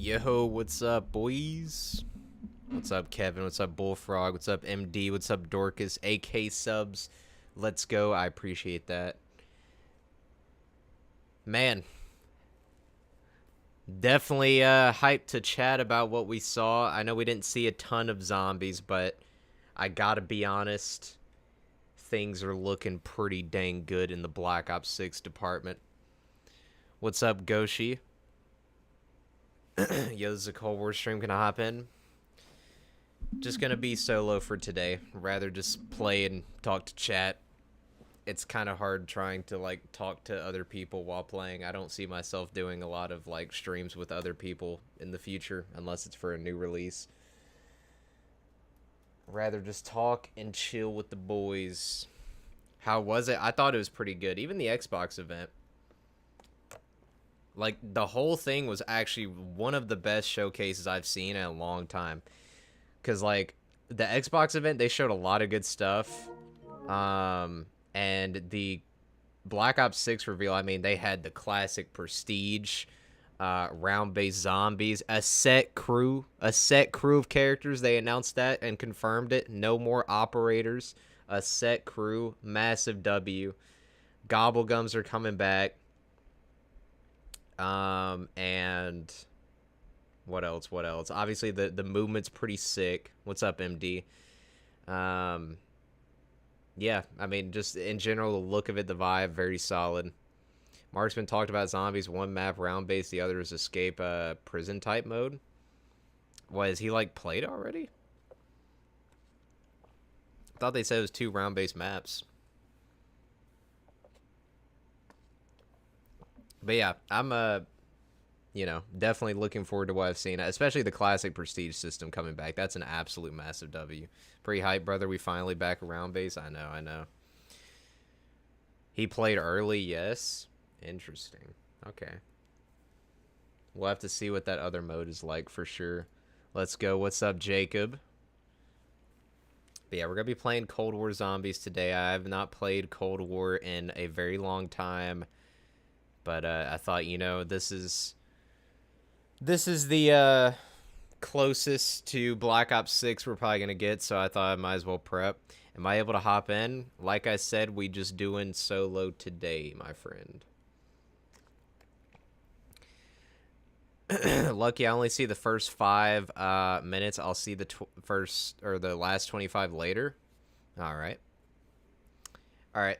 Yo, what's up, boys? What's up, Kevin? What's up, Bullfrog? What's up, MD? What's up, Dorcas? AK subs. Let's go. I appreciate that. Man, definitely hyped to chat about what we saw. I know we didn't see a ton of zombies, but I gotta be honest, things are looking pretty dang good in the Black Ops 6 department. What's up, Goshi? Yo, this is a Cold War stream. Can I hop in? Just gonna be solo for today. Rather just play and talk to chat. It's kind of hard trying to like talk to other people while playing. I don't see myself doing a lot of like streams with other people in the future unless it's for a new release. Rather just talk and chill with the boys. How was it? I thought it was pretty good. Even the Xbox event. Like, the whole thing was actually one of the best showcases I've seen in a long time. Because, like, the Xbox event, they showed a lot of good stuff. And the Black Ops 6 reveal, I mean, they had the classic Prestige, round-based zombies, a set crew of characters. They announced that and confirmed it. No more operators, a set crew, massive W. Gobblegums are coming back. And what else? Obviously, the movement's pretty sick. What's up, MD? Yeah, I mean, just in general, the look of it, the vibe, very solid. Marksman talked about zombies, one map round-based, the other is escape prison-type mode. Was he, like, played already? I thought they said it was 2 round-based maps. But yeah, I'm you know, definitely looking forward to what I've seen, especially the classic Prestige system coming back. That's an absolute massive W. Pretty hype, brother. We finally back around base. I know. He played early, yes. Interesting. Okay. We'll have to see what that other mode is like for sure. Let's go. What's up, Jacob? But yeah, we're going to be playing Cold War Zombies today. I have not played Cold War in a very long time. But I thought, you know, this is the closest to Black Ops 6 we're probably going to get, so I thought I might as well prep. Am I able to hop in? Like I said, we just doing solo today, my friend. Lucky I only see the first 5 minutes. I'll see the the last 25 later. All right,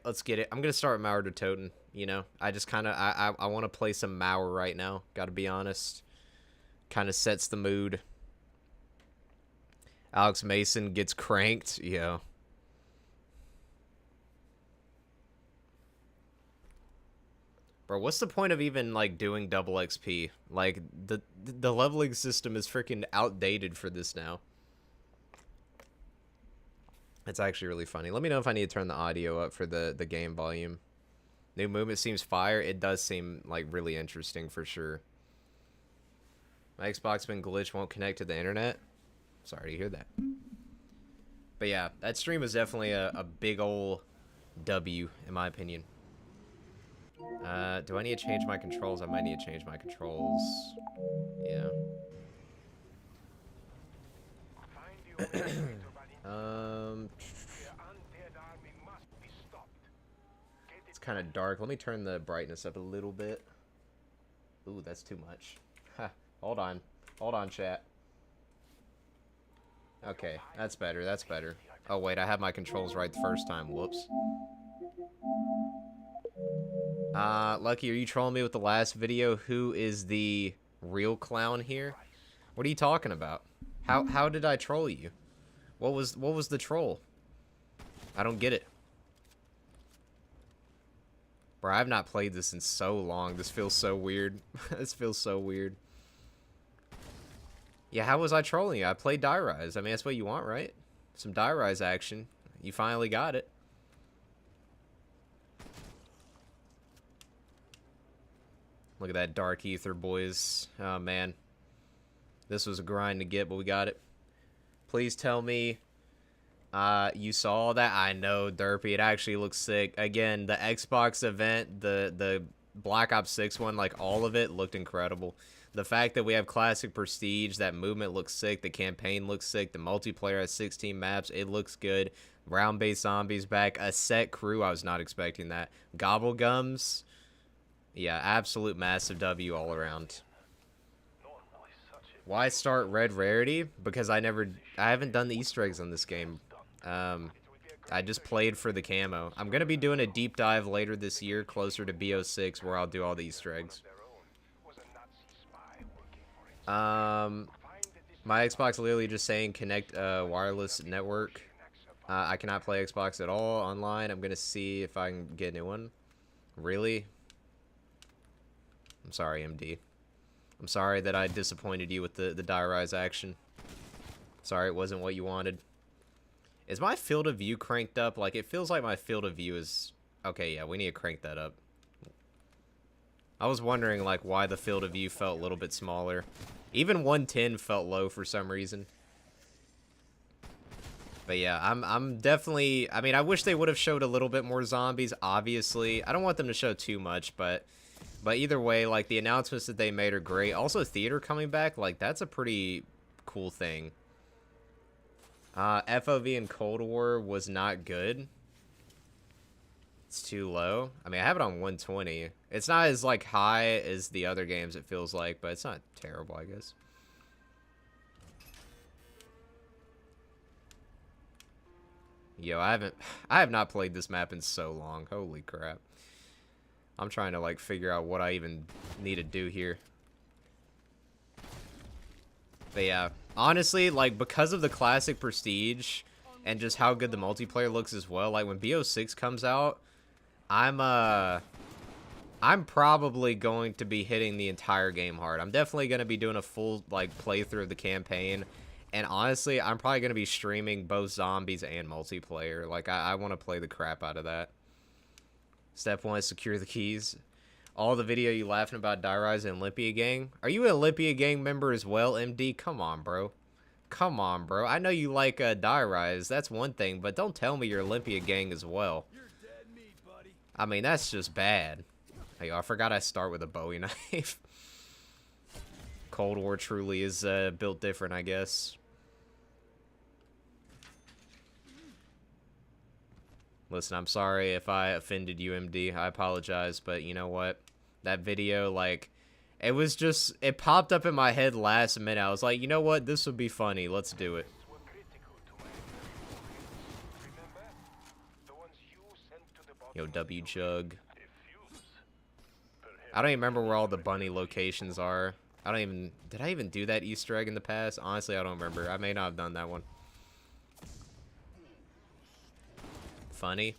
let's get it. I'm going to start with Mauer de Toten. You know, I just kind of, I want to play some Mauer right now. Got to be honest. Kind of sets the mood. Alex Mason gets cranked. Yeah. Bro, what's the point of even, like, doing double XP? Like, the leveling system is freaking outdated for this now. It's actually really funny. Let me know if I need to turn the audio up for the game volume. New movement seems fire. It does seem, like, really interesting for sure. My Xbox been glitched, won't connect to the internet. Sorry to hear that. But yeah, that stream was definitely a big ol' W, in my opinion. Do I need to change my controls? I might need to change my controls. Yeah. It's kind of dark. Let me turn the brightness up a little bit. Ooh, that's too much. Ha, hold on, chat. Okay, that's better. Oh wait, I have my controls right the first time. Whoops. Lucky, are you trolling me with the last video? Who is the real clown here? What are you talking about? How did I troll you? What was the troll? I don't get it. Bro, I've not played this in so long. This feels so weird. This feels so weird. Yeah, how was I trolling you? I played Die Rise. I mean, that's what you want, right? Some Die Rise action. You finally got it. Look at that Dark Ether, boys. Oh, man. This was a grind to get, but we got it. Please tell me you saw that. I know, Derpy. It actually looks sick. Again, the Xbox event, the Black Ops 6 one, like all of it looked incredible. The fact that we have classic prestige, that movement looks sick, the campaign looks sick, the multiplayer has 16 maps, it looks good. Round-based zombies back, a set crew, I was not expecting that. Gobblegums, yeah, absolute massive W all around. Why start red rarity? Because I haven't done the Easter eggs on this game. I just played for the camo. I'm gonna be doing a deep dive later this year, closer to BO6, where I'll do all the Easter eggs. My Xbox literally just saying connect wireless network. I cannot play Xbox at all online. I'm gonna see if I can get a new one. Really? I'm sorry, MD. I'm sorry that I disappointed you with the Die Rise action. Sorry it wasn't what you wanted. Is my field of view cranked up? Like, it feels like my field of view is... Okay, yeah, we need to crank that up. I was wondering, like, why the field of view felt a little bit smaller. Even 110 felt low for some reason. But yeah, I'm definitely... I mean, I wish they would have showed a little bit more zombies, obviously. I don't want them to show too much, but either way, like, the announcements that they made are great. Also, theater coming back, like, that's a pretty cool thing. FOV in Cold War was not good. It's too low. I mean, I have it on 120. It's not as, like, high as the other games, it feels like, but it's not terrible, I guess. Yo, I have not played this map in so long. Holy crap. I'm trying to, like, figure out what I even need to do here. But yeah, honestly, like, because of the classic prestige and just how good the multiplayer looks as well, like, when BO6 comes out, I'm probably going to be hitting the entire game hard. I'm definitely going to be doing a full, like, playthrough of the campaign. And honestly, I'm probably going to be streaming both zombies and multiplayer. Like, I want to play the crap out of that. Step 1 is secure the keys. All the video you laughing about Die Rise and Olympia Gang. Are you an Olympia Gang member as well, MD? Come on, bro. Come on, bro. I know you like Die Rise. That's one thing, but don't tell me you're Olympia Gang as well. You're dead meat, buddy. I mean, that's just bad. Hey, I forgot I start with a Bowie knife. Cold War truly is built different, I guess. Listen, I'm sorry if I offended you, MD. I apologize, but you know what? That video, like, it was just, it popped up in my head last minute. I was like, you know what? This would be funny. Let's do it. Yo, W Jug. I don't even remember where all the bunny locations are. Did I even do that Easter egg in the past? Honestly, I don't remember. I may not have done that one. Funny.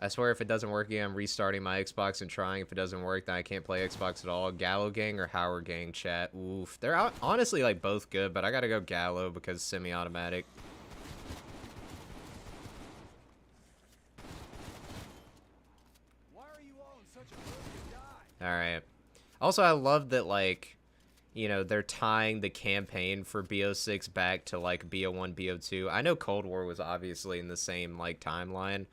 I swear if it doesn't work again, I'm restarting my Xbox and trying. If it doesn't work, then I can't play Xbox at all. Gallo Gang or Howard Gang chat? Oof. They're honestly, like, both good, but I gotta go Gallo because semi-automatic. Why are you all in such a hurry to die? Alright. Also, I love that, like, you know, they're tying the campaign for BO6 back to, like, BO1, BO2. I know Cold War was obviously in the same, like, timeline,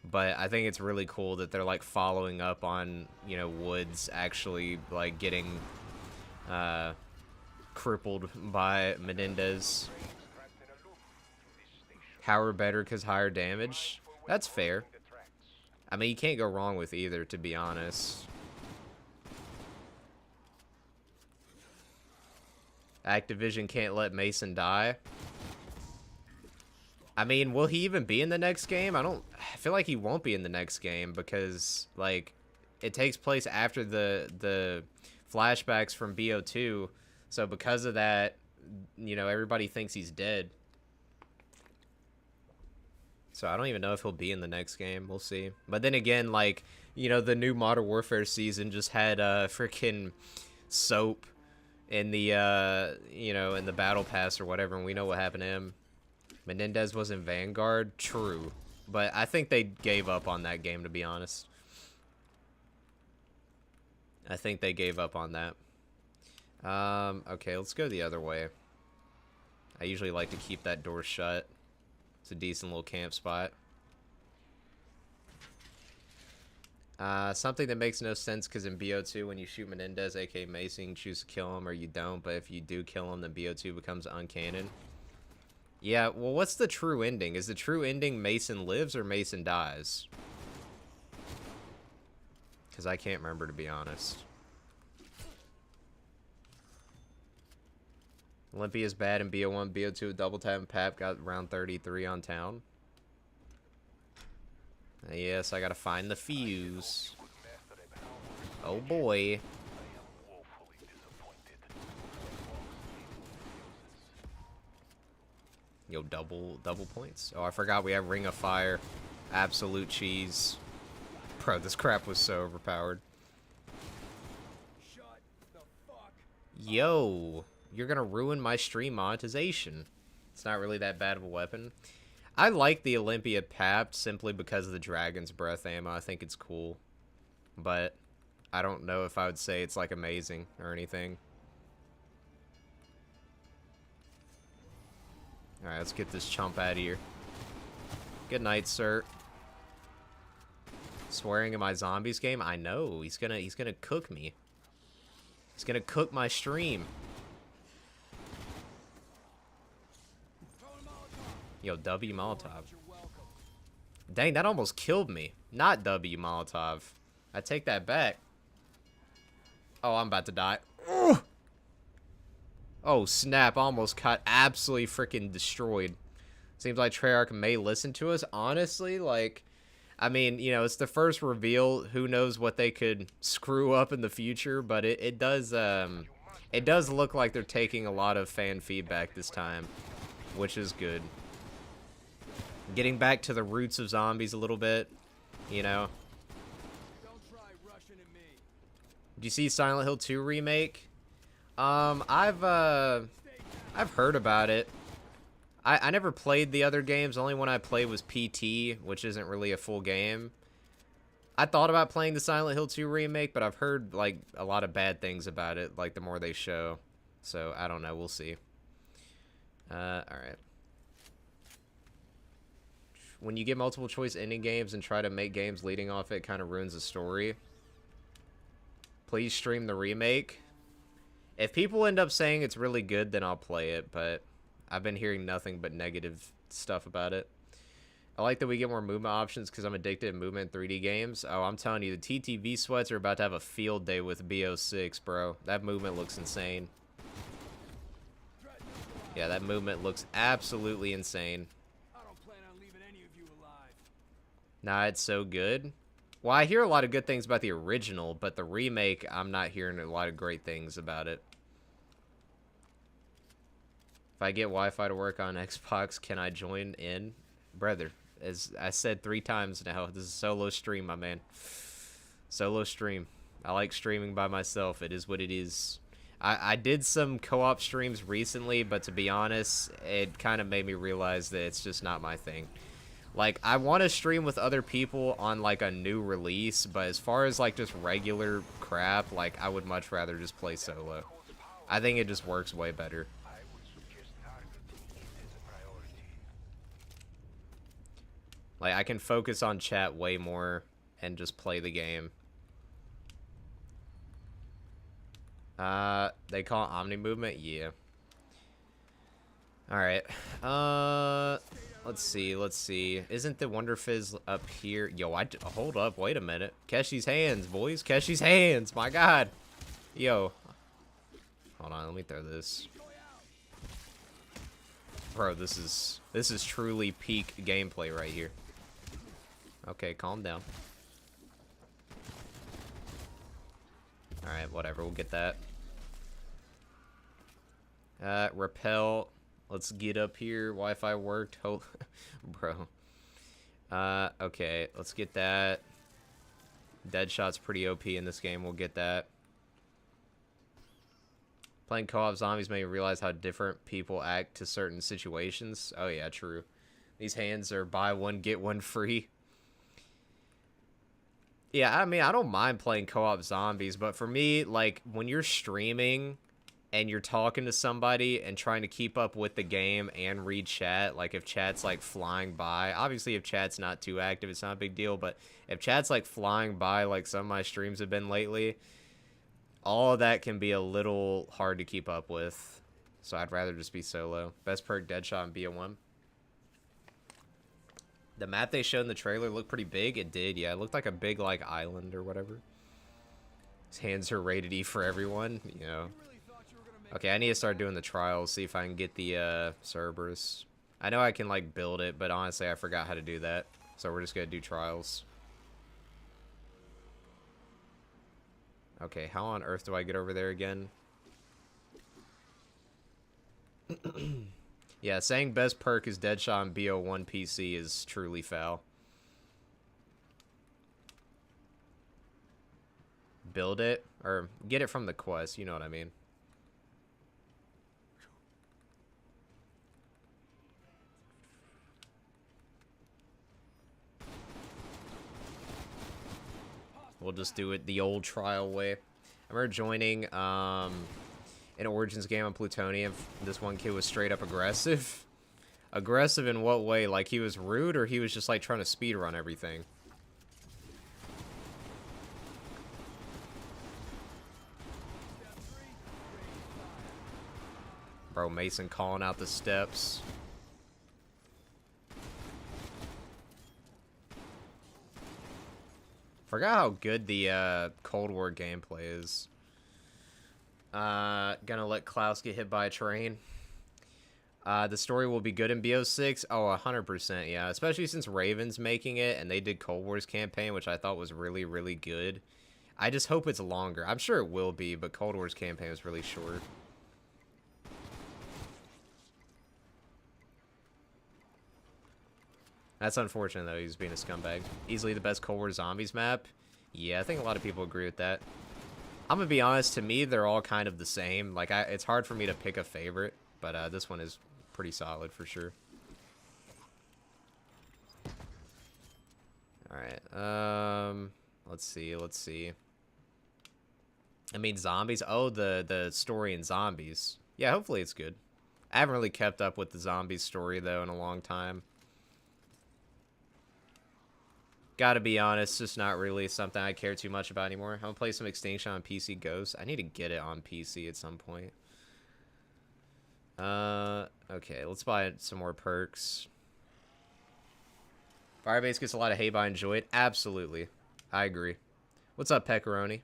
but I think it's really cool that they're, like, following up on, you know, Woods actually, like, getting crippled by Menendez. Howard better because higher damage? That's fair. I mean, you can't go wrong with either, to be honest. Activision can't let Mason die. I mean, will he even be in the next game? I feel like he won't be in the next game because, like, it takes place after the flashbacks from BO2. So because of that, you know, everybody thinks he's dead. So I don't even know if he'll be in the next game. We'll see. But then again, like, you know, the new Modern Warfare season just had freaking Soap in the you know, in the battle pass or whatever, and we know what happened to him. Menendez was in Vanguard, true, but I think they gave up on that game, to be honest. I think they gave up on that. Okay, let's go the other way. I usually like to keep that door shut. It's a decent little camp spot. Something that makes no sense because in BO2, when you shoot Menendez, aka Mason, you choose to kill him or you don't. But if you do kill him, then BO2 becomes uncanon. Yeah, well, what's the true ending? Is the true ending Mason lives or Mason dies? Because I can't remember, to be honest. Olympia's bad in BO1, BO2, double tap and Pap got round 33 on town. Yes, I gotta find the fuse. Oh boy. Yo, double points. Oh, I forgot we have Ring of Fire. Absolute cheese. Bro, this crap was so overpowered. Yo, you're gonna ruin my stream monetization. It's not really that bad of a weapon. I like the Olympia Pap simply because of the Dragon's Breath ammo. I think it's cool. But I don't know if I would say it's like amazing or anything. Alright, let's get this chump out of here. Good night, sir. Swearing in my zombies game? I know. He's gonna cook me. He's gonna cook my stream. Yo, W Molotov. Dang, that almost killed me. Not W Molotov. I take that back. Oh, I'm about to die. Ugh. Oh, snap. Almost got absolutely freaking destroyed. Seems like Treyarch may listen to us. Honestly, like, I mean, you know, it's the first reveal. Who knows what they could screw up in the future, but it does look like they're taking a lot of fan feedback this time, which is good. Getting back to the roots of zombies a little bit, you know. Did you see Silent Hill 2 remake? I've heard about it. I never played the other games. The only one I played was PT, which isn't really a full game. I thought about playing the Silent Hill 2 remake, but I've heard like a lot of bad things about it, like the more they show. So I don't know, we'll see. Alright. When you get multiple choice ending games and try to make games leading off it, kind of ruins the story. Please stream the remake. If people end up saying it's really good, then I'll play it, but I've been hearing nothing but negative stuff about it. I like that we get more movement options because I'm addicted to movement in 3D games. Oh, I'm telling you, the TTV sweats are about to have a field day with BO6, bro. That movement looks insane. Yeah, that movement looks absolutely insane. Nah, it's so good. Well, I hear a lot of good things about the original, but the remake, I'm not hearing a lot of great things about it. If I get Wi-Fi to work on Xbox, can I join in? Brother, as I said 3 times now, this is a solo stream, my man. Solo stream. I like streaming by myself. It is what it is. I did some co-op streams recently, but to be honest, it kind of made me realize that it's just not my thing. Like, I want to stream with other people on, like, a new release, but as far as, like, just regular crap, like, I would much rather just play solo. I think it just works way better. Like, I can focus on chat way more and just play the game. They call it Omni Movement? Yeah. Alright. Let's see. Isn't the Wonder Fizz up here? Yo, hold up, wait a minute. Keshi's hands, boys. Keshi's hands, my god. Yo. Hold on, let me throw this. Bro, this is truly peak gameplay right here. Okay, calm down. Alright, whatever, we'll get that. Repel. Let's get up here. Wi-Fi worked. Oh, bro. Okay, let's get that. Deadshot's pretty OP in this game. We'll get that. Playing co-op zombies made me realize how different people act to certain situations. Oh yeah, true. These hands are buy one, get one free. Yeah, I mean, I don't mind playing co-op zombies, but for me, like, when you're streaming, and you're talking to somebody and trying to keep up with the game and read chat, like if chat's like flying by, obviously if chat's not too active, it's not a big deal, but if chat's like flying by like some of my streams have been lately, all of that can be a little hard to keep up with. So I'd rather just be solo. Best perk, Deadshot and BO1. The map they showed in the trailer looked pretty big. It did, yeah. It looked like a big like island or whatever. His hands are rated E for everyone, you know. Okay, I need to start doing the trials, see if I can get the Cerberus. I know I can like build it, but honestly I forgot how to do that. So we're just gonna do trials. Okay, how on earth do I get over there again? Yeah, saying best perk is Deadshot and BO1 PC is truly foul. Build it, or get it from the quest, you know what I mean. We'll just do it the old trial way. I remember joining an Origins game on Plutonium. This one kid was straight up aggressive. Aggressive in what way? Like he was rude, or he was just like trying to speedrun everything? Bro, Mason calling out the steps. Forgot how good the Cold War gameplay is. Gonna let Klaus get hit by a train. The story will be good in BO6. Oh, 100%, yeah. Especially since Raven's making it, and they did Cold War's campaign, which I thought was really, really good. I just hope it's longer. I'm sure it will be, but Cold War's campaign was really short. That's unfortunate, though, he's being a scumbag. Easily the best Cold War Zombies map. Yeah, I think a lot of people agree with that. I'm gonna be honest, to me, they're all kind of the same. Like, it's hard for me to pick a favorite, but this one is pretty solid for sure. Alright, let's see. I mean, zombies. Oh, the story in Zombies. Yeah, hopefully it's good. I haven't really kept up with the Zombies story, though, in a long time. Gotta be honest, just not really something I care too much about anymore. I'm gonna play some Extinction on PC Ghost. I need to get it on PC at some point. Okay, let's buy some more perks. Firebase gets a lot of hate, but I enjoy it. Absolutely. I agree. What's up, Pepperoni?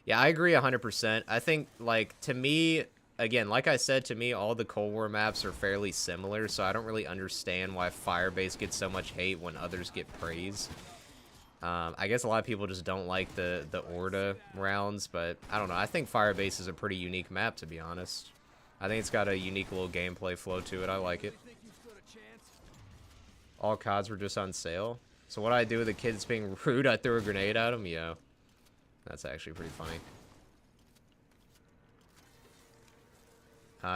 Yeah, I agree 100%. I think, like, to me, again, like I said, to me, all the Cold War maps are fairly similar, so I don't really understand why Firebase gets so much hate when others get praise. I guess a lot of people just don't like the Orda rounds, but I don't know. I think Firebase is a pretty unique map, to be honest. I think it's got a unique little gameplay flow to it. I like it. All CODs were just on sale. So what I do with the kids being rude, I threw a grenade at them? Yeah. That's actually pretty funny.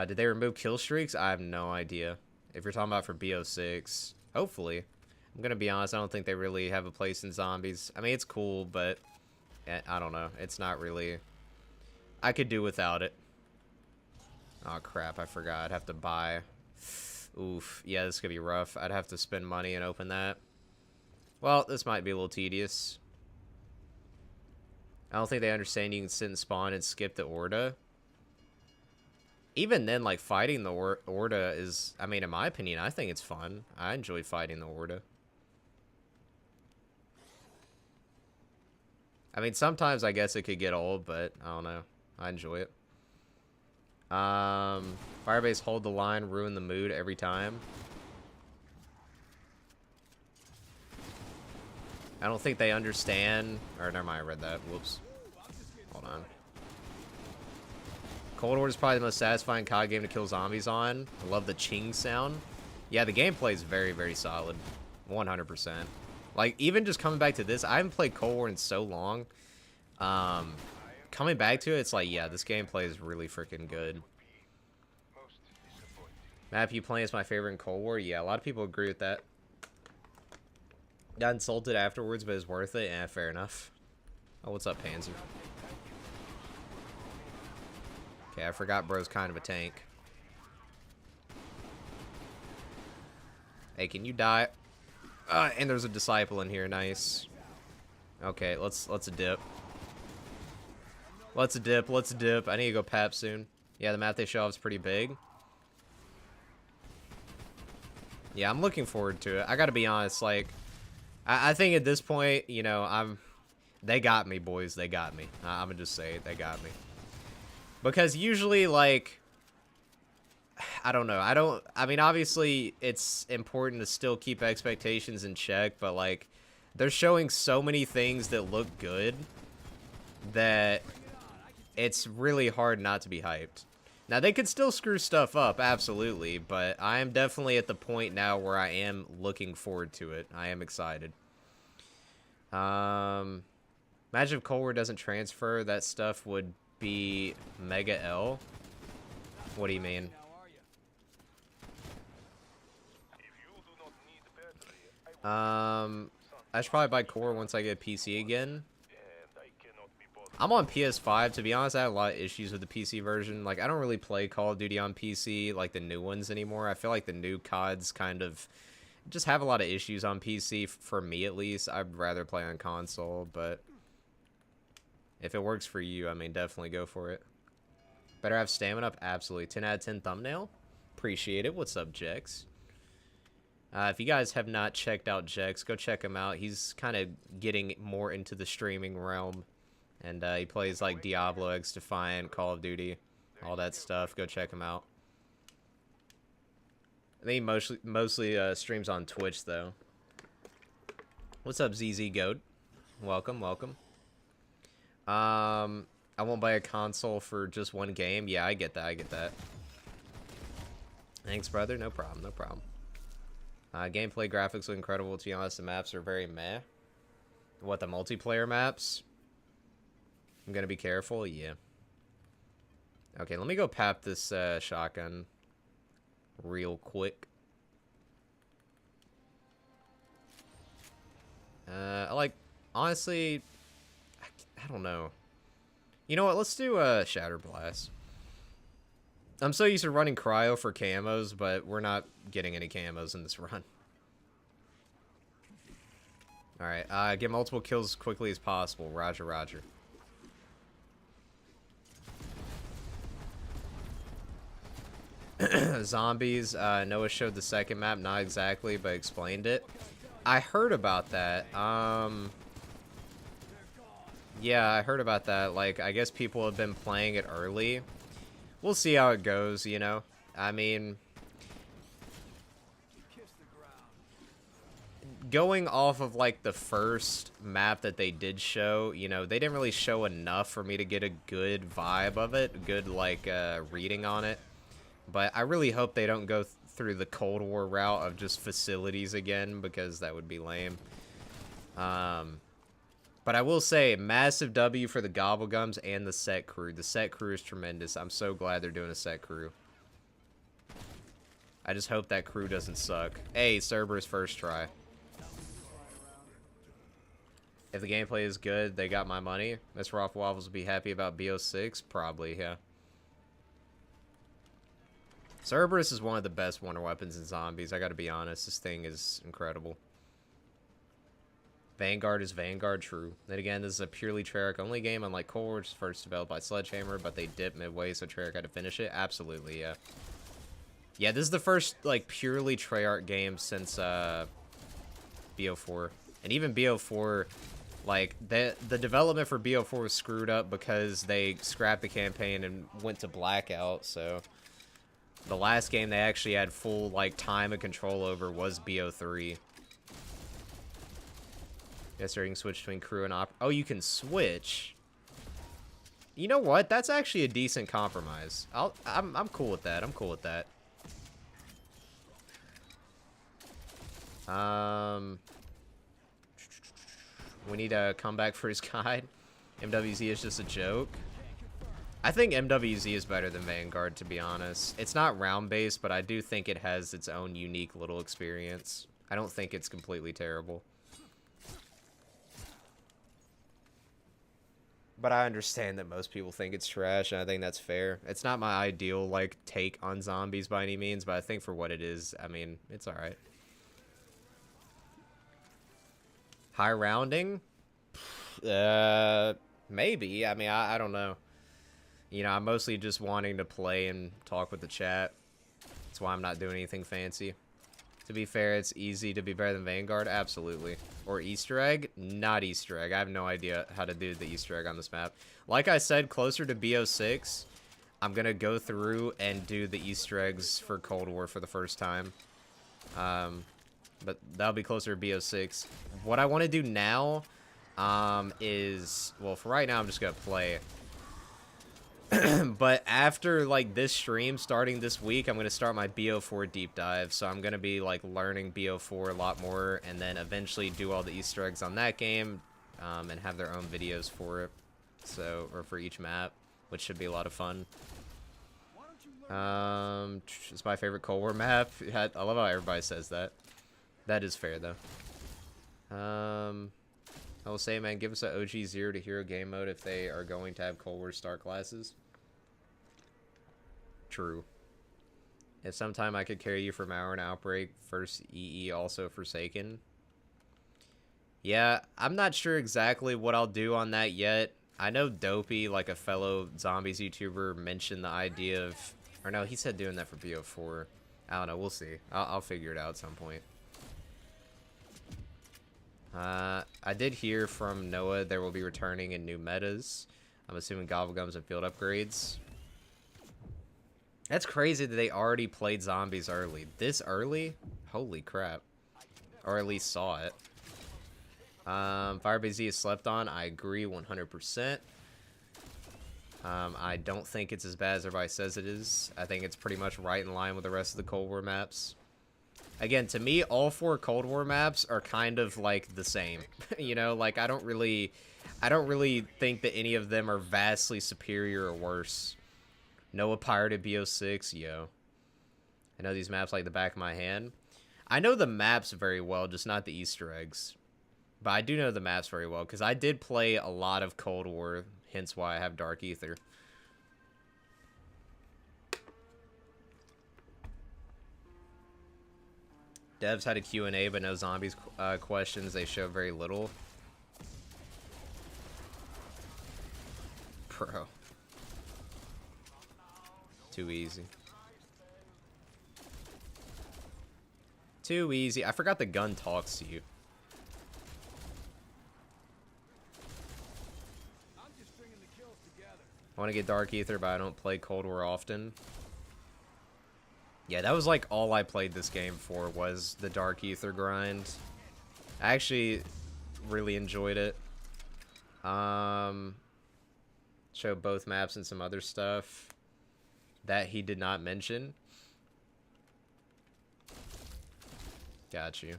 Did they remove kill streaks? I have no idea. If you're talking about for BO6, hopefully. I'm gonna be honest, I don't think they really have a place in zombies. I mean, it's cool, but I don't know. It's not really... I could do without it. Oh, crap. I forgot. I'd have to buy... Oof. Yeah, this could be rough. I'd have to spend money and open that. Well, this might be a little tedious. I don't think they understand you can sit and spawn and skip the Orda. Even then, like, fighting the Orda is... I mean, in my opinion, I think it's fun. I enjoy fighting the Orda. I mean, sometimes I guess it could get old, but I don't know. I enjoy it. Firebase hold the line, ruin the mood every time. I don't think they understand. Or never mind, I read that. Whoops. Hold on. Cold War is probably the most satisfying COD game to kill zombies on. I love the ching sound. Yeah, the gameplay is very, very solid. 100%. Like, even just coming back to this, I haven't played Cold War in so long. Coming back to it, it's like, yeah, this gameplay is really freaking good. Map you playing is my favorite in Cold War. Yeah, a lot of people agree with that. Got insulted afterwards, but it's worth it. Yeah, fair enough. Oh, what's up, Panzer? Okay, I forgot bro's kind of a tank. Hey, can you die? And there's a disciple in here. Nice. Okay, let's dip. Let's dip. Let's dip. I need to go pap soon. Yeah, the map they show off is pretty big. Yeah, I'm looking forward to it. I gotta be honest, like, I think at this point, you know, they got me, boys. They got me. I'm gonna just say it. They got me. Because usually, like, I don't know. I mean, obviously, it's important to still keep expectations in check, but, like, they're showing so many things that look good that it's really hard not to be hyped. Now, they could still screw stuff up, absolutely, but I am definitely at the point now where I am looking forward to it. I am excited. Imagine if Cold War doesn't transfer, that stuff would be Mega L. What do you mean? I should probably buy Core once I get a PC again. I'm on PS5. To be honest, I have a lot of issues with the PC version. Like, I don't really play Call of Duty on PC, like the new ones anymore. I feel like the new CODs kind of just have a lot of issues on PC, for me at least. I'd rather play on console, but if it works for you, I mean, definitely go for it. Better have stamina up? Absolutely. 10 out of 10 thumbnail? Appreciate it. What's up, Jex? If you guys have not checked out Jex, go check him out. He's kind of getting more into the streaming realm. And he plays like Diablo, X Defiant, Call of Duty, all that stuff. Go check him out. I think he mostly streams on Twitch, though. What's up, ZZ Goat? Welcome, welcome. I won't buy a console for just one game. Yeah, I get that, I get that. Thanks, brother. No problem, no problem. Gameplay graphics look incredible. To be honest, the maps are very meh. What, the multiplayer maps? I'm gonna be careful. Yeah. Okay, let me go pap this shotgun real quick. Honestly, I don't know. You know what? Let's do Shatter Blast. I'm so used to running cryo for camos, but we're not getting any camos in this run. Alright, get multiple kills as quickly as possible. Roger, roger. Zombies, Noah showed the second map, not exactly, but explained it. I heard about that. Yeah, I heard about that. Like, I guess people have been playing it early. We'll see how it goes, you know? I mean, going off of, like, the first map that they did show, you know, they didn't really show enough for me to get a good vibe of it, good, like, reading on it. But I really hope they don't go through the Cold War route of just facilities again, because that would be lame. But I will say, massive W for the Gobblegums and the set crew. The set crew is tremendous. I'm so glad they're doing a set crew. I just hope that crew doesn't suck. Hey, Cerberus first try. If the gameplay is good, they got my money. Miss Roth Waffles will be happy about BO6? Probably, yeah. Cerberus is one of the best wonder weapons in zombies. I gotta be honest. This thing is incredible. Vanguard is Vanguard, true. Then again, this is a purely Treyarch only game, unlike Cold War, which was first developed by Sledgehammer, but they dipped midway, so Treyarch had to finish it. Absolutely, yeah. Yeah, this is the first, like, purely Treyarch game since, BO4. And even BO4, like, the development for BO4 was screwed up because they scrapped the campaign and went to Blackout, so the last game they actually had full, like, time and control over was BO3. Yes, sir, you can switch between crew and op. Oh, you can switch? You know what? That's actually a decent compromise. I'm cool with that. I'm cool with that. We need a comeback for his guide. MWZ is just a joke. I think MWZ is better than Vanguard, to be honest. It's not round-based, but I do think it has its own unique little experience. I don't think it's completely terrible. But I understand that most people think it's trash, and I think that's fair. It's not my ideal, like, take on zombies by any means, but I think for what it is, I mean, it's alright. High rounding? Maybe. I mean, I don't know. You know, I'm mostly just wanting to play and talk with the chat. That's why I'm not doing anything fancy. To be fair, it's easy to be better than Vanguard. Absolutely. Or Easter egg? Not Easter egg. I have no idea how to do the Easter egg on this map. Like I said, closer to BO6, I'm going to go through and do the Easter eggs for Cold War for the first time. But that'll be closer to BO6. What I want to do now is... Well, for right now, I'm just going to play. But after, like, this stream starting this week, I'm going to start my BO4 deep dive. So I'm going to be, like, learning BO4 a lot more, and then eventually do all the Easter eggs on that game, and have their own videos for it. So, or for each map, which should be a lot of fun. It's my favorite Cold War map. I love how everybody says that. That is fair, though. I will say, man, give us an OG 0 to hero game mode if they are going to have Cold War star classes. True. If sometime I could carry you from Hour and Outbreak, first EE, also Forsaken. Yeah, I'm not sure exactly what I'll do on that yet. I know Dopey, like a fellow Zombies YouTuber, mentioned the idea of... Or no, he said doing that for BO4. I don't know, we'll see. I'll figure it out at some point. I did hear from Noah there will be returning in new metas. I'm assuming Gobblegums and field upgrades. That's crazy that they already played zombies early. This early? Holy crap. Or at least saw it. Firebase Z is slept on. I agree 100%. I don't think it's as bad as everybody says it is. I think it's pretty much right in line with the rest of the Cold War maps. Again, to me, all 4 Cold War maps are kind of like the same. You know, like I don't really think that any of them are vastly superior or worse. Noah pirated BO6, yo. I know these maps like the back of my hand. I know the maps very well, just not the Easter eggs. But I do know the maps very well, because I did play a lot of Cold War, hence why I have Dark Ether. Devs had a Q&A, but no zombies questions. They show very little. Bro. Too easy. Too easy. I forgot the gun talks to you. I want to get Dark Ether, but I don't play Cold War often. Yeah, that was like all I played this game for was the Dark Ether grind. I actually really enjoyed it. Show both maps and some other stuff that he did not mention. Got you.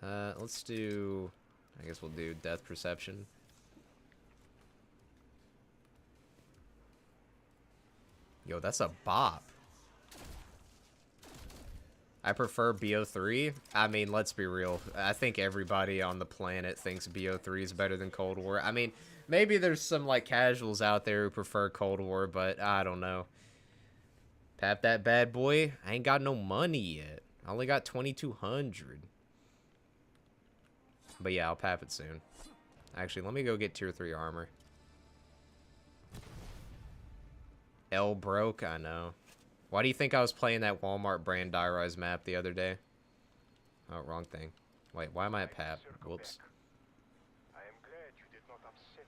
Let's do... I guess we'll do Death Perception. Yo, that's a bop. I prefer BO3. I mean, let's be real. I think everybody on the planet thinks BO3 is better than Cold War. I mean, maybe there's some, like, casuals out there who prefer Cold War, but I don't know. Pap that bad boy. I ain't got no money yet. I only got 2,200. But yeah, I'll pap it soon. Actually, let me go get tier 3 armor. L broke? I know. Why do you think I was playing that Walmart brand Die Rise map the other day? Oh, wrong thing. Wait, why am I at Pap? Whoops. I am glad you did not upset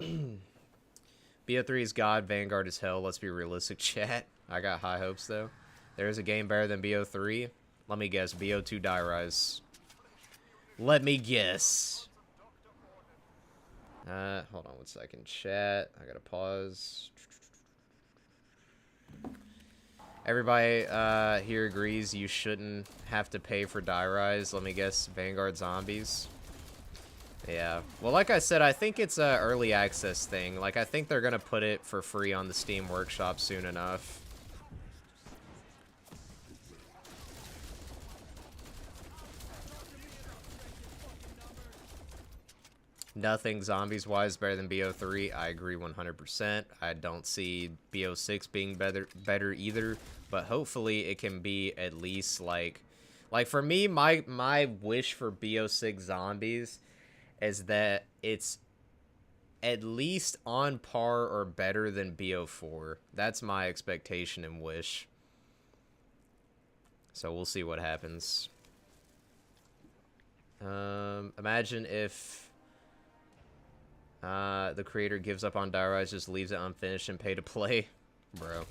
me. BO3 is God, Vanguard is hell. Let's be realistic, chat. I got high hopes, though. There's a game better than BO3. Let me guess, BO2 Die Rise. Let me guess. Hold on one second, chat. I gotta pause. Everybody here agrees you shouldn't have to pay for Die Rise. Let me guess, Vanguard Zombies. Yeah. Well, like I said, I think it's a early access thing. Like, I think they're gonna put it for free on the Steam Workshop soon enough. Nothing zombies-wise better than BO3. I agree 100%. I don't see BO6 being better either, but hopefully it can be at least like for me, my wish for BO6 zombies is that it's at least on par or better than BO4. That's my expectation and wish. So we'll see what happens. Imagine if the creator gives up on Die Rise, just leaves it unfinished and pay to play. Bro.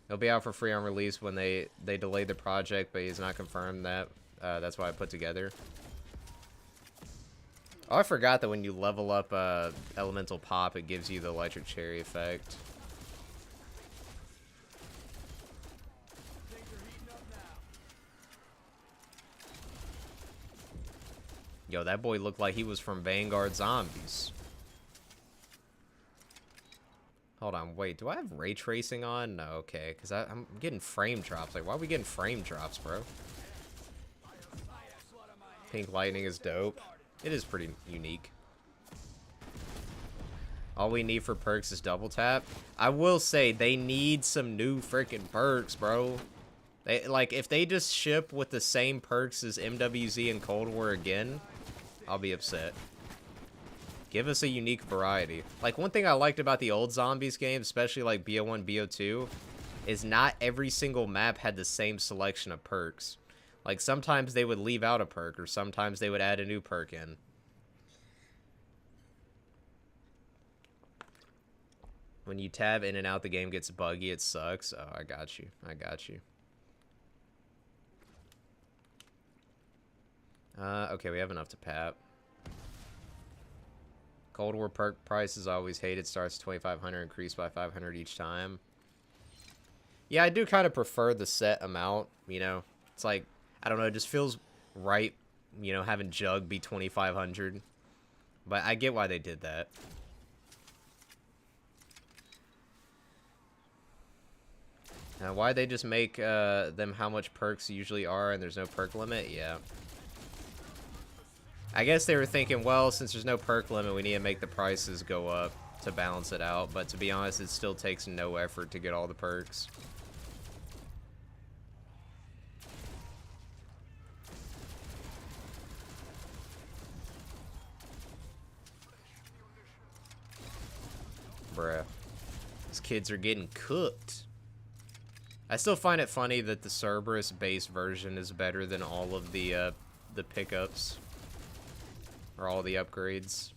It'll be out for free on release when they delayed the project, but he's not confirmed that. That's why I put together. Oh, I forgot that when you level up Elemental Pop, it gives you the Electric Cherry effect. Yo, that boy looked like he was from Vanguard Zombies. Hold on, wait, do I have ray tracing on? No, okay, because I'm getting frame drops. Like, why are we getting frame drops, bro? Pink lightning is dope. It is pretty unique. All we need for perks is double tap. I will say, they need some new freaking perks, bro. They, like, if they just ship with the same perks as MWZ and Cold War again, I'll be upset. Give us a unique variety. Like, one thing I liked about the old Zombies games, especially like BO1, BO2, is not every single map had the same selection of perks. Like, sometimes they would leave out a perk, or sometimes they would add a new perk in. When you tab in and out, the game gets buggy, it sucks. Oh, I got you. I got you. Okay, we have enough to pap. Cold War perk price is always hated. Starts 2,500, increased by 500 each time. Yeah, I do kind of prefer the set amount, you know. It's like, I don't know, it just feels right, you know, having Jug be 2,500. But I get why they did that. Now, why they just make them how much perks usually are and there's no perk limit? Yeah. I guess they were thinking, well, since there's no perk limit, we need to make the prices go up to balance it out. But to be honest, it still takes no effort to get all the perks. Bruh. These kids are getting cooked. I still find it funny that the Cerberus-based version is better than all of the pickups. Or all the upgrades.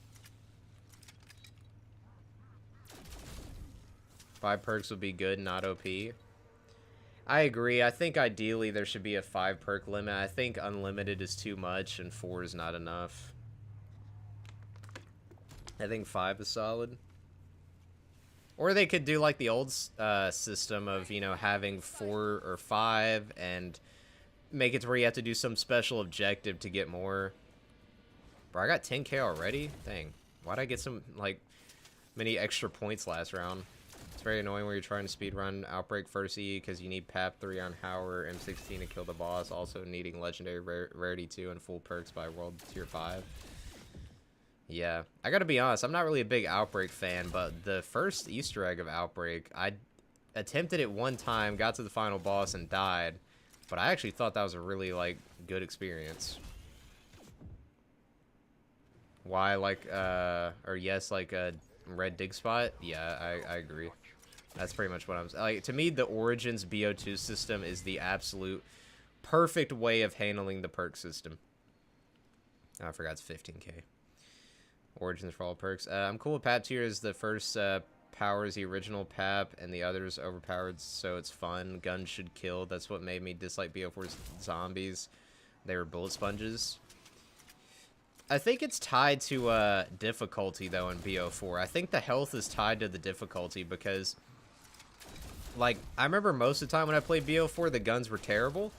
5 perks would be good, not OP. I agree. I think ideally there should be a 5 perk limit. I think unlimited is too much and 4 is not enough. I think 5 is solid. Or they could do like the old system of, you know, having 4 or 5 and make it to where you have to do some special objective to get more. Bro, I got 10k already? Dang. Why'd I get some, like, many extra points last round? It's very annoying when you're trying to speedrun Outbreak first E because you need PAP 3 on Howard, M16 to kill the boss, also needing Legendary Rarity 2 and full perks by World Tier 5. Yeah. I gotta be honest, I'm not really a big Outbreak fan, but the first Easter egg of Outbreak, I attempted it one time, got to the final boss, and died. But I actually thought that was a really, like, good experience. Why, like, or yes, like a red dig spot? Yeah, I agree. That's pretty much what I'm saying. Like, to me, the Origins BO2 system is the absolute perfect way of handling the perk system. Oh, I forgot it's 15k. Origins for all perks. I'm cool with PAP tier as the first power is the original PAP and the others overpowered, so it's fun. Guns should kill. That's what made me dislike BO4's zombies. They were bullet sponges. I think it's tied to difficulty, though, in BO4. I think the health is tied to the difficulty because, like, I remember most of the time when I played BO4, the guns were terrible.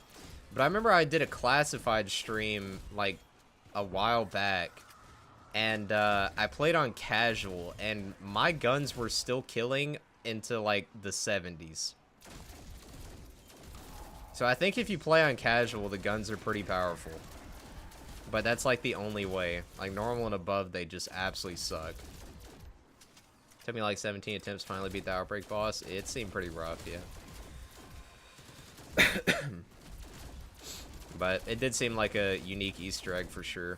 But I remember I did a classified stream, like, a while back. And I played on casual, and my guns were still killing into, like, the 70s. So I think if you play on casual, the guns are pretty powerful. But that's like the only way. Like normal and above, they just absolutely suck. Took me like 17 attempts to finally beat the Outbreak boss. It seemed pretty rough, yeah. But it did seem like a unique Easter egg for sure.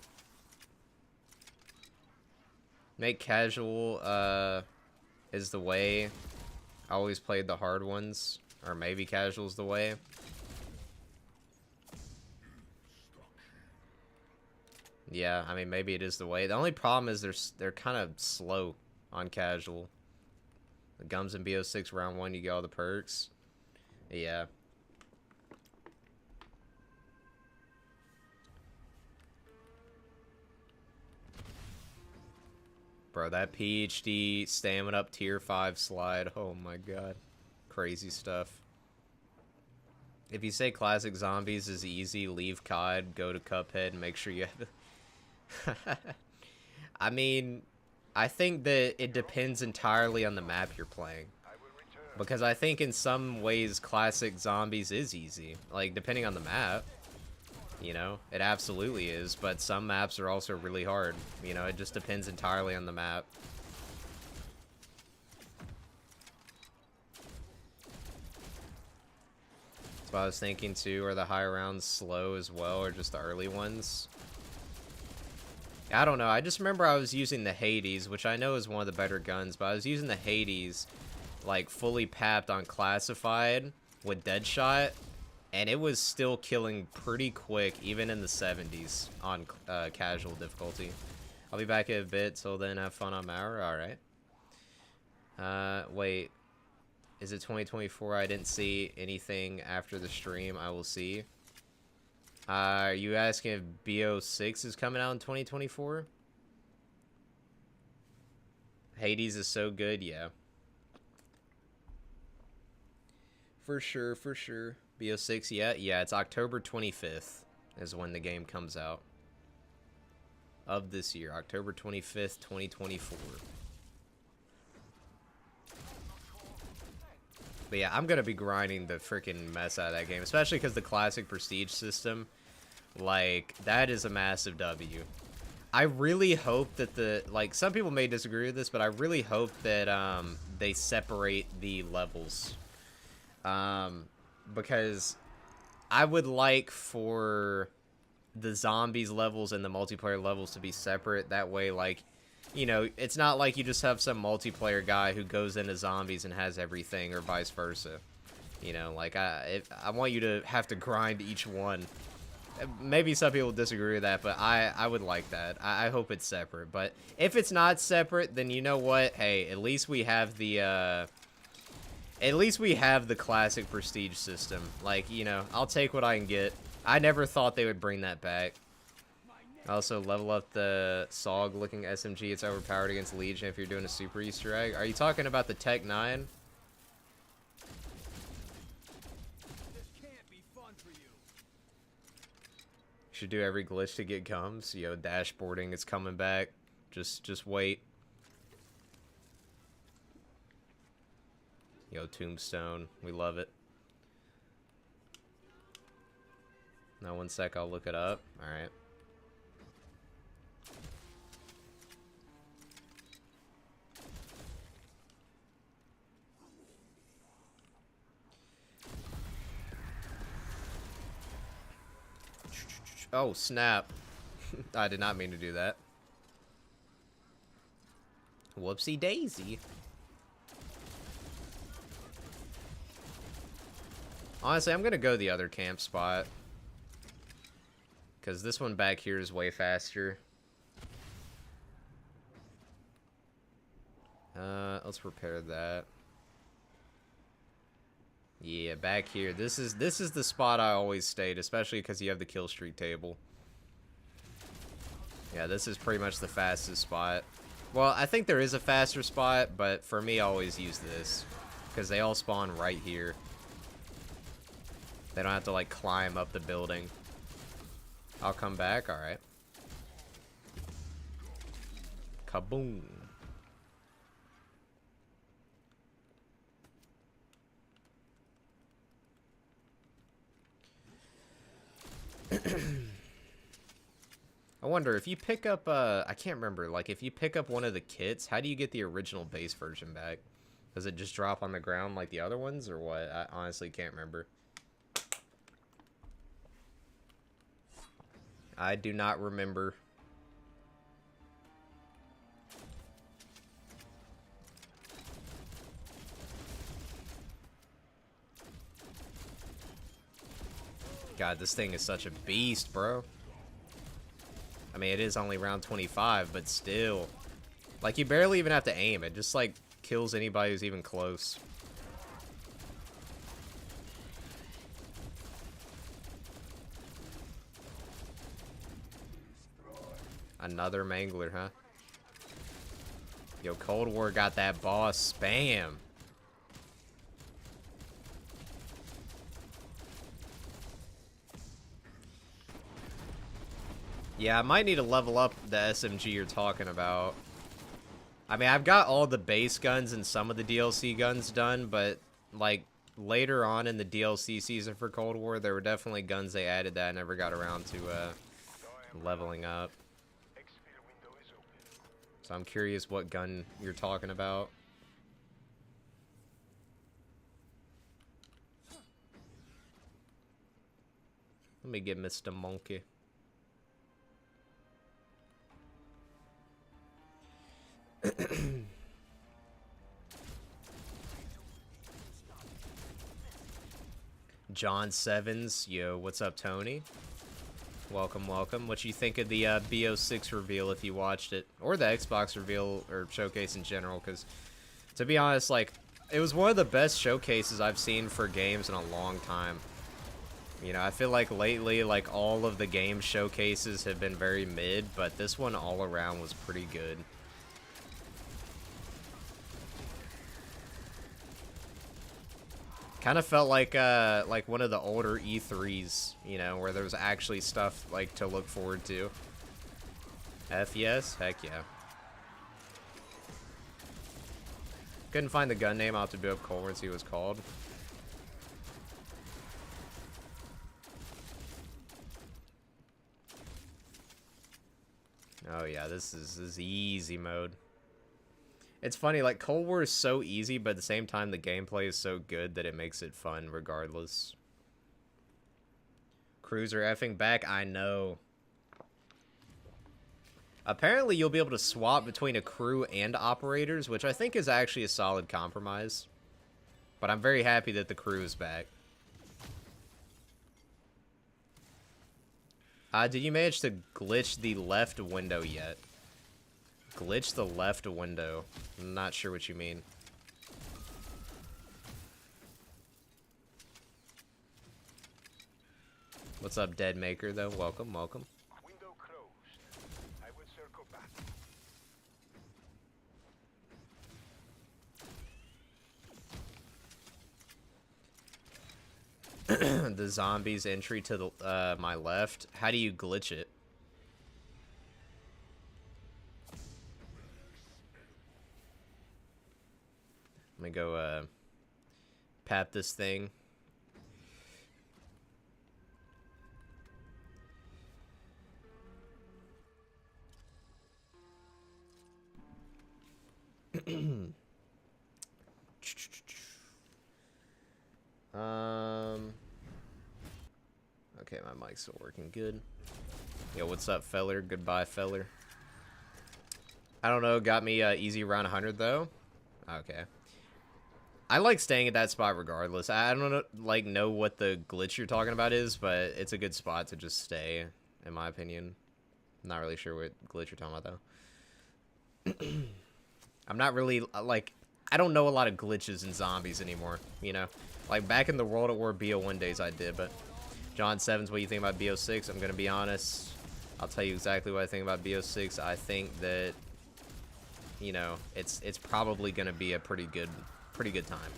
Make casual is the way. I always played the hard ones. Or maybe casual's the way. Yeah, I mean, maybe it is the way. The only problem is they're kind of slow on casual. The gums in BO6 round 1, you get all the perks. Yeah. Bro, that PhD stamina up tier 5 slide. Oh my god. Crazy stuff. If you say classic zombies is easy, leave COD, go to Cuphead, and make sure you have... I mean, I think that it depends entirely on the map you're playing. Because I think in some ways classic zombies is easy. Like, depending on the map. You know, it absolutely is, but some maps are also really hard. You know, it just depends entirely on the map. That's what I was thinking too. Are the high rounds slow as well, or just the early ones? I don't know. I just remember I was using the Hades, which I know is one of the better guns, but I was using the Hades, like, fully papped on Classified with Deadshot. And it was still killing pretty quick, even in the 70s on casual difficulty. I'll be back in a bit. Till then, have fun on Mauer. Alright. Wait. Is it 2024? I didn't see anything after the stream. I will see. Are you asking if BO6 is coming out in 2024? Hades is so good, yeah. For sure, for sure. BO6, yeah, it's October 25th is when the game comes out. Of this year, October 25th, 2024. But yeah, I'm gonna be grinding the freaking mess out of that game, especially because the classic prestige system, like, that is a massive W. I really hope that like, some people may disagree with this, but I really hope that they separate the levels. Because I would like for the zombies levels and the multiplayer levels to be separate. That way, like, you know, it's not like you just have some multiplayer guy who goes into zombies and has everything, or vice versa. You know, like, I want you to have to grind each one. Maybe some people disagree with that, but I would like that. I hope it's separate. But if it's not separate, then you know what? Hey, at least we have the, classic prestige system. Like, you know, I'll take what I can get. I never thought they would bring that back. Also, level up the SOG-looking SMG. It's overpowered against Legion if you're doing a super Easter egg. Are you talking about the Tech 9? Should do every glitch to get gums. Yo, dashboarding is coming back. Just wait. Yo, Tombstone. We love it. Now, 1 sec, I'll look it up. Alright. Oh, snap. I did not mean to do that. Whoopsie daisy. Honestly, I'm gonna go the other camp spot. Because this one back here is way faster. Let's repair that. Yeah, back here. This is the spot I always stayed, especially because you have the kill streak table. Yeah, this is pretty much the fastest spot. Well, I think there is a faster spot, but for me, I always use this. Because they all spawn right here. They don't have to, like, climb up the building. I'll come back, alright. Kaboom. I wonder if you pick up, I can't remember, like, if you pick up one of the kits, how do you get the original base version back? Does it just drop on the ground like the other ones, or what? I honestly can't remember. I do not remember. God, this thing is such a beast, bro. I mean, it is only round 25, but still. Like, you barely even have to aim. It just, like, kills anybody who's even close. Another mangler, huh? Yo, Cold War got that boss spam. Yeah, I might need to level up the SMG you're talking about. I mean, I've got all the base guns and some of the DLC guns done, but, like, later on in the DLC season for Cold War, there were definitely guns they added that I never got around to, leveling up. So I'm curious what gun you're talking about. Let me get Mr. Monkey. John Sevens, yo, what's up, Tony? Welcome, welcome. What you think of the BO6 reveal if you watched it, or the Xbox reveal or showcase in general? Because to be honest, like, it was one of the best showcases I've seen for games in a long time. You know, I feel like lately, like, all of the game showcases have been very mid, but this one all around was pretty good. Kind of felt like one of the older E3s, you know, where there was actually stuff, like, to look forward to. F yes? Heck yeah. Couldn't find the gun name. I'll have to do up Cold War and see what it's called. Oh yeah, this is easy mode. It's funny, like, Cold War is so easy, but at the same time, the gameplay is so good that it makes it fun regardless. Crews are effing back, I know. Apparently, you'll be able to swap between a crew and operators, which I think is actually a solid compromise. But I'm very happy that the crew is back. Did you manage to glitch the left window yet? Glitch the left window. I'm not sure what you mean. What's up, Dead Maker, though? Welcome, welcome. Window closed. I will circle back. The zombies entry to the my left. How do you glitch it? Let me go pap this thing. Okay, my mic's still working good. Yo, what's up, feller? Goodbye, feller. I don't know, got me easy around 100 though. Okay. I like staying at that spot regardless. I don't know, like, know what the glitch you're talking about is, but it's a good spot to just stay, in my opinion. I'm not really sure what glitch you're talking about though. I'm not really, like, I don't know a lot of glitches in zombies anymore, you know? Like, back in the World at War BO1 days I did, but... John Sevens, what do you think about BO6? I'm gonna be honest. I'll tell you exactly what I think about BO6. I think that, you know, it's probably gonna be a pretty good time.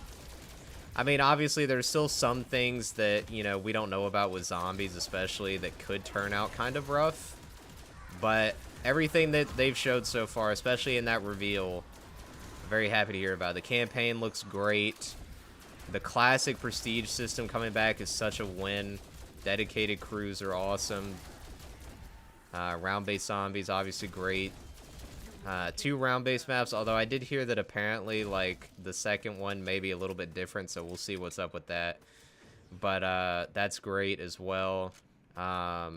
I mean, obviously, there's still some things that, you know, we don't know about with zombies, especially, that could turn out kind of rough. But everything that they've showed so far, especially in that reveal, I'm very happy to hear about. The campaign looks great. The classic prestige system coming back is such a win. Dedicated crews are awesome. Round-based zombies, obviously great. 2 round-based maps, although I did hear that apparently, like, the second one may be a little bit different, so we'll see what's up with that. But, that's great as well. Yeah,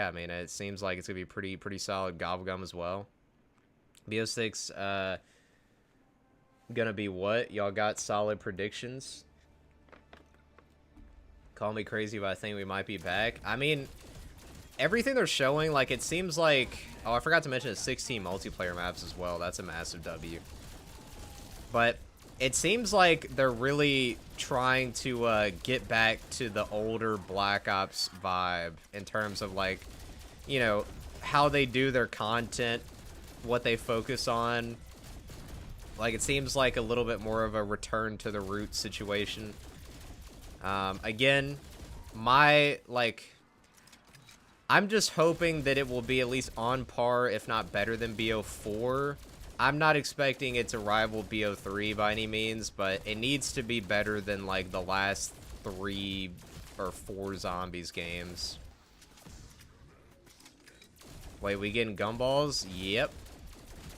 I mean, it seems like it's gonna be pretty solid Gobblegum as well. BO6, gonna be what? Y'all got solid predictions? Call me crazy, but I think we might be back. I mean, everything they're showing, like, it seems like... Oh, I forgot to mention it's 16 multiplayer maps as well. That's a massive W. But it seems like they're really trying to get back to the older Black Ops vibe in terms of, like, you know, how they do their content, what they focus on. Like, it seems like a little bit more of a return to the roots situation. Again, I'm just hoping that it will be at least on par, if not better than BO4. I'm not expecting it to rival BO3 by any means, but it needs to be better than, like, the last 3 or 4 zombies games. Wait, we getting gumballs? Yep.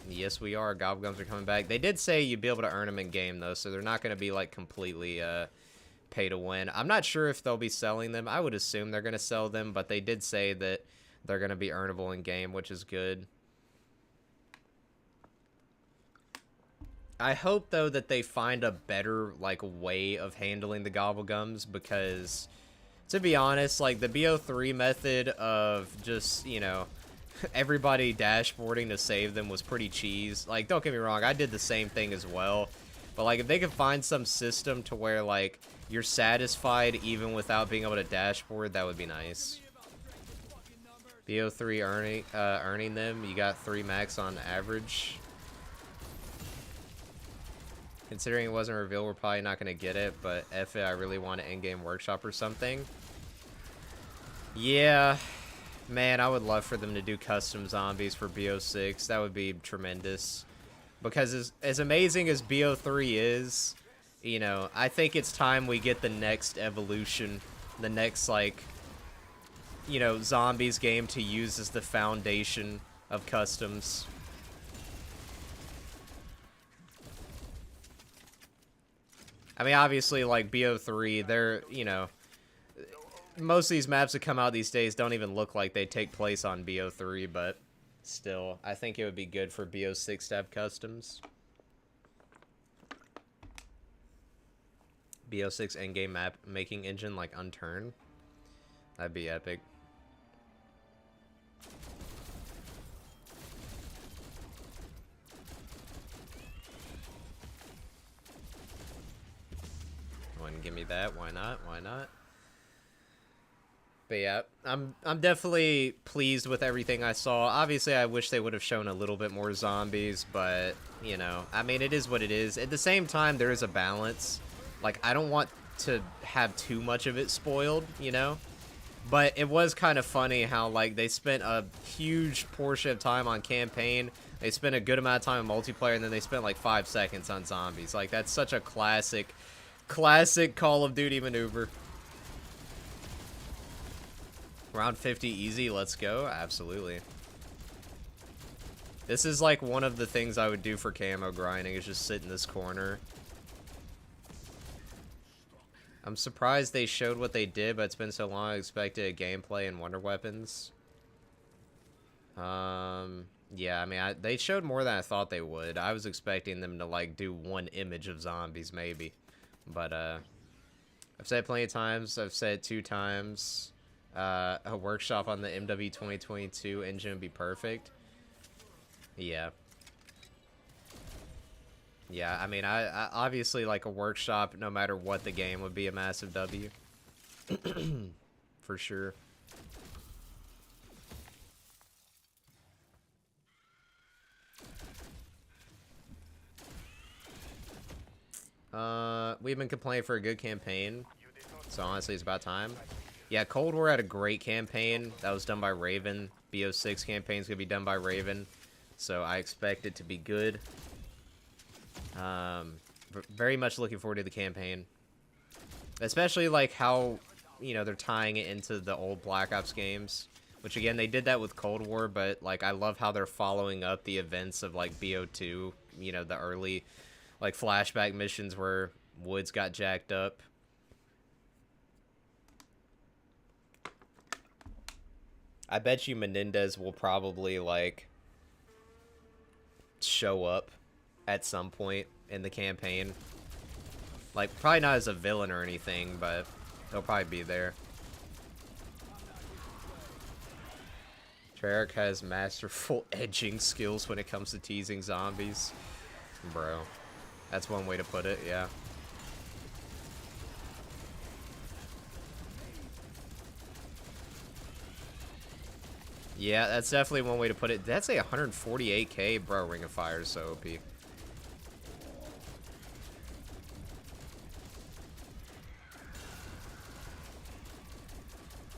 Yes, we are. Gobblegums are coming back. They did say you'd be able to earn them in-game, though, so they're not going to be, like, completely pay to win. I'm not sure if they'll be selling them. I would assume they're going to sell them, but they did say that they're going to be earnable in-game, which is good. I hope, though, that they find a better, like, way of handling the Gobblegums, because, to be honest, like, the BO3 method of just, you know... everybody dashboarding to save them was pretty cheese. Like, don't get me wrong, I did the same thing as well. But, like, if they could find some system to where, like, you're satisfied even without being able to dashboard, that would be nice. BO3 earning them, you got 3 max on average. Considering it wasn't revealed, we're probably not going to get it, but F it, I really want an in-game workshop or something. Yeah... Man, I would love for them to do custom zombies for BO6. That would be tremendous. Because as amazing as BO3 is, you know, I think it's time we get the next evolution. The next, like, you know, zombies game to use as the foundation of customs. I mean, obviously, like, BO3, they're, you know... Most of these maps that come out these days don't even look like they take place on BO3, but still, I think it would be good for BO6 to have customs. BO6 endgame map making engine like Unturned. That'd be epic. Wouldn't give me that. Why not? Why not? But yeah, I'm definitely pleased with everything I saw. Obviously, I wish they would have shown a little bit more zombies, but, you know, I mean, it is what it is. At the same time, there is a balance. Like, I don't want to have too much of it spoiled, you know? But it was kind of funny how, like, they spent a huge portion of time on campaign, they spent a good amount of time on multiplayer, and then they spent, like, 5 seconds on zombies. Like, that's such a classic Call of Duty maneuver. Round 50 easy, let's go. Absolutely. This is like one of the things I would do for camo grinding, is just sit in this corner. I'm surprised they showed what they did, but it's been so long I expected a gameplay and wonder weapons. Yeah, I mean, they showed more than I thought they would. I was expecting them to, like, do 1 image of zombies, maybe. But, I've said it plenty of times. I've said it 2 times. A workshop on the MW 2022 engine would be perfect. Yeah. Yeah, I mean, I obviously, like, a workshop, no matter what the game, would be a massive W. For sure. We've been complaining for a good campaign, so honestly, it's about time. Yeah, Cold War had a great campaign. That was done by Raven. BO6 campaign's gonna be done by Raven, so I expect it to be good. Very much looking forward to the campaign. Especially, like, how, you know, they're tying it into the old Black Ops games. Which again, they did that with Cold War, but like I love how they're following up the events of like BO2, you know, the early like flashback missions where Woods got jacked up. I bet you Menendez will probably like show up at some point in the campaign. Like probably not as a villain or anything, but he'll probably be there. Treyarch has masterful edging skills when it comes to teasing zombies. Bro. That's one way to put it, yeah. Yeah, that's definitely one way to put it. That's a 148k, bro. Ring of Fire is so OP.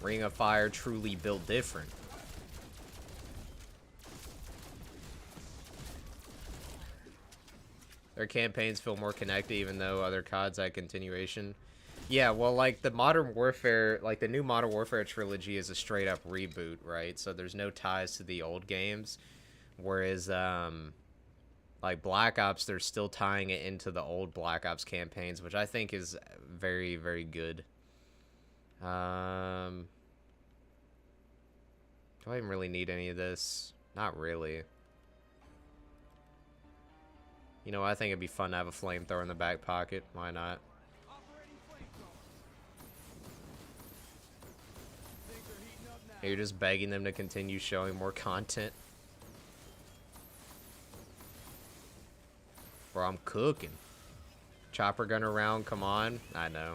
Ring of Fire truly built different. Their campaigns feel more connected, even though other CODs had continuation. Yeah, well, like, the Modern Warfare, like, the new Modern Warfare trilogy is a straight-up reboot, right? So there's no ties to the old games. Whereas, like, Black Ops, they're still tying it into the old Black Ops campaigns, which I think is very, very good. Do I even really need any of this? Not really. You know, I think it'd be fun to have a flamethrower in the back pocket. Why not? You're just begging them to continue showing more content. Bro, I'm cooking. Chopper gun around, come on. I know.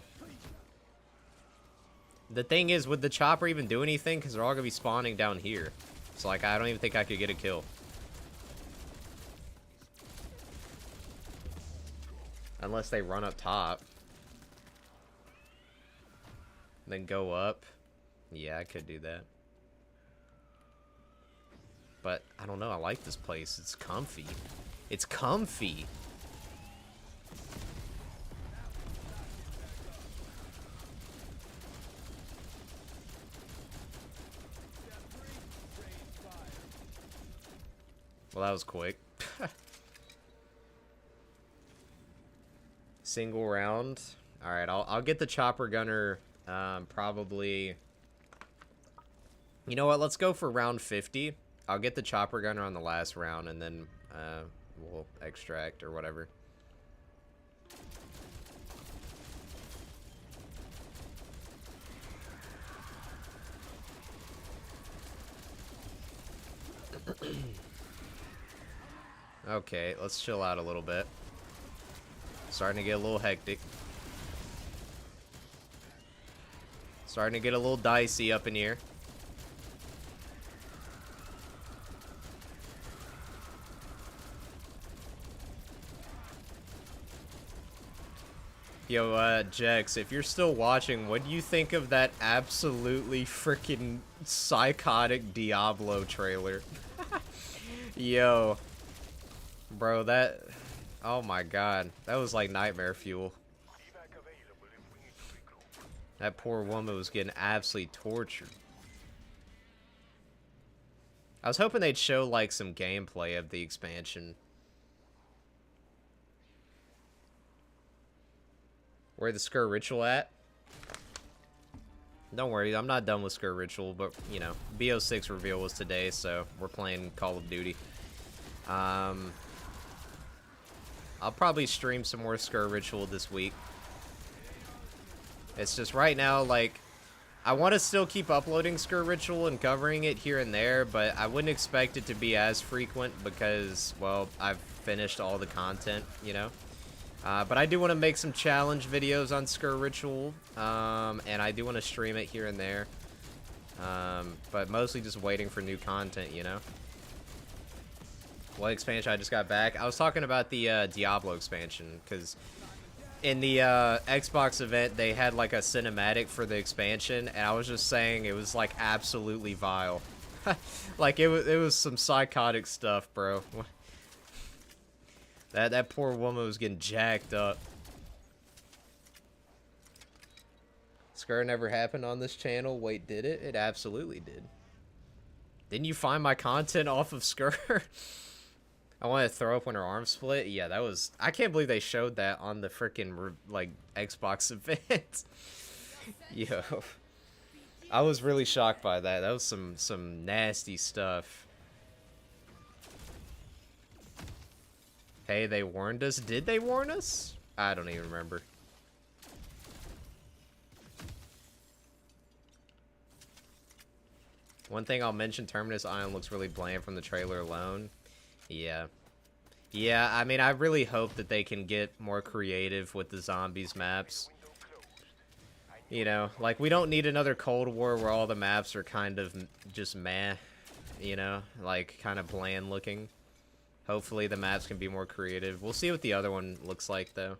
The thing is, would the chopper even do anything? Because they're all going to be spawning down here. So, like, I don't even think I could get a kill. Unless they run up top. Then go up. Yeah, I could do that. But, I don't know. I like this place. It's comfy. It's comfy. Well, that was quick. Single round. All right, I'll get the chopper gunner. Probably. You know what? Let's go for round 50. I'll get the chopper gunner on the last round, and then we'll extract or whatever. Okay, let's chill out a little bit. Starting to get a little hectic. Starting to get a little dicey up in here. Yo, Jex, if you're still watching, what do you think of that absolutely freaking psychotic Diablo trailer? Yo. Bro, that... Oh my god. That was like nightmare fuel. That poor woman was getting absolutely tortured. I was hoping they'd show like some gameplay of the expansion. Where the Skur Ritual at? Don't worry, I'm not done with Skur Ritual, but, you know, BO6 reveal was today, so we're playing Call of Duty. I'll probably stream some more Skur Ritual this week. It's just right now, like, I want to still keep uploading Skur Ritual and covering it here and there, but I wouldn't expect it to be as frequent because, well, I've finished all the content, you know? But I do want to make some challenge videos on Skur Ritual, and I do want to stream it here and there. But mostly just waiting for new content, you know? What expansion I just got back? I was talking about the Diablo expansion, because in the Xbox event, they had like a cinematic for the expansion, and I was just saying it was like absolutely vile. Like it was some psychotic stuff, bro. That poor woman was getting jacked up. Skur never happened on this channel. Wait, did it? It absolutely did. Didn't you find my content off of Skur? I want to throw up when her arm split. Yeah, that was... I can't believe they showed that on the freaking, like, Xbox event. Yo. I was really shocked by that. That was some nasty stuff. Hey, they warned us. Did they warn us? I don't even remember. One thing I'll mention, Terminus Island looks really bland from the trailer alone. Yeah. Yeah, I mean, I really hope that they can get more creative with the zombies maps. You know, like, we don't need another Cold War where all the maps are kind of just meh. You know, like, kind of bland looking. Hopefully the maps can be more creative. We'll see what the other one looks like, though.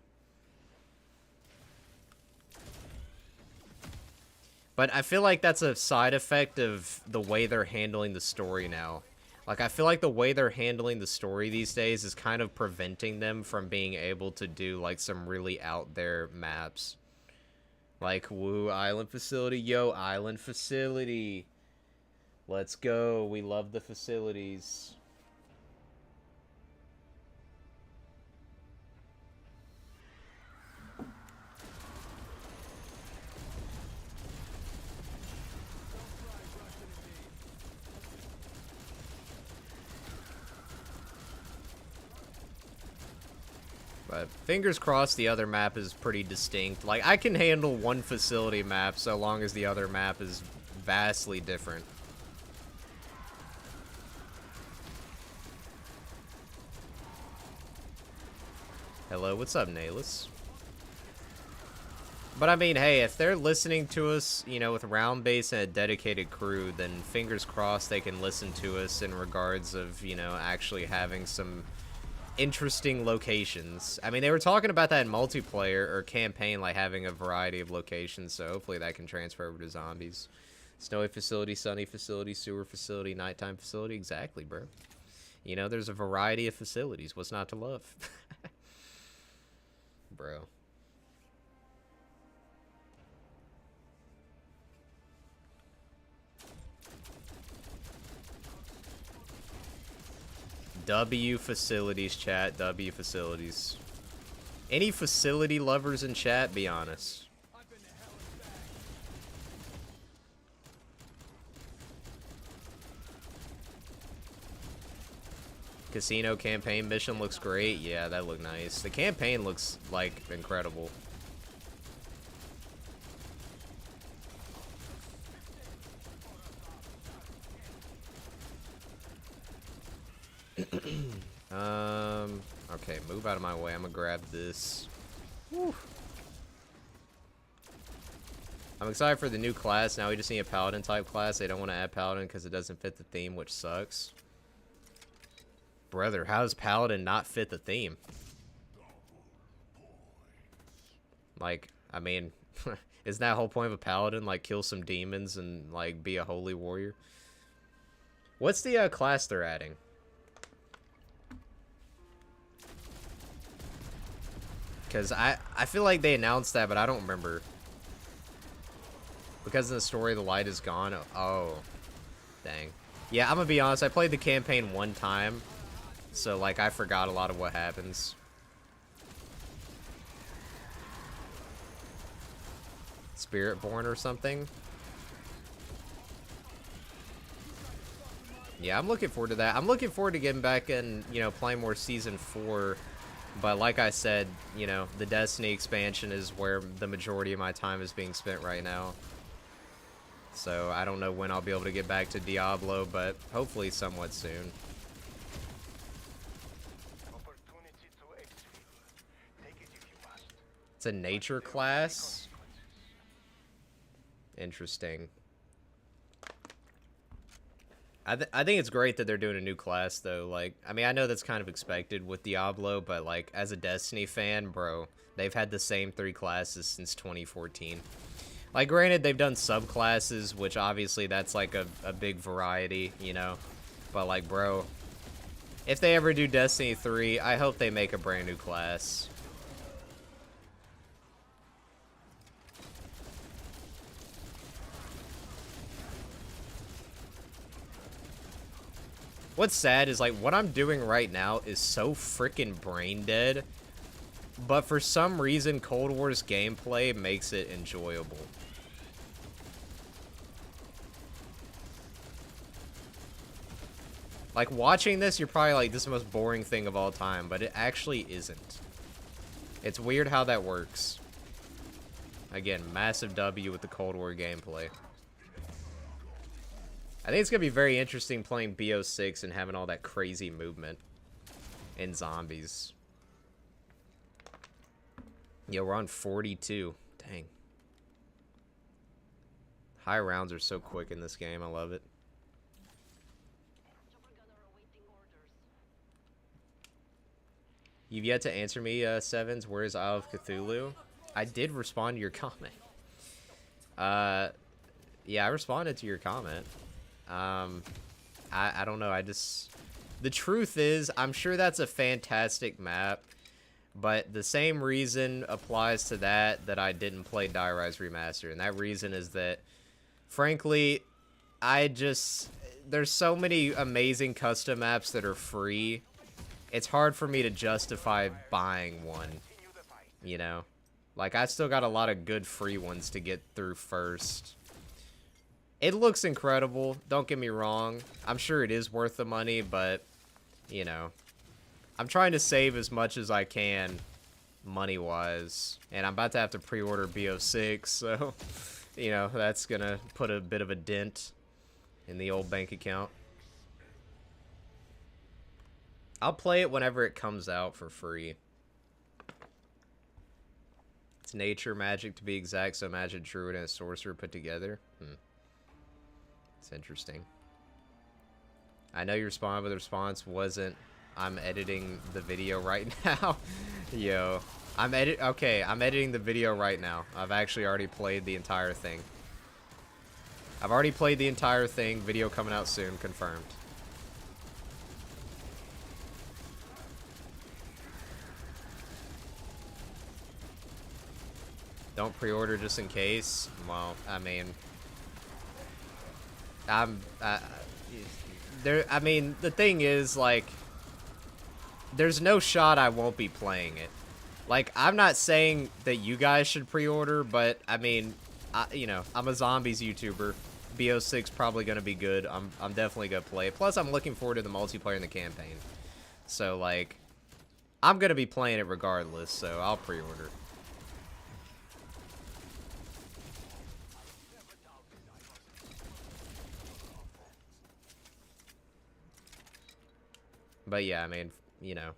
But I feel like that's a side effect of the way they're handling the story now. Like, I feel like the way they're handling the story these days is kind of preventing them from being able to do, like, some really out there maps. Like, woo, island facility. Yo, island facility. Let's go. We love the facilities. But fingers crossed the other map is pretty distinct. Like, I can handle one facility map so long as the other map is vastly different. Hello, what's up, Nahlis? But I mean, hey, if they're listening to us, you know, with round base and a dedicated crew, then fingers crossed they can listen to us in regards of, you know, actually having some interesting locations. I mean, they were talking about that in multiplayer or campaign, like having a variety of locations, so hopefully that can transfer over to zombies. Snowy facility, sunny facility, sewer facility, nighttime facility. Exactly, bro. You know, there's a variety of facilities. What's not to love? Bro. W facilities, chat. W facilities. Any facility lovers in chat, be honest. Casino campaign mission looks great. Yeah, that looked nice. The campaign looks, like, incredible. Okay, move out of my way. I'm gonna grab this. Whew. I'm excited for the new class. Now we just need a paladin type class. They don't want to add paladin because it doesn't fit the theme, which sucks. Brother, how does paladin not fit the theme? Like, I mean, isn't that the whole point of a paladin? Like, kill some demons and, like, be a holy warrior? What's the class they're adding? Because I feel like they announced that, but I don't remember. Because in the story, the light is gone. Oh, dang. Yeah, I'm going to be honest. I played the campaign one time. So, like, I forgot a lot of what happens. Spiritborn or something? Yeah, I'm looking forward to that. I'm looking forward to getting back and, you know, playing more Season 4. But like I said, you know, the Destiny expansion is where the majority of my time is being spent right now. So I don't know when I'll be able to get back to Diablo, but hopefully somewhat soon. It's a nature class? Interesting. I think it's great that they're doing a new class, though. Like, I mean, I know that's kind of expected with Diablo, but, like, as a Destiny fan, bro, they've had the same 3 classes since 2014. Like, granted, they've done subclasses, which obviously that's, like, a big variety, you know? But, like, bro, if they ever do Destiny 3, I hope they make a brand new class. What's sad is, like, what I'm doing right now is so freaking brain dead, but for some reason, Cold War's gameplay makes it enjoyable. Like, watching this, you're probably like, this is the most boring thing of all time, but it actually isn't. It's weird how that works. Again, massive W with the Cold War gameplay. I think it's going to be very interesting playing BO6 and having all that crazy movement in zombies. Yo, we're on 42. Dang. High rounds are so quick in this game. I love it. You've yet to answer me, Sevens. Where is Isle of Cthulhu? I did respond to your comment. Yeah, I responded to your comment. I don't know. I just... The truth is, I'm sure that's a fantastic map, but the same reason applies to that I didn't play Die Rise Remastered, and that reason is that, frankly, there's so many amazing custom maps that are free. It's hard for me to justify buying one, you know? Like, I still got a lot of good free ones to get through first. It looks incredible, don't get me wrong. I'm sure it is worth the money, but, you know, I'm trying to save as much as I can money-wise. And I'm about to have to pre-order BO6, so, you know, that's gonna put a bit of a dent in the old bank account. I'll play it whenever it comes out for free. It's nature magic to be exact, so imagine druid and a sorcerer put together. It's interesting. I know you responded, but the response wasn't, I'm editing the video right now. Yo. I'm editing the video right now. I've actually already played the entire thing. I've already played the entire thing. Video coming out soon, confirmed. Don't pre-order just in case. Well, I mean, I mean, the thing is, like, there's no shot I won't be playing it. Like, I'm not saying that you guys should pre-order, but I mean, you know, I'm a zombies YouTuber. BO6 probably gonna be good. I'm definitely gonna play it. Plus, I'm looking forward to the multiplayer in the campaign. So, like, I'm gonna be playing it regardless. So I'll pre-order. But yeah, I mean, you know,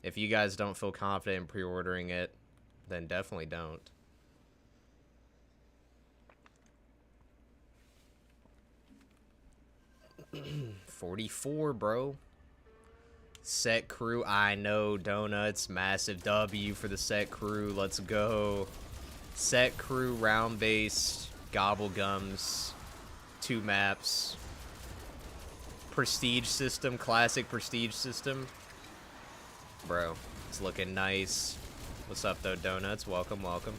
if you guys don't feel confident in pre-ordering it, then definitely don't. $44, bro. Set crew, I know, donuts, massive W for the set crew. Let's go. Set crew, round-based, Gobblegums, 2 maps. Prestige system, classic prestige system. Bro, it's looking nice. What's up, though, donuts? Welcome, welcome.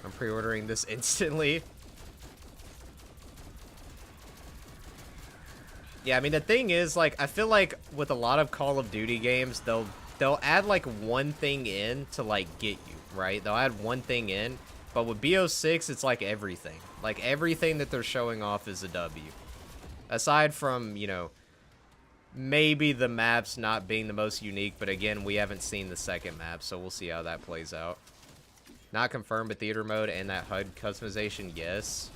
I'm pre-ordering this instantly. Yeah, I mean, the thing is, like, I feel like with a lot of Call of Duty games, they'll add, like, one thing in to, like, get you, right? They'll add one thing in, but with BO6, it's, like, everything. Like, everything that they're showing off is a W. Aside from, you know, maybe the maps not being the most unique, but again, we haven't seen the second map, so we'll see how that plays out. Not confirmed, but theater mode and that HUD customization, yes.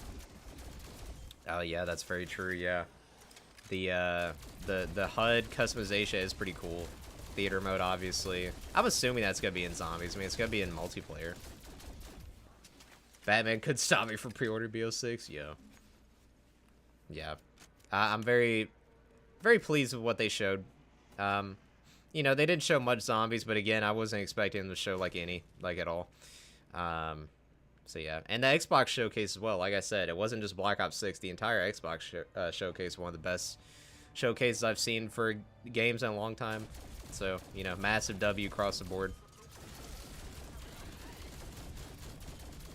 Oh, yeah, that's very true, yeah. The HUD customization is pretty cool. Theater mode, obviously. I'm assuming that's gonna be in zombies. I mean, it's gonna be in multiplayer. Batman could stop me from pre-order BO6, yeah. Yeah. I'm very, very pleased with what they showed. You know, they didn't show much zombies, but again, I wasn't expecting them to show, like, at all. So, yeah. And the Xbox showcase as well. Like I said, it wasn't just Black Ops 6. The entire Xbox showcase, one of the best showcases I've seen for games in a long time. So, you know, massive W across the board.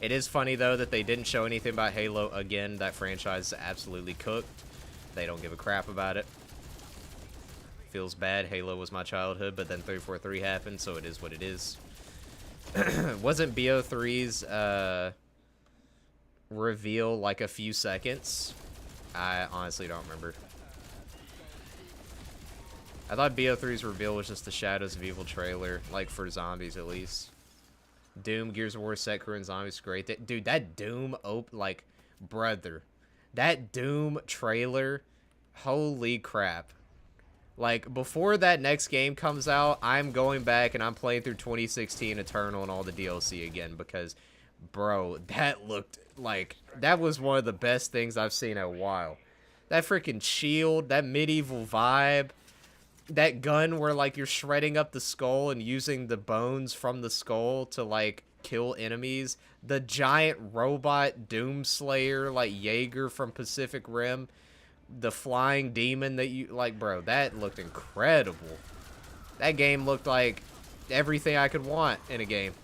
It is funny, though, that they didn't show anything about Halo. Again, that franchise is absolutely cooked. They don't give a crap about it. Feels bad. Halo was my childhood, but then 343 happened, so it is what it is. Wasn't BO3's reveal like a few seconds? I honestly don't remember. I thought BO3's reveal was just the Shadows of Evil trailer, like for zombies at least. Doom, Gears of War, Set Crew, and Zombies, great. Dude, that Doom, like, brother. That Doom trailer, holy crap. Like, before that next game comes out, I'm going back and I'm playing through 2016 Eternal and all the DLC again because, bro, that looked like, that was one of the best things I've seen in a while. That freaking shield, that medieval vibe, that gun where, like, you're shredding up the skull and using the bones from the skull to, like, kill enemies. The giant robot Doomslayer, like, Jaeger from Pacific Rim. The flying demon that you, like, bro, that looked incredible. That game looked like everything I could want in a game.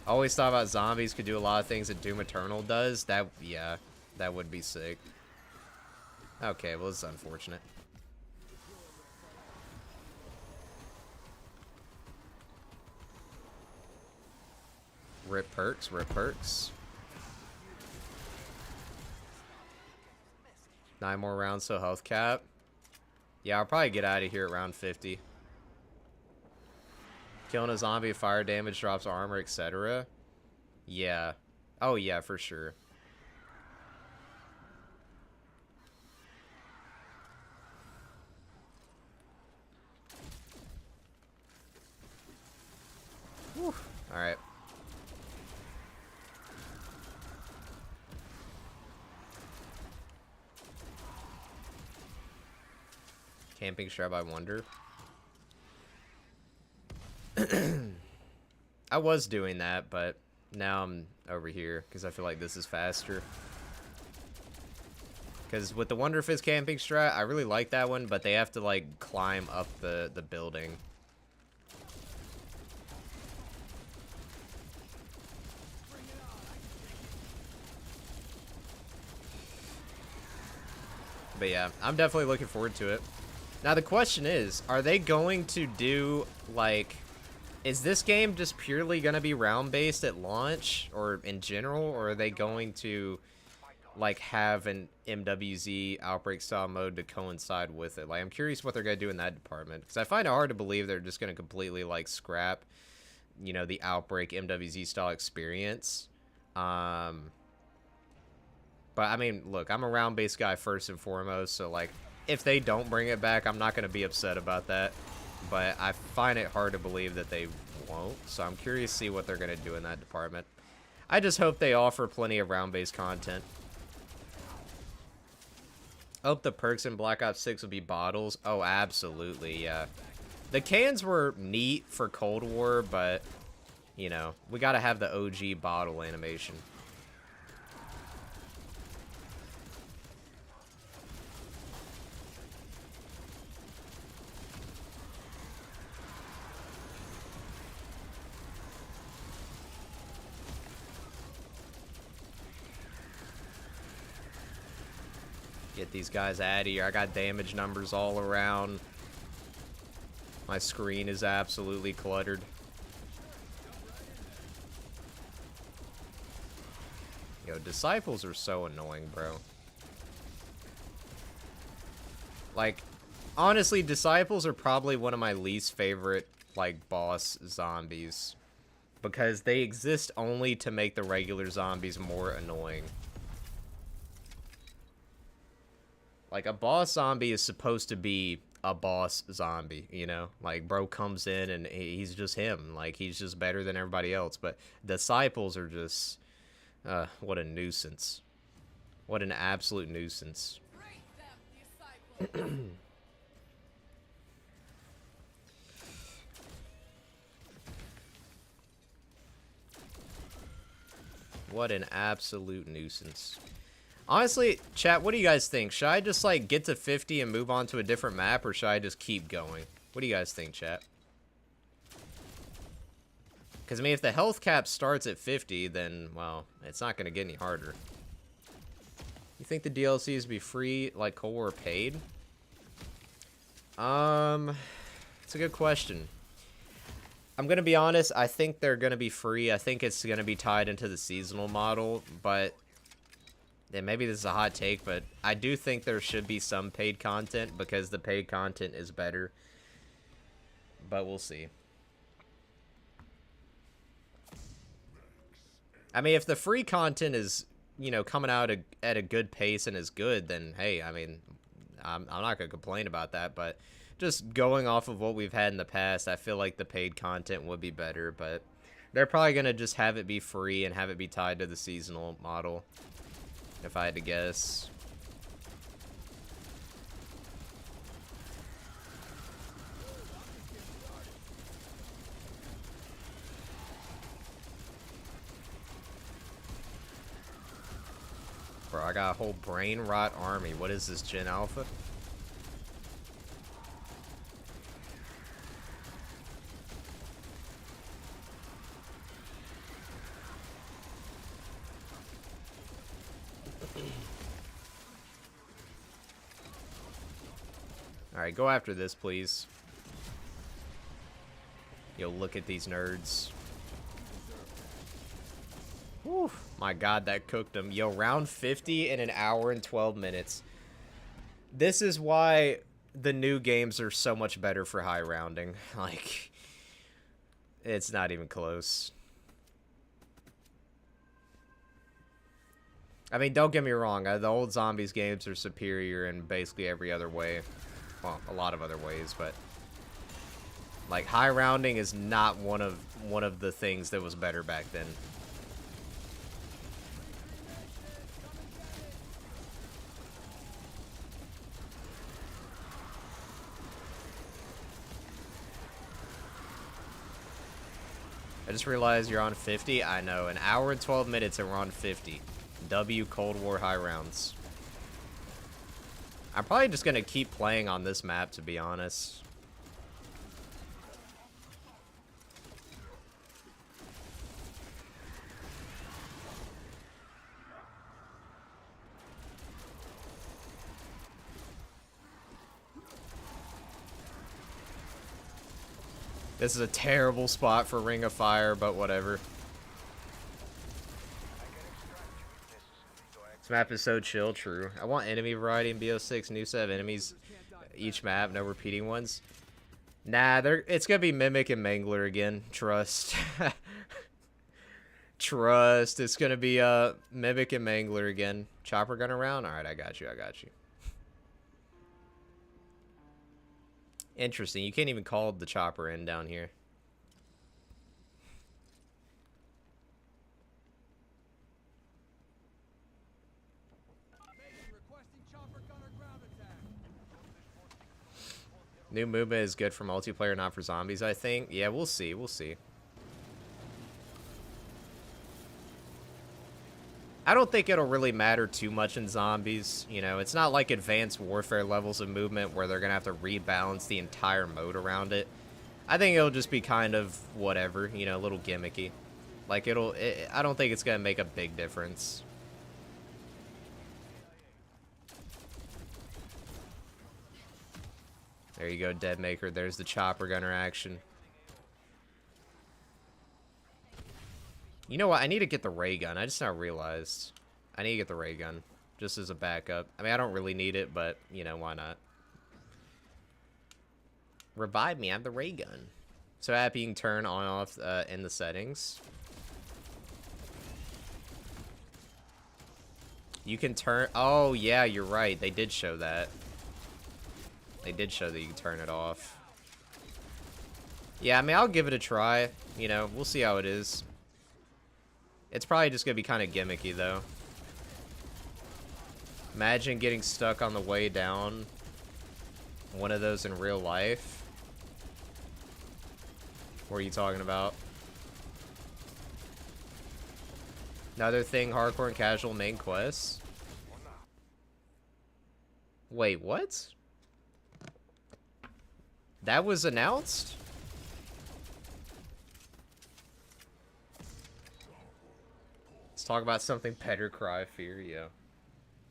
I always thought about zombies could do a lot of things that Doom Eternal does. That, yeah, that would be sick. Okay, well, it's unfortunate. Rip perks, rip perks. 9 more rounds, so health cap. Yeah, I'll probably get out of here at round 50. Killing a zombie, fire damage, drops armor, etc. Yeah. Oh, yeah, for sure. Alright. Camping strap, I wonder. I was doing that, but now I'm over here because I feel like this is faster. Because with the Wonder Fist camping strat, I really like that one, but they have to, like, climb up the building. But yeah, I'm definitely looking forward to it. Now the question is, are they going to do, like, is this game just purely going to be round-based at launch, or in general, or are they going to, like, have an MWZ Outbreak-style mode to coincide with it? Like, I'm curious what they're going to do in that department, because I find it hard to believe they're just going to completely, like, scrap, you know, the Outbreak MWZ-style experience. But, I mean, look, I'm a round-based guy first and foremost, so, like, if they don't bring it back, I'm not going to be upset about that. But I find it hard to believe that they won't, so I'm curious to see what they're going to do in that department. I just hope they offer plenty of round-based content. I hope the perks in Black Ops 6 will be bottles. Oh, absolutely, yeah. The cans were neat for Cold War, but, you know, we got to have the OG bottle animation. Get these guys out of here. I got damage numbers all around. My screen is absolutely cluttered. Yo, disciples are so annoying, bro. Like, honestly, disciples are probably one of my least favorite, like, boss zombies. Because they exist only to make the regular zombies more annoying. Like, a boss zombie is supposed to be a boss zombie, you know? Like, bro comes in and he's just him. Like, he's just better than everybody else. But disciples are just... what a nuisance. What an absolute nuisance. What an absolute nuisance. Honestly, chat, what do you guys think? Should I just, like, get to 50 and move on to a different map, or should I just keep going? What do you guys think, chat? Because, I mean, if the health cap starts at 50, then, well, it's not going to get any harder. You think the DLCs be free, like Cold War paid? It's a good question. I'm gonna be honest, I think they're gonna be free. I think it's gonna be tied into the seasonal model, but yeah, maybe this is a hot take, but I do think there should be some paid content because the paid content is better. But we'll see. I mean, if the free content is, you know, coming out at a good pace and is good, then hey, I mean, I'm not gonna complain about that, but just going off of what we've had in the past, I feel like the paid content would be better, but they're probably going to just have it be free and have it be tied to the seasonal model, if I had to guess. Bro, I got a whole brain rot army. What is this, Gen Alpha? Alright, go after this, please. Yo, look at these nerds. Whew, my god, that cooked them. Yo, round 50 in an hour and 12 minutes. This is why the new games are so much better for high rounding. Like, it's not even close. I mean, don't get me wrong. The old Zombies games are superior in basically every other way. Well, a lot of other ways, but like high rounding is not one of the things that was better back then. I just realized you're on 50. I know, an hour and 12 minutes and we're on 50. W Cold War high rounds. I'm probably just gonna keep playing on this map, to be honest. This is a terrible spot for Ring of Fire, but whatever. This map is so chill, true. I want enemy variety in BO6, new set of enemies each map, no repeating ones. Nah, it's gonna be Mimic and Mangler again, trust. Trust, it's gonna be Mimic and Mangler again. Chopper gun around? Alright, I got you, I got you. Interesting, you can't even call the chopper in down here. New movement is good for multiplayer, not for zombies, I think. Yeah, we'll see, we'll see. I don't think it'll really matter too much in zombies. You know, it's not like Advanced Warfare levels of movement where they're going to have to rebalance the entire mode around it. I think it'll just be kind of whatever, you know, a little gimmicky. Like, I don't think it's going to make a big difference. There you go, Deadmaker. There's the chopper gunner action. You know what? I need to get the ray gun. I just now realized. I need to get the ray gun. Just as a backup. I mean, I don't really need it, but, you know, why not? Revive me. I have the ray gun. So happy you can turn on and off in the settings. You can turn... Oh, yeah, you're right. They did show that. They did show that you can turn it off. Yeah, I mean, I'll give it a try. You know, we'll see how it is. It's probably just gonna be kind of gimmicky, though. Imagine getting stuck on the way down. One of those in real life. What are you talking about? Another thing, hardcore and casual main quests. Wait, what? That was announced? Let's talk about something better, Cry of Fear, yeah.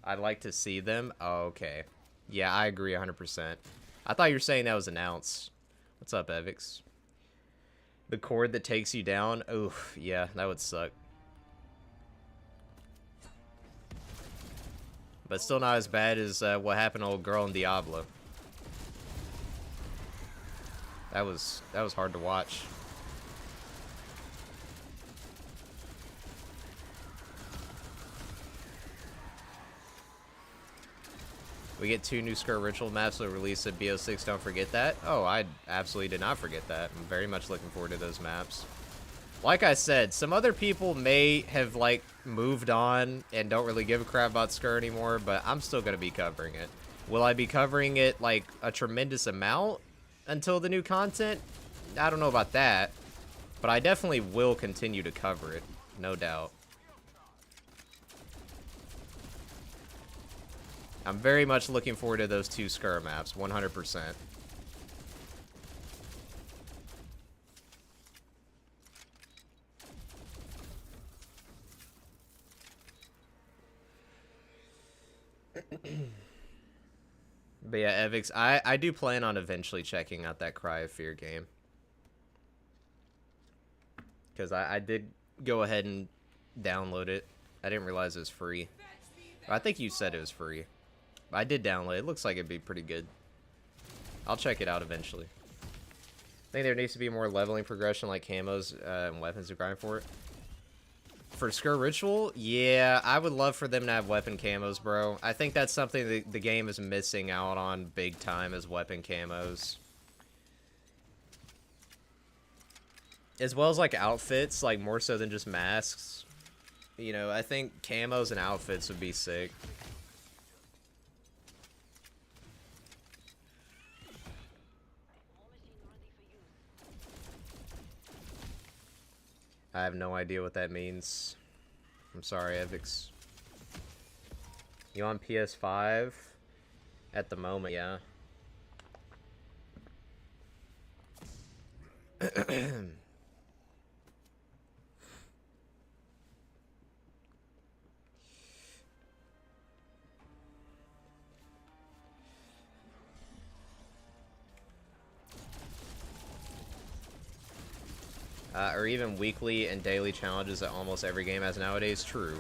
I'd like to see them. Oh, okay. Yeah, I agree 100%. I thought you were saying that was announced. What's up, Evix? The cord that takes you down? Oof, yeah, that would suck. But still not as bad as what happened to old girl in Diablo. That was hard to watch. We get 2 new Skirt Ritual maps that release at BO6, don't forget that. Oh, I absolutely did not forget that. I'm very much looking forward to those maps. Like I said, some other people may have, like, moved on and don't really give a crap about Skirt anymore, but I'm still going to be covering it. Will I be covering it, like, a tremendous amount until the new content? I don't know about that, but I definitely will continue to cover it, no doubt. I'm very much looking forward to those 2 Skirt maps, 100%. But yeah, Evix, I do plan on eventually checking out that Cry of Fear game. Because I did go ahead and download it. I didn't realize it was free. I think you said it was free. I did download it. It looks like it'd be pretty good. I'll check it out eventually. I think there needs to be more leveling progression like camos and weapons to grind for it. For Skirt Ritual, yeah, I would love for them to have weapon camos, bro. I think that's something that the game is missing out on big time, is weapon camos. As well as, like, outfits, like, more so than just masks. You know, I think camos and outfits would be sick. I have no idea what that means. I'm sorry, Evix. You on PS5? At the moment, yeah. Or even weekly and daily challenges that almost every game has nowadays. True.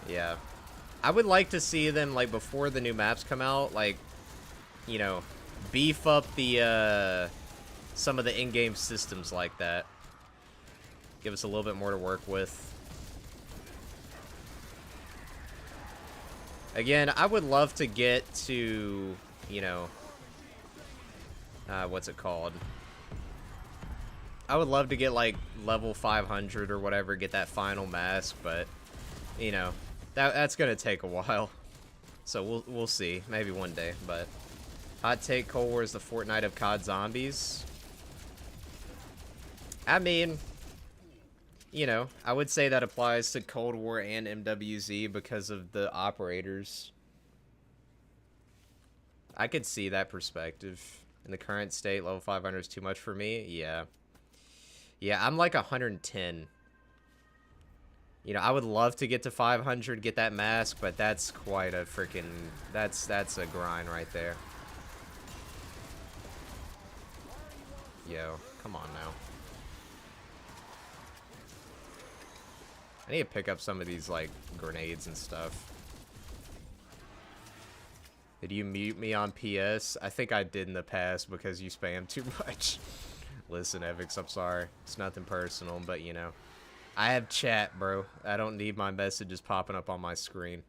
Yeah. I would like to see them, like, before the new maps come out, like, you know, beef up the, some of the in-game systems like that. Give us a little bit more to work with. Again, I would love to get to, you know, what's it called? I would love to get, like, level 500 or whatever, get that final mask, but, you know, that's gonna take a while. So we'll see. Maybe one day, but... Hot take, Cold War is the Fortnite of COD Zombies. I mean, you know, I would say that applies to Cold War and MWZ because of the operators. I could see that perspective. In the current state, level 500 is too much for me? Yeah. Yeah, I'm like 110. You know, I would love to get to 500, get that mask, but that's quite a freaking... That's a grind right there. Yo, come on now. I need to pick up some of these, like, grenades and stuff. Did you mute me on PS? I think I did in the past because you spam too much. Listen, Evix, I'm sorry. It's nothing personal, but, you know. I have chat, bro. I don't need my messages popping up on my screen.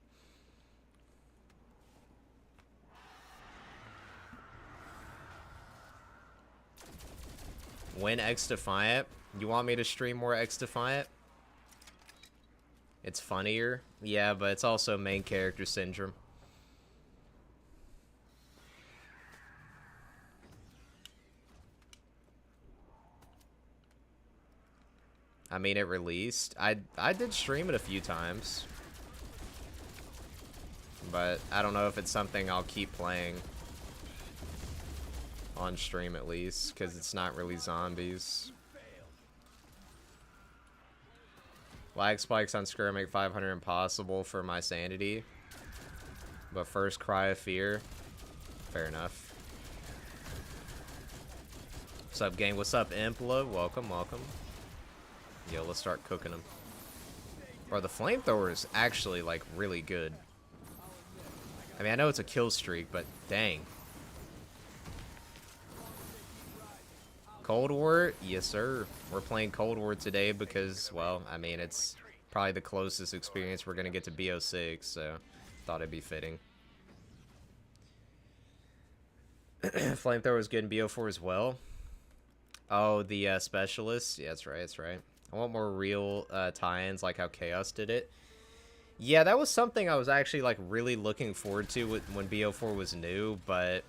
When X Defiant? You want me to stream more X Defiant? It's funnier. Yeah, but it's also main character syndrome. I mean, it released. I did stream it a few times. But I don't know if it's something I'll keep playing. On stream at least, because it's not really zombies. Lag spikes on Scare make 500 impossible for my sanity. But first, Cry of Fear. Fair enough. What's up, gang? What's up, Impla? Welcome, welcome. Yo, let's start cooking them. Bro, the flamethrower is actually, like, really good. I mean, I know it's a kill streak, but dang. Cold War? Yes, sir. We're playing Cold War today because, well, I mean, it's probably the closest experience we're going to get to BO6, so thought it'd be fitting. Flamethrower is good in BO4 as well. Oh, the specialist? Yeah, that's right, that's right. I want more real tie-ins like how Chaos did it. Yeah, that was something I was actually like really looking forward to when BO4 was new, but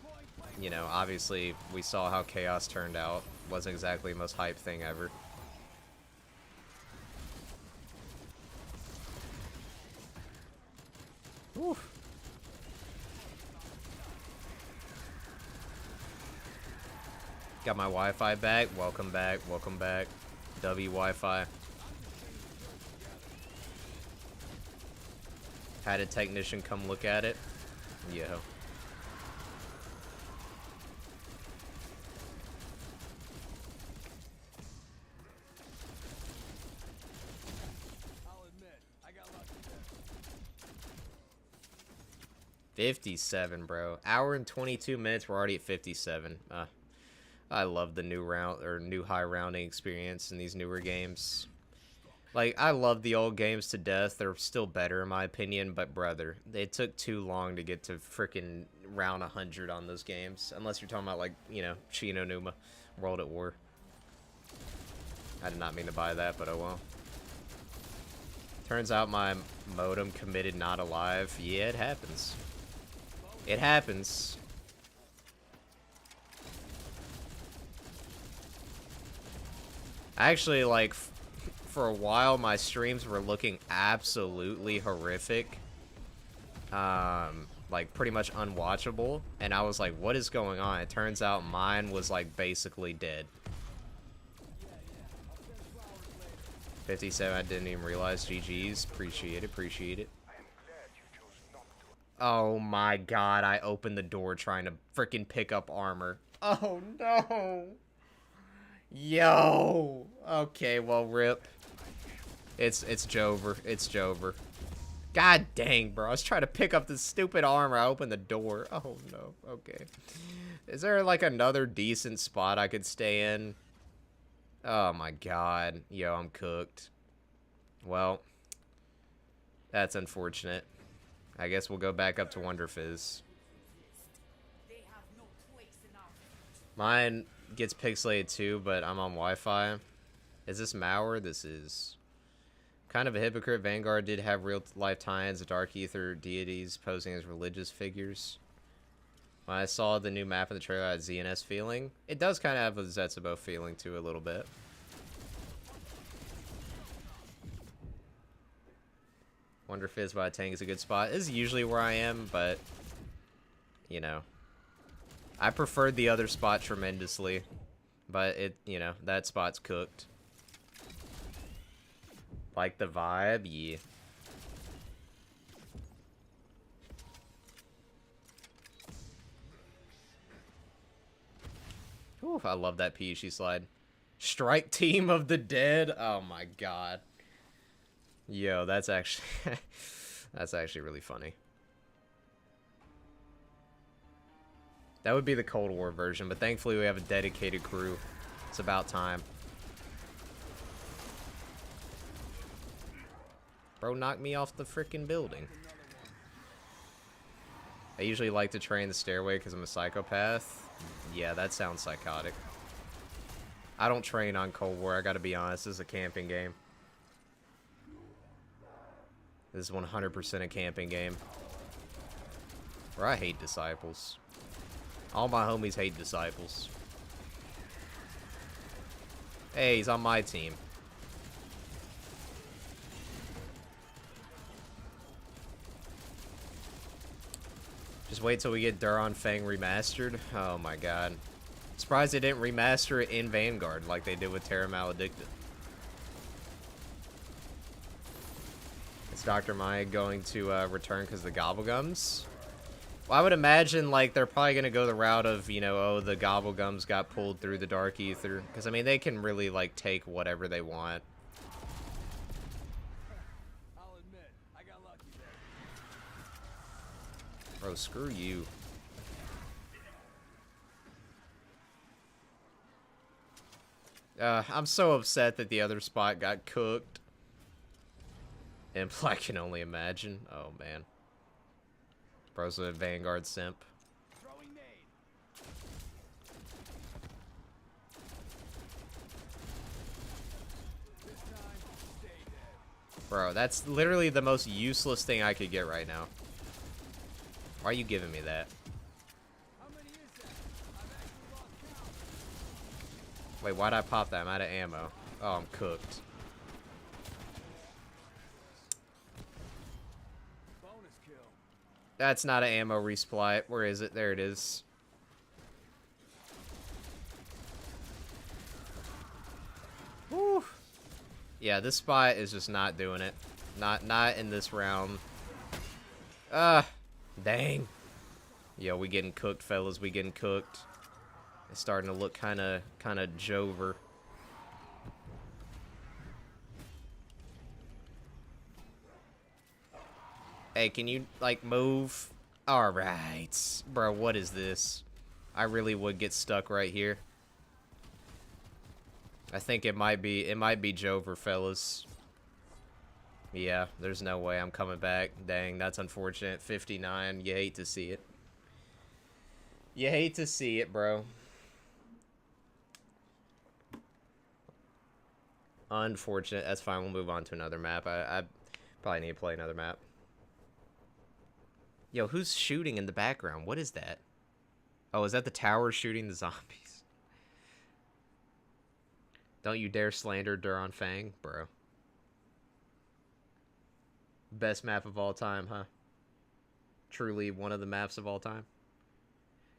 you know, obviously we saw how Chaos turned out. Wasn't exactly the most hype thing ever. Oof. Got my Wi-Fi back. Welcome back. Welcome back. W Wi-Fi. Had a technician come look at it. Yo. I'll admit, I got lucky there. 57, bro. Hour and 22 minutes. We're already at 57. I love the new round or new high rounding experience in these newer games. Like, I love the old games to death. They're still better in my opinion, but brother, it took too long to get to freaking round 100 on those games. Unless you're talking about, like, you know, Chino Numa, World at War. I did not mean to buy that, but oh well. Turns out my modem committed not alive. Yeah, it happens. It happens. Actually, like, for a while, my streams were looking absolutely horrific. Like, pretty much unwatchable. And I was like, what is going on? It turns out mine was, like, basically dead. 57, I didn't even realize. GG's. Appreciate it, appreciate it. Oh my god, I opened the door trying to freaking pick up armor. Oh no! Yo! Okay, well, rip. It's Jover. It's Jover. God dang, bro. I was trying to pick up this stupid armor. I opened the door. Oh no. Okay. Is there, like, another decent spot I could stay in? Oh my god. Yo, I'm cooked. Well, that's unfortunate. I guess we'll go back up to Wonder Fizz. Mine gets pixelated too, but I'm on Wi-Fi. Is this malware? This is. Kind of a hypocrite. Vanguard did have real-life tie-ins of Dark Ether deities posing as religious figures. When I saw the new map in the trailer, I had ZNS feeling. It does kind of have a Zetsubo feeling too, a little bit. Wonder Fizz by Tang is a good spot. This is usually where I am, but, you know. I preferred the other spot tremendously. But, you know, that spot's cooked. Like the vibe? Yeah. Ooh, I love that Piishi slide. Strike Team of the Dead? Oh my god. Yo, that's actually that's actually really funny. That would be the Cold War version, but thankfully we have a dedicated crew. It's about time. Bro knocked me off the freaking building. I usually like to train the stairway because I'm a psychopath. Yeah, that sounds psychotic. I don't train on Cold War, I gotta be honest. This is a camping game. This is 100% a camping game. Where I hate Disciples. All my homies hate Disciples. Hey, he's on my team. Just wait till we get Duron Fang remastered. Oh my god. Surprised they didn't remaster it in Vanguard like they did with Terra Maledicta. Is Dr. Maya going to return because of the Gobblegums? Well, I would imagine, like, they're probably going to go the route of, you know, oh, the Gobblegums got pulled through the Dark Ether. Because, I mean, they can really, like, take whatever they want. I'll admit, I got lucky there. Bro, screw you. I'm so upset that the other spot got cooked. And I can only imagine. Oh, man. Bro's a Vanguard simp. Throwing nade. This time, stay dead. Bro, that's literally the most useless thing I could get right now. Why are you giving me that? How many is that? I've actually lost count. Wait, why'd I pop that? I'm out of ammo. Oh, I'm cooked. Bonus kill. That's not an ammo resupply. Where is it? There it is. Woo. Yeah, this spot is just not doing it. Not in this round. Dang. Yo, we getting cooked, fellas. We getting cooked. It's starting to look kind of Jover. Hey, can you, like, move? Alright. Bro, what is this? I really would get stuck right here. I think it might be Jover, fellas. Yeah, there's no way I'm coming back. Dang, that's unfortunate. 59, you hate to see it. You hate to see it, bro. Unfortunate. That's fine, we'll move on to another map. I probably need to play another map. Yo, who's shooting in the background? What is that? Oh, is that the tower shooting the zombies? Don't you dare slander Duron Fang, bro. Best map of all time, huh? Truly one of the maps of all time.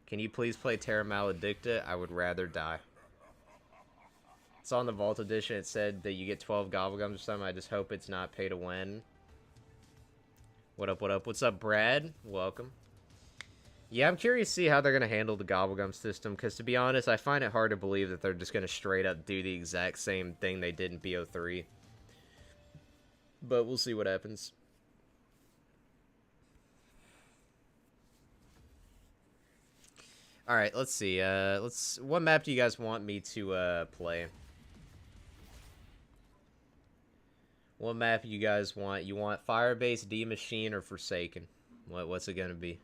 Can you please play Terra Maledicta? I would rather die. It's on the Vault Edition. It said that you get 12 Gobblegums or something. I just hope it's not pay to win. What up, what up? What's up, Brad? Welcome. Yeah, I'm curious to see how they're going to handle the Gobblegum system, because to be honest, I find it hard to believe that they're just going to straight up do the exact same thing they did in BO3. But we'll see what happens. Alright, let's see. What map do you guys want me to play? What map you guys want? You want Firebase, D Machine, or Forsaken? What's it gonna be?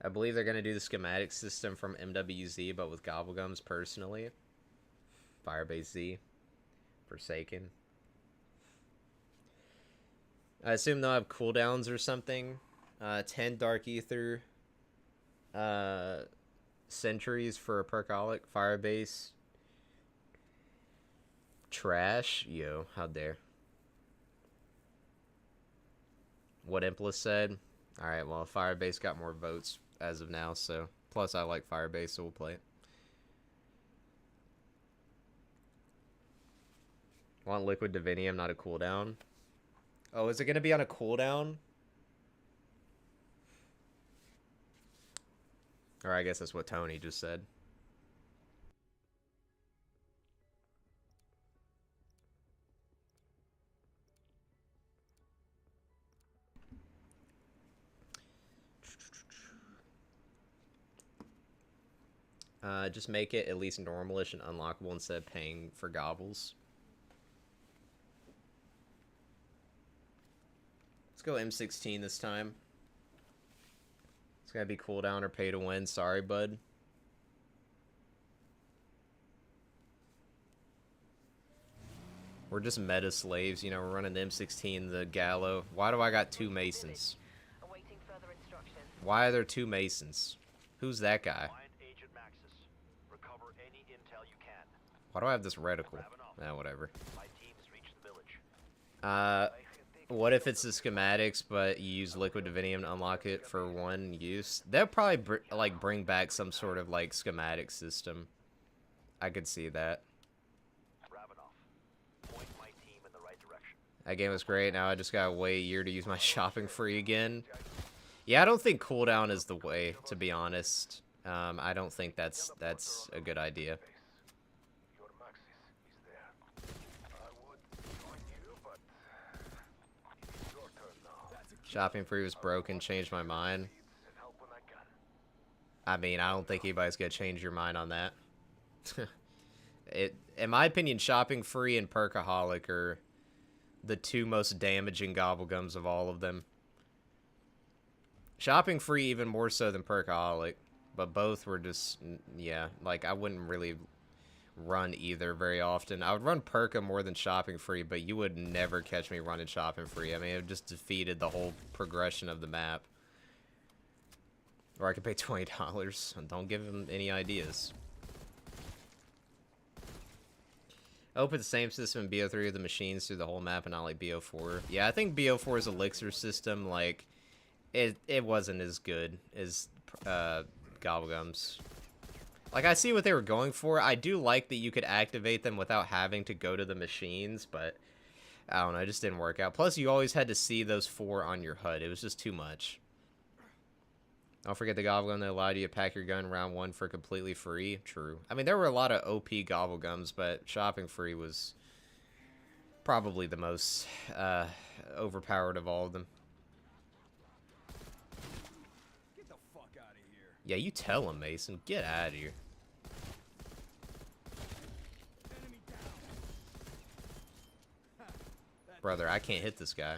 I believe they're gonna do the schematic system from MWZ, but with Gobblegums personally. Firebase Z. Forsaken. I assume they'll have cooldowns or something. 10 Dark Ether. Centuries for a Perkaholic. Firebase. Trash? Yo, how dare. What Impulse said. Alright, well, Firebase got more votes as of now, so. Plus, I like Firebase, so we'll play it. Want Liquid Divinium, not a cooldown? Oh, is it going to be on a cooldown? Or I guess that's what Tony just said. Just make it at least normalish and unlockable instead of paying for gobbles. Let's go M16 this time. It's gotta be cooldown or pay to win. Sorry, bud. We're just meta slaves, you know, we're running the M16, the Gallo. Why do I got 2 Masons? Awaiting further instructions. Why are there 2 Masons? Who's that guy? Find Agent Maxis. Recover any intel you can. Why do I have this reticle? Whatever. My teams reach the village. What if it's the schematics, but you use Liquid Divinium to unlock it for 1 use? They'll probably bring back some sort of like schematic system. I could see that. Ravenoff, point my team in the right direction. That game was great. Now I just gotta wait a year to use my shopping free again. Yeah, I don't think cooldown is the way, to be honest. I don't think that's a good idea. Your Maxis is there. I would join you, but it's your turn now. Shopping free was broken, changed my mind. And help when I can. I mean, I don't think anybody's gonna change your mind on that. In my opinion, shopping free and perkaholic are the two most damaging gobblegums of all of them. Shopping free even more so than perkaholic, but both were just, yeah, like I wouldn't really run either very often. I would run perka more than shopping free, but you would never catch me running shopping free. I mean, it just defeated the whole progression of the map. Or I could pay $20 and don't give them any ideas. Open the same system in BO3 with the machines through the whole map and not like BO4. Yeah, I think BO4's elixir system, like, it wasn't as good as Gobblegum's. Like, I see what they were going for. I do like that you could activate them without having to go to the machines, but I don't know, it just didn't work out. Plus, you always had to see those 4 on your HUD. It was just too much. Don't forget the Gobblegum that allowed you to pack your gun round 1 for completely free. True. I mean, there were a lot of OP Gobblegums, but shopping free was probably the most overpowered of all of them. Get the fuck out of here. Yeah, you tell him, Mason. Get out of here. Enemy down. Brother, I can't hit this guy.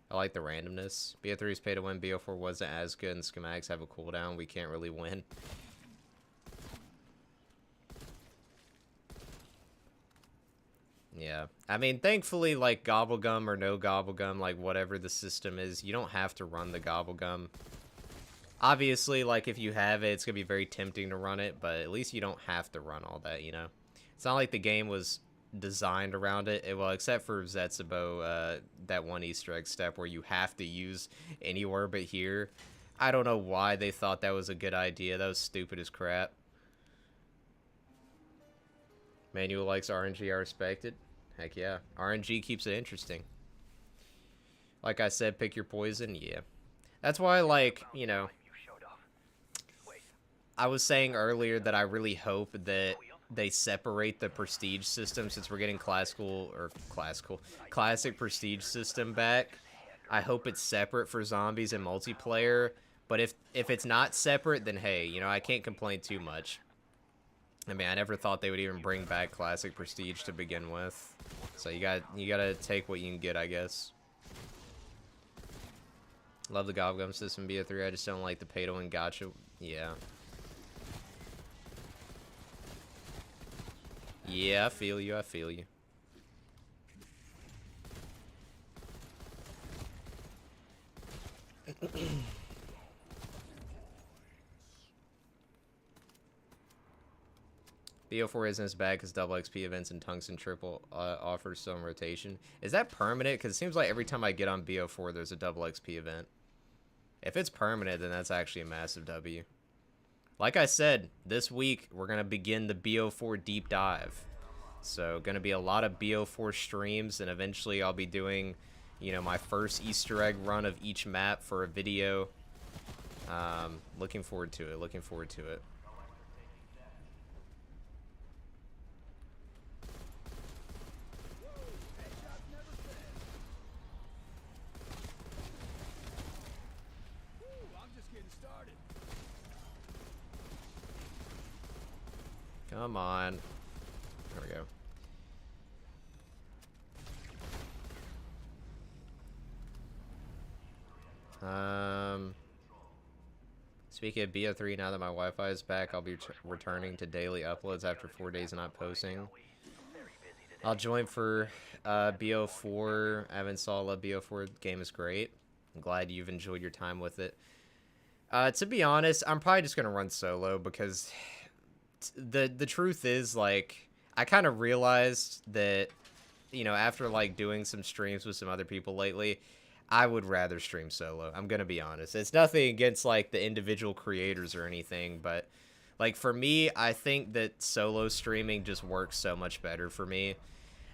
I like the randomness. BO3's pay to win. BO4 wasn't as good, and schematics have a cooldown. We can't really win. Yeah. I mean, thankfully, like, Gobblegum or no Gobblegum, like, whatever the system is, you don't have to run the Gobblegum. Obviously, like, if you have it, it's going to be very tempting to run it, but at least you don't have to run all that, you know? It's not like the game was designed around it. Well, except for Zetsubo, that one Easter egg step where you have to use anywhere but here. I don't know why they thought that was a good idea. That was stupid as crap. Manuel likes RNG, I respect it. Heck yeah. RNG keeps it interesting. Like I said, pick your poison. Yeah. That's why, like, you know, I was saying earlier that I really hope that they separate the prestige system since we're getting classic prestige system back. I hope it's separate for zombies and multiplayer, but if it's not separate, then hey, you know, I can't complain too much. I mean, I never thought they would even bring back classic prestige to begin with. So you gotta take what you can get, I guess. Love the Gobblegum system BO3. I just don't like the pay to win gotcha. Yeah. Yeah, I feel you. I feel you. BO4 isn't as bad because double XP events and tungsten triple offers some rotation. Is that permanent? Because it seems like every time I get on BO4, there's a double XP event. If it's permanent, then that's actually a massive W. Like I said, this week, we're going to begin the BO4 deep dive. So, going to be a lot of BO4 streams, and eventually I'll be doing, you know, my first Easter egg run of each map for a video. Looking forward to it. Looking forward to it. I'm just getting started. Come on. There we go. Speaking of BO3, now that my Wi-Fi is back, I'll be returning to daily uploads after 4 days of not posting. I'll join for BO4. I haven't saw Love BO4. The game is great. I'm glad you've enjoyed your time with it. To be honest, I'm probably just gonna run solo because the truth is, like, I kind of realized that, you know, after like doing some streams with some other people lately, I would rather stream solo. I'm gonna be honest. It's nothing against like the individual creators or anything, but like for me, I think that solo streaming just works so much better for me.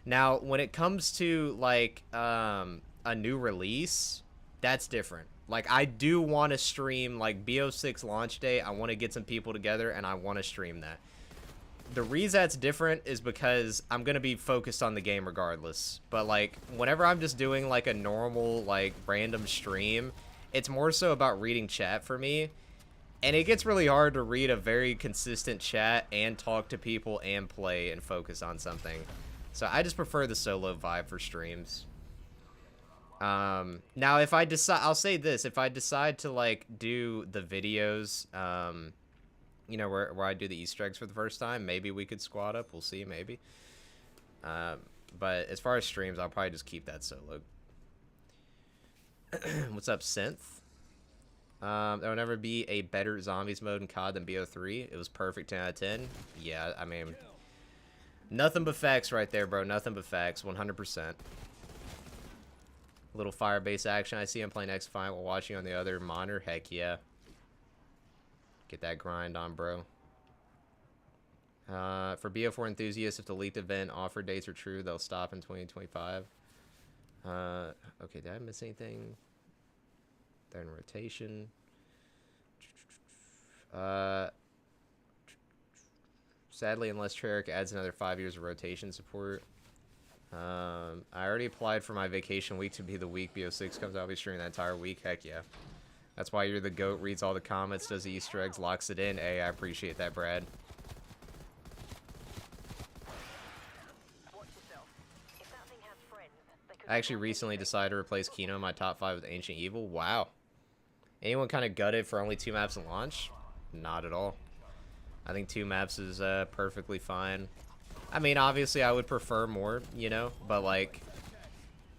Now, when it comes to like a new release, that's different. Like I do want to stream like BO6 launch day. I want to get some people together and I want to stream that. The reason that's different is because I'm going to be focused on the game regardless. But like whenever I'm just doing like a normal like random stream, it's more so about reading chat for me. And it gets really hard to read a very consistent chat and talk to people and play and focus on something. So I just prefer the solo vibe for streams. Now if I decide, I'll say this, if I decide to like do the videos, you know, where I do the Easter eggs for the first time, maybe we could squad up. We'll see, maybe. But as far as streams, I'll probably just keep that solo. What's up, Synth? There will never be a better zombies mode in COD than BO3. It was perfect 10 out of 10. Yeah, I mean, nothing but facts right there, bro. Nothing but facts, 100%. Little fire-based action. I see him playing X-Fine while watching on the other monitor. Heck yeah. Get that grind on, bro. For BO4 enthusiasts, if the leaked event offer dates are true, they'll stop in 2025. Okay, did I miss anything? They're in rotation. Sadly, unless Treyarch adds another 5 years of rotation support. I already applied for my vacation week to be the week BO6 comes out. I'll be streaming that entire week. Heck yeah. That's why you're the GOAT. Reads all the comments, does the Easter eggs, locks it in. Hey, I appreciate that, Brad. I actually recently decided to replace Kino in my top 5 with Ancient Evil. Wow. Anyone kind of gutted for only 2 maps at launch? Not at all. I think 2 maps is perfectly fine. I mean, obviously, I would prefer more, you know, but like,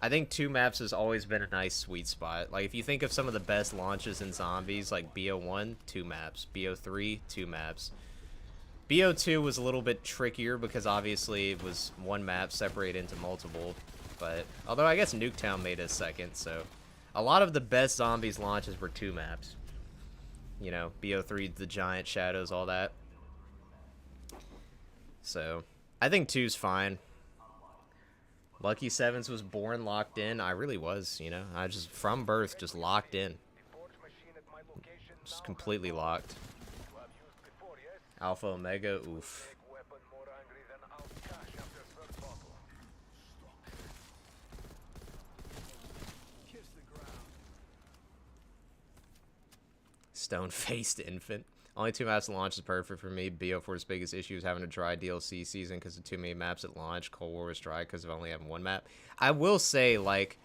I think 2 maps has always been a nice sweet spot. Like, if you think of some of the best launches in zombies, like BO1, 2 maps. BO3, 2 maps. BO2 was a little bit trickier because obviously it was 1 map separated into multiple. But, although I guess Nuketown made a second, so a lot of the best zombies launches were 2 maps. You know, BO3, the giant shadows, all that. So, I think 2's fine. Lucky Sevens was born locked in. I really was, you know. I just, from birth, just locked in. Just completely locked. Alpha Omega, oof. Stone-faced infant. Only 2 maps at launch is perfect for me. BO4's biggest issue is having a dry DLC season because of too many maps at launch. Cold War was dry because of only having 1 map. I will say, like,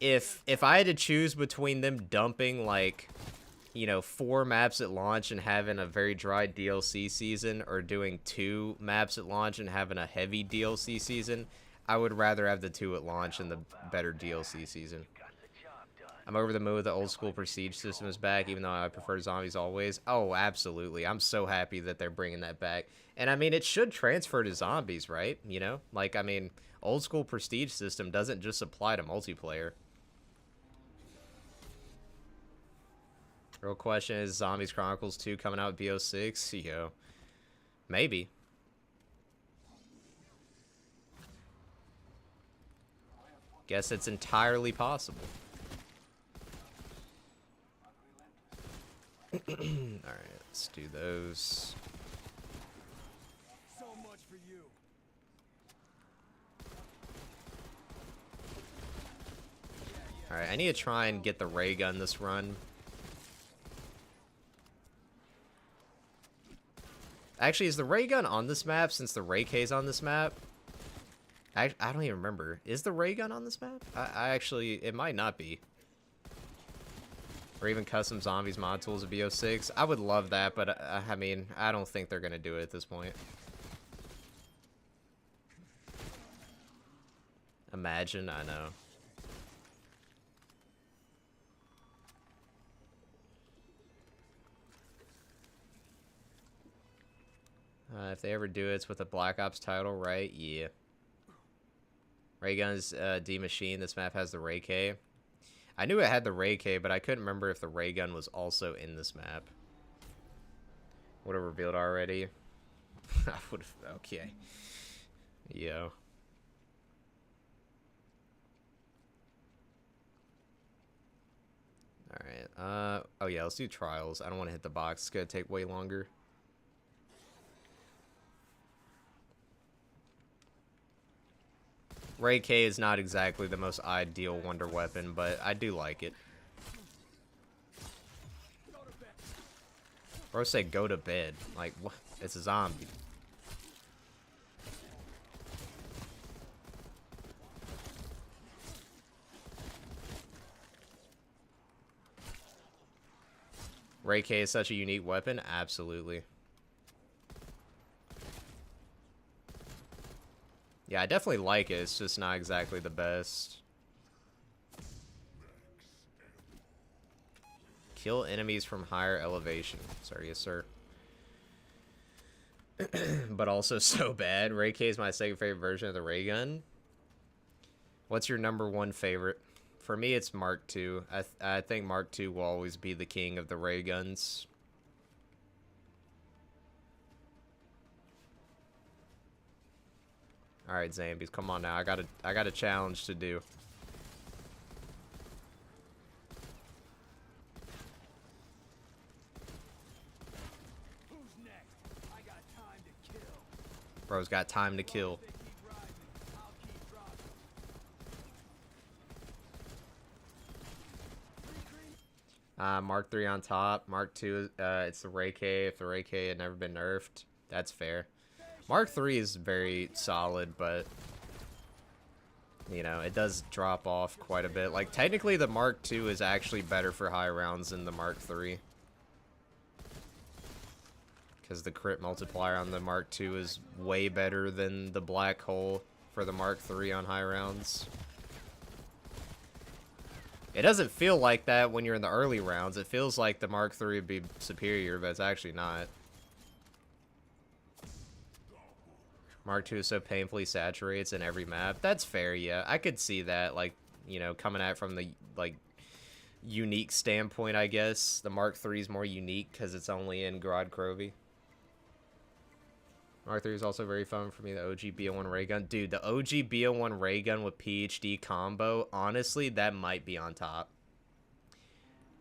if I had to choose between them dumping, like, you know, 4 maps at launch and having a very dry DLC season, or doing 2 maps at launch and having a heavy DLC season, I would rather have the 2 at launch and the better DLC season. I'm over the moon the old school prestige system is back, even though I prefer zombies always. Oh, absolutely. I'm so happy that they're bringing that back. And, I mean, it should transfer to zombies, right? You know? Like, I mean, old school prestige system doesn't just apply to multiplayer. Real question is, Zombies Chronicles 2 coming out with BO6? Yo. Maybe. Guess it's entirely possible. Alright, let's do those. So much for you. Alright, I need to try and get the ray gun this run. Actually, is the ray gun on this map since the ray K's on this map? I don't even remember. Is the ray gun on this map? I actually, it might not be. Or even custom zombies mod tools of BO6. I would love that, but I mean, I don't think they're going to do it at this point. Imagine, I know. If they ever do it, it's with a Black Ops title, right? Yeah. Raygun's D-Machine. This map has the Ray K. I knew it had the Ray K, but I couldn't remember if the Ray Gun was also in this map. Would have revealed already. I would have. Okay. Yo. Oh yeah, let's do trials. I don't want to hit the box. It's gonna take way longer. Ray K is not exactly the most ideal wonder weapon, but I do like it. Bro say go to bed. Like, what? It's a zombie. Ray K is such a unique weapon? Absolutely. Yeah, I definitely like it. It's just not exactly the best. Kill enemies from higher elevation. Sorry, yes, sir. But also so bad. Ray K is my second favorite version of the ray gun. What's your number one favorite? For me, it's Mark II. I think Mark II will always be the king of the ray guns. All right, Zambies, come on now. I got a challenge to do. Who's next? I got time to kill. Bro's got time to kill. They keep rising. I'll keep dropping. Mark III on top. Mark II, it's the Ray K. If the Ray K had never been nerfed, that's fair. Mark III is very solid, but you know, it does drop off quite a bit. Like, technically the Mark II is actually better for high rounds than the Mark III. Because the crit multiplier on the Mark II is way better than the black hole for the Mark III on high rounds. It doesn't feel like that when you're in the early rounds. It feels like the Mark III would be superior, but it's actually not. Mark II is so painfully saturates in every map. That's fair, yeah. I could see that, like, you know, coming at it from the, like, unique standpoint, I guess. The Mark III is more unique because it's only in Gobblegum. Mark III is also very fun for me, the OG BO1 ray gun. Dude, the OG BO1 ray gun with PhD combo, honestly, that might be on top.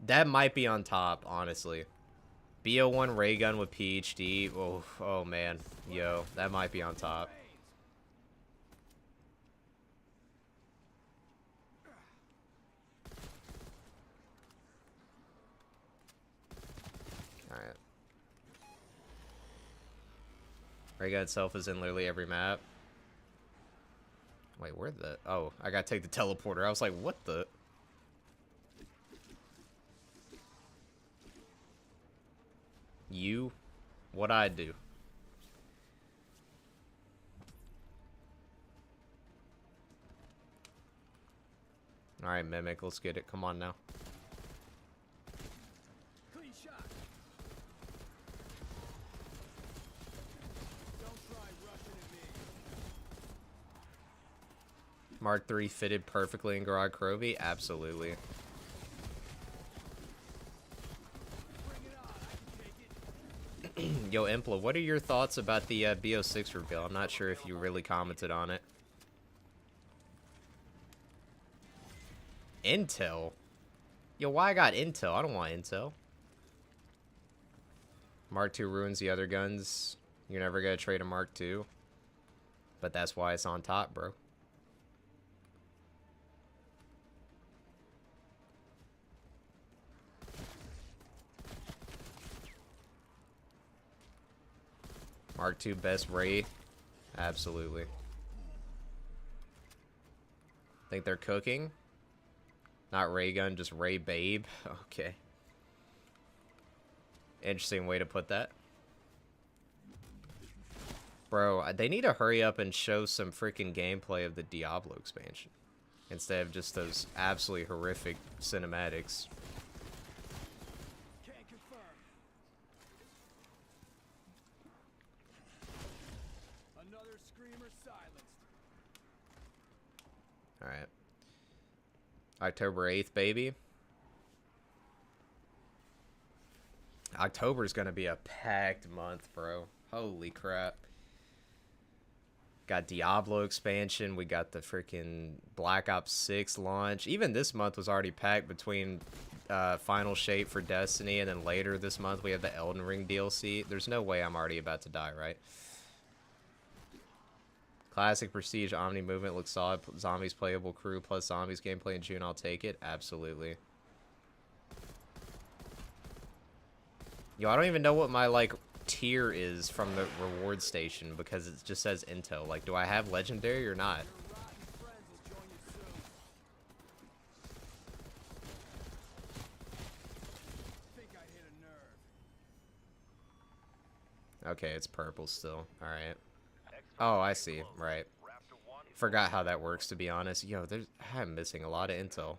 That might be on top, honestly. BO1 ray gun with PhD. Oh man. Yo, that might be on top. Alright. Ray gun itself is in literally every map. Wait, where the... Oh, I gotta take the teleporter. I was like, what the... You? What I do? Alright, Mimic, let's get it. Come on now. Clean shot. Don't try rushing at me. Mark III fitted perfectly in Gobblegum? Absolutely. Bring it on. I can take it. Yo, Impla, what are your thoughts about the BO6 reveal? I'm not sure if you really commented on it. Intel? Yo, why I got Intel? I don't want Intel. Mark II ruins the other guns. You're never gonna trade a Mark II. But that's why it's on top, bro. Mark II best Ray? Absolutely. Think they're cooking? Not Ray Gun, just Ray Babe? Okay. Interesting way to put that. Bro, they need to hurry up and show some freaking gameplay of the Diablo expansion. Instead of just those absolutely horrific cinematics. Can't confirm. Another screamer silenced. Alright. October 8th, baby. October's gonna be a packed month, bro. Holy crap. Got Diablo expansion. We got the freaking Black Ops 6 launch. Even this month was already packed between final shape for Destiny, and then later this month we have the Elden Ring DLC. There's no way I'm already about to die, right? Classic Prestige Omni movement looks solid. Zombies playable crew plus zombies gameplay in June. I'll take it. Absolutely. Yo, I don't even know what my, like, tier is from the reward station because it just says Intel. Like, do I have Legendary or not? Your rotten friends will join you soon. Think I hit a nerve. Okay, it's purple still. Alright. Oh, I see. Right. Forgot how that works, to be honest. Yo, I'm missing a lot of intel.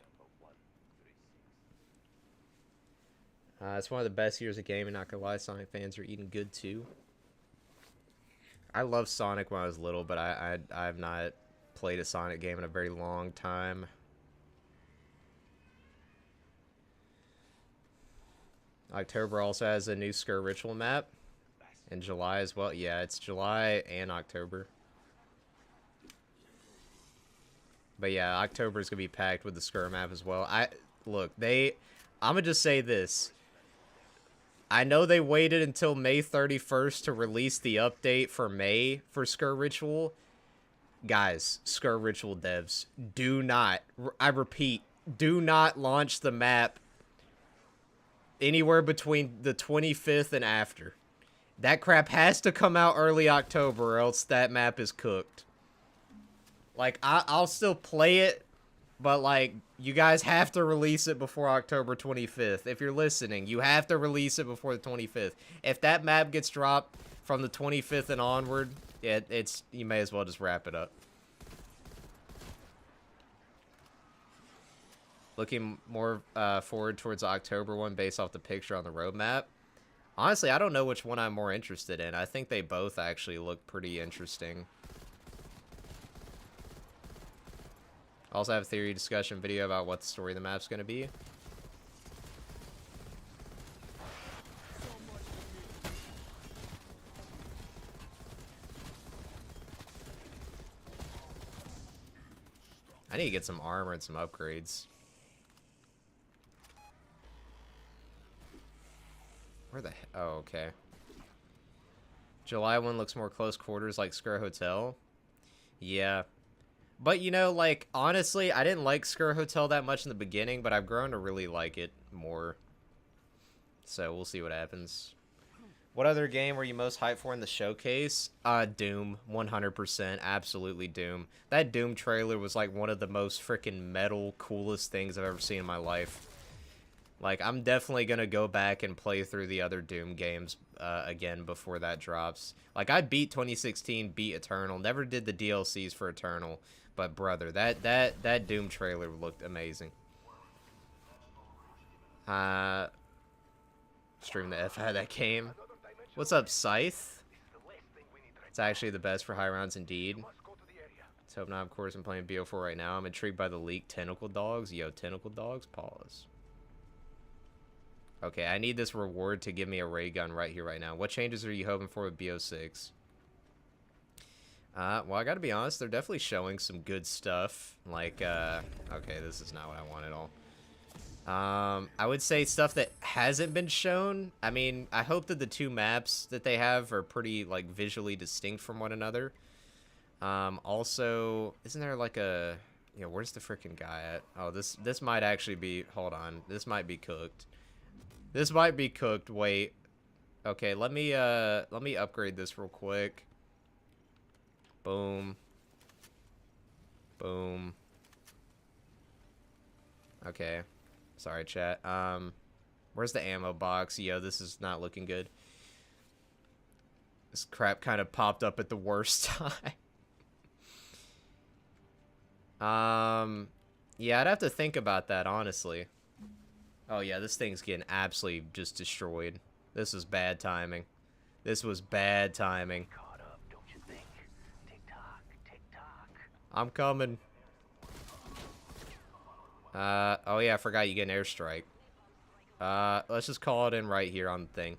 It's one of the best years of gaming, not gonna lie. Sonic fans are eating good, too. I loved Sonic when I was little, but I have not played a Sonic game in a very long time. October also has a new Skur Ritual map. In July as well. Yeah, it's July and October. But yeah, October is gonna be packed with the Skur map as well. I'm gonna just say this. I know they waited until May 31st to release the update for May for Skur Ritual. Guys, Skur Ritual devs, do not, I repeat, do not launch the map anywhere between the 25th and after. That crap has to come out early October or else that map is cooked. Like, I'll still play it, but, like, you guys have to release it before October 25th. If you're listening, you have to release it before the 25th. If that map gets dropped from the 25th and onward, you may as well just wrap it up. Looking more forward towards the October one based off the picture on the roadmap. Honestly, I don't know which one I'm more interested in. I think they both actually look pretty interesting. Also have a theory discussion video about what the story of the map's going to be. I need to get some armor and some upgrades. Where the heck? Oh, okay. July 1 looks more close quarters like Skur Hotel. Yeah. But, you know, like, honestly, I didn't like Skur Hotel that much in the beginning, but I've grown to really like it more. So, we'll see what happens. What other game were you most hyped for in the showcase? Doom. 100%. Absolutely Doom. That Doom trailer was, like, one of the most freaking metal, coolest things I've ever seen in my life. Like, I'm definitely gonna go back and play through the other Doom games again before that drops. Like, I beat 2016, beat Eternal, never did the DLCs for Eternal, but brother, that Doom trailer looked amazing. Stream the F out of that game. What's up, Scythe? It's actually the best for high rounds indeed. Let's hope not, of course, I'm playing BO4 right now. I'm intrigued by the leaked Tentacle Dogs. Yo, Tentacle Dogs? Pause. Okay, I need this reward to give me a ray gun right here, right now. What changes are you hoping for with BO6? Well, I gotta be honest, they're definitely showing some good stuff. Like, okay, this is not what I want at all. I would say stuff that hasn't been shown. I mean, I hope that the two maps that they have are pretty, like, visually distinct from one another. Also, isn't there, like, a... You know, where's the freaking guy at? Oh, this might actually be... Hold on. This might be cooked. This might be cooked. Wait. Okay, let me upgrade this real quick. Boom. Boom. Okay. Sorry, chat. Where's the ammo box? Yo, this is not looking good. This crap kind of popped up at the worst time. Yeah, I'd have to think about that, honestly. Oh, yeah, this thing's getting absolutely just destroyed. This was bad timing. This was bad timing. Caught up, don't you think? Tick-tock, tick-tock. I'm coming. Oh, yeah, I forgot you get an airstrike. Let's just call it in right here on the thing.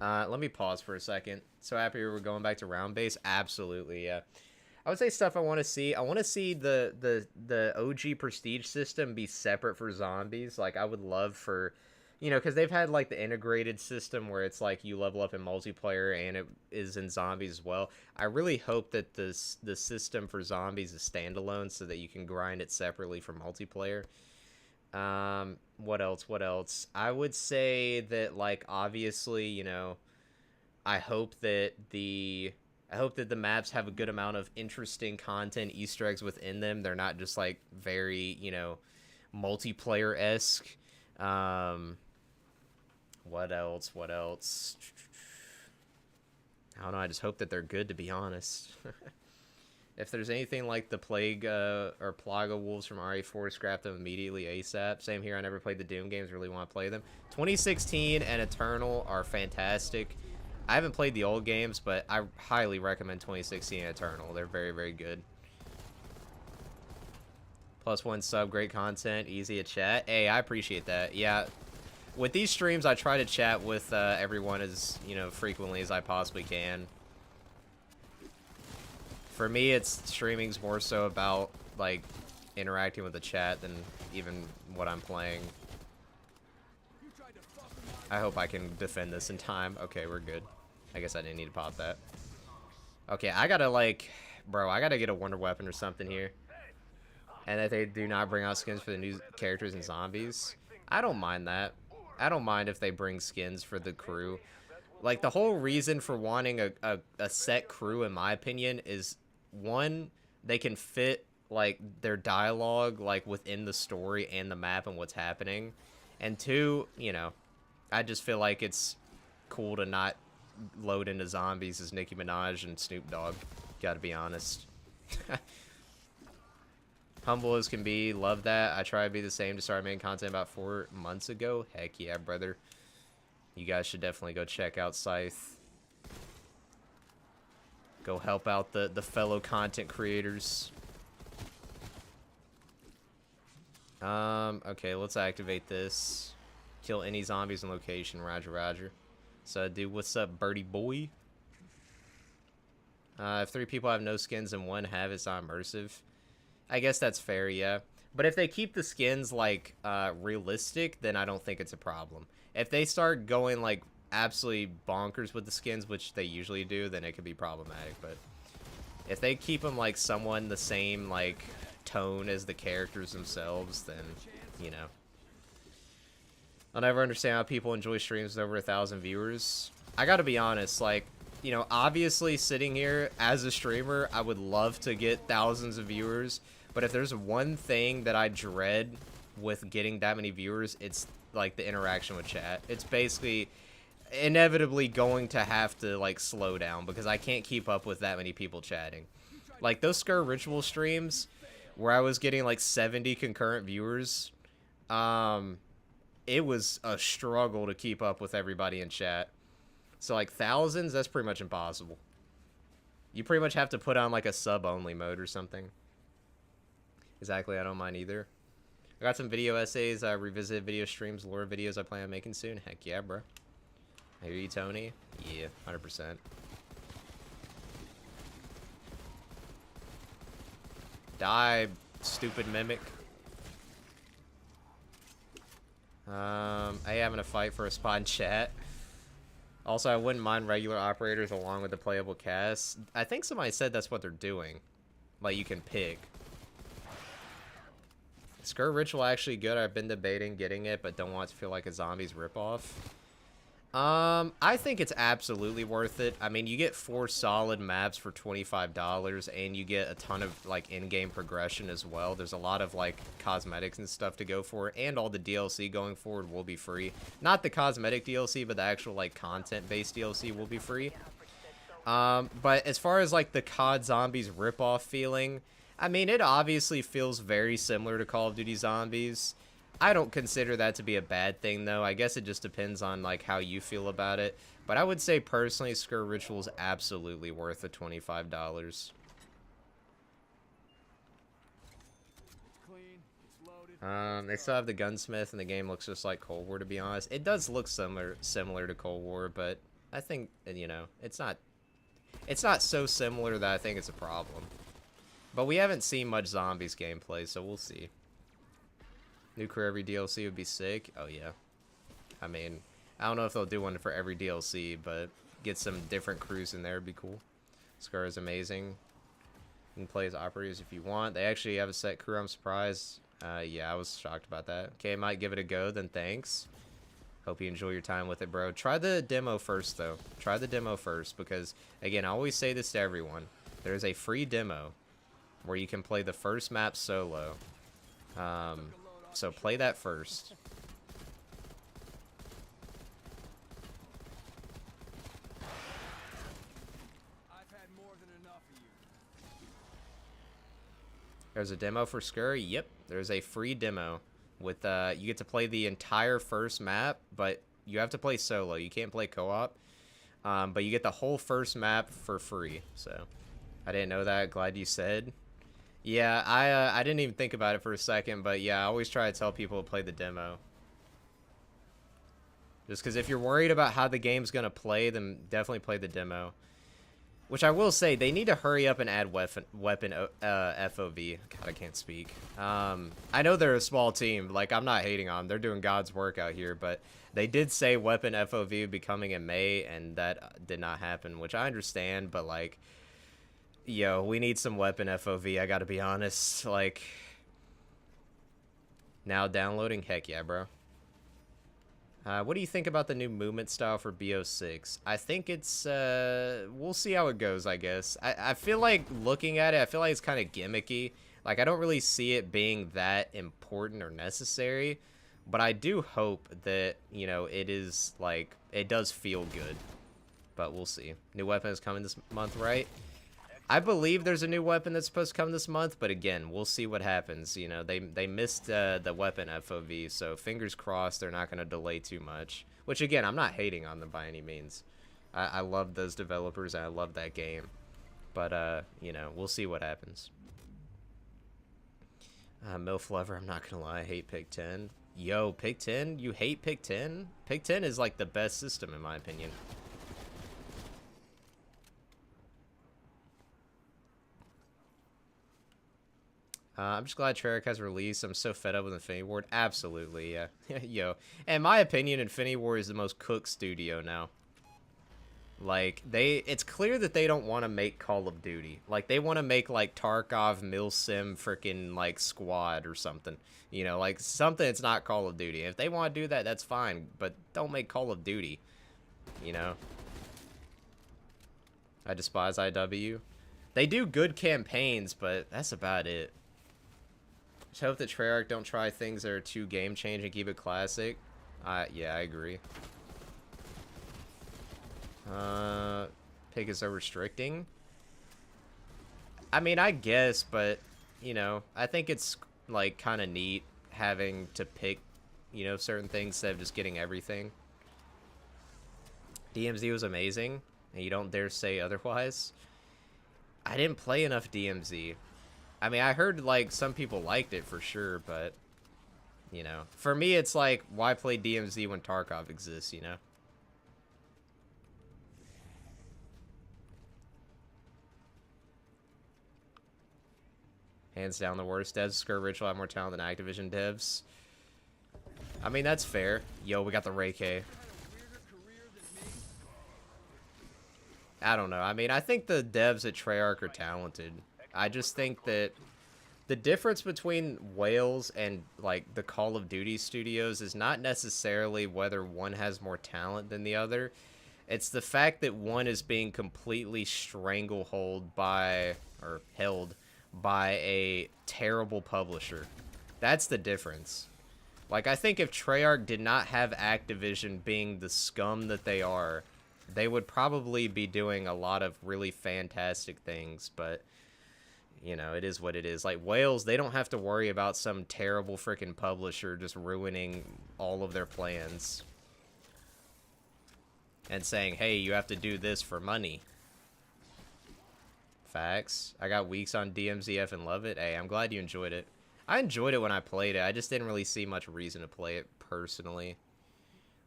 Let me pause for a second. So happy we're going back to round base. Absolutely, yeah. I would say stuff I want to see. I want to see the OG prestige system be separate for zombies. Like I would love for, because they've had like the integrated system where it's like you level up in multiplayer and it is in zombies as well. I really hope that the system for zombies is standalone so that you can grind it separately from multiplayer. What else? What else? I would say that like obviously, I hope that the maps have a good amount of interesting content, Easter eggs within them. They're not just like very, multiplayer-esque. What else? What else? I don't know. I just hope that they're good, to be honest. If there's anything like the Plague or Plaga Wolves from RE4, scrap them immediately ASAP. Same here. I never played the Doom games. Really want to play them. 2016 and Eternal are fantastic. I haven't played the old games, but I highly recommend 2016 and Eternal. They're very, very good. +1 sub, great content, easy to chat. Hey, I appreciate that. Yeah, with these streams, I try to chat with everyone as, frequently as I possibly can. For me, streaming's more so about, like, interacting with the chat than even what I'm playing. I hope I can defend this in time. Okay, we're good. I guess I didn't need to pop that. Okay, I gotta, like... Bro, I gotta get a wonder weapon or something here. And that they do not bring out skins for the new characters and zombies. I don't mind that. I don't mind if they bring skins for the crew. Like, the whole reason for wanting a set crew, in my opinion, is... One, they can fit, like, their dialogue, like, within the story and the map and what's happening. And two, I just feel like it's cool to not load into zombies as Nicki Minaj and Snoop Dogg. Gotta be honest. Humble as can be. Love that. I try to be the same to start making content about 4 months ago. Heck yeah, brother. You guys should definitely go check out Scythe. Go help out the fellow content creators. Okay, let's activate this. Kill any zombies in location. Roger, roger. So, dude, what's up, birdie boy? If 3 people have no skins and 1 have, it's not immersive. I guess that's fair, yeah. But if they keep the skins, like, realistic, then I don't think it's a problem. If they start going, like, absolutely bonkers with the skins, which they usually do, then it could be problematic. But if they keep them, like, somewhat in the same, like, tone as the characters themselves, then, I'll never understand how people enjoy streams with over 1,000 viewers. I gotta be honest, like, obviously sitting here as a streamer, I would love to get thousands of viewers, but if there's one thing that I dread with getting that many viewers, it's, like, the interaction with chat. It's basically inevitably going to have to, like, slow down because I can't keep up with that many people chatting. Like, those Skur Ritual streams where I was getting, like, 70 concurrent viewers, it was a struggle to keep up with everybody in chat. So, like, thousands, that's pretty much impossible. You pretty much have to put on, like, a sub-only mode or something. Exactly, I don't mind either. I got some video essays, revisit video streams, lore videos I plan on making soon. Heck yeah, bro. I hear you, Tony. Yeah, 100%. Die, stupid mimic. I having a fight for a spot in chat. Also, I wouldn't mind regular operators along with the playable cast. I think somebody said that's what they're doing. Like, you can pick. Skur Ritual actually good. I've been debating getting it, but don't want it to feel like a zombies ripoff. I think it's absolutely worth it. I mean, you get 4 solid maps for $25, and you get a ton of, like, in-game progression as well. There's a lot of, like, cosmetics and stuff to go for, and all the DLC going forward will be free. Not the cosmetic DLC, but the actual, like, content-based DLC will be free. But as far as, like, the COD Zombies ripoff feeling, I mean, it obviously feels very similar to Call of Duty Zombies. I don't consider that to be a bad thing, though. I guess it just depends on, like, how you feel about it. But I would say, personally, Skur Ritual is absolutely worth the $25. They still have the gunsmith, and the game looks just like Cold War, to be honest. It does look similar to Cold War, but I think, it's not so similar that I think it's a problem. But we haven't seen much zombies gameplay, so we'll see. New crew every DLC would be sick. Oh yeah. I mean, I don't know if they'll do one for every DLC, but get some different crews in there would be cool. Scar is amazing. You can play as operators if you want. They actually have a set crew. I'm surprised. Yeah, I was shocked about that. Okay, might give it a go, then thanks. Hope you enjoy your time with it, bro. Try the demo first, though. Try the demo first, because, again, I always say this to everyone. There's a free demo where you can play the first map solo. So play that first. I've had more than enough of you. There's a demo for Scurry. Yep, there's a free demo with you get to play the entire first map, but you have to play solo. You can't play co-op. But you get the whole first map for free. So I didn't know that. Glad you said. Yeah, I didn't even think about it for a second, but yeah, I always try to tell people to play the demo. Just because if you're worried about how the game's gonna play, then definitely play the demo. Which I will say, they need to hurry up and add weapon FOV. God, I can't speak. I know they're a small team. Like, I'm not hating on them. They're doing God's work out here. But they did say weapon FOV would be coming in May, and that did not happen, which I understand. But, like, yo, we need some weapon FOV, I gotta be honest. Like, now downloading? Heck yeah, bro. What do you think about the new movement style for BO6? I think it's, we'll see how it goes, I guess. I feel like, looking at it, I feel like it's kind of gimmicky. Like, I don't really see it being that important or necessary. But I do hope that, you know, it is, like, it does feel good. But we'll see. New weapon is coming this month, right? I believe there's a new weapon that's supposed to come this month, but again, we'll see what happens. You know, they missed the weapon FOV, so fingers crossed they're not going to delay too much. Which, again, I'm not hating on them by any means. I love those developers, and I love that game. But, you know, we'll see what happens. MILF Lover, I'm not going to lie, I hate Pick 10. Yo, Pick 10? You hate Pick 10? Pick 10 is, like, the best system, in my opinion. I'm just glad Treyarch has released. I'm so fed up with Infinity Ward. Absolutely, yeah. Yo. In my opinion, Infinity Ward is the most cooked studio now. Like, it's clear that they don't want to make Call of Duty. Like, they want to make, like, Tarkov, Milsim, freaking, like, Squad or something. You know, like, something that's not Call of Duty. If they want to do that, that's fine. But don't make Call of Duty. You know? I despise IW. They do good campaigns, but that's about it. Just hope that Treyarch don't try things that are too game-changing and keep it classic. Yeah, I agree. Pick is so restricting. I mean, I guess, but, you know, I think it's, like, kind of neat having to pick, you know, certain things instead of just getting everything. DMZ was amazing, and you don't dare say otherwise. I didn't play enough DMZ. I mean, I heard, like, some people liked it for sure, but, you know. For me, it's like, why play DMZ when Tarkov exists, you know? Hands down the worst devs. Skirt Ritual have more talent than Activision devs. I mean, that's fair. Yo, we got the Ray K. I don't know. I mean, I think the devs at Treyarch are talented. I just think that the difference between Wales and, like, the Call of Duty studios is not necessarily whether one has more talent than the other. It's the fact that one is being completely stranglehold by, or held by, a terrible publisher. That's the difference. Like, I think if Treyarch did not have Activision being the scum that they are, they would probably be doing a lot of really fantastic things, but, you know, it is what it is. Like, Wales, they don't have to worry about some terrible freaking publisher just ruining all of their plans. And saying, hey, you have to do this for money. Facts. I got weeks on DMZF and love it. Hey, I'm glad you enjoyed it. I enjoyed it when I played it. I just didn't really see much reason to play it personally.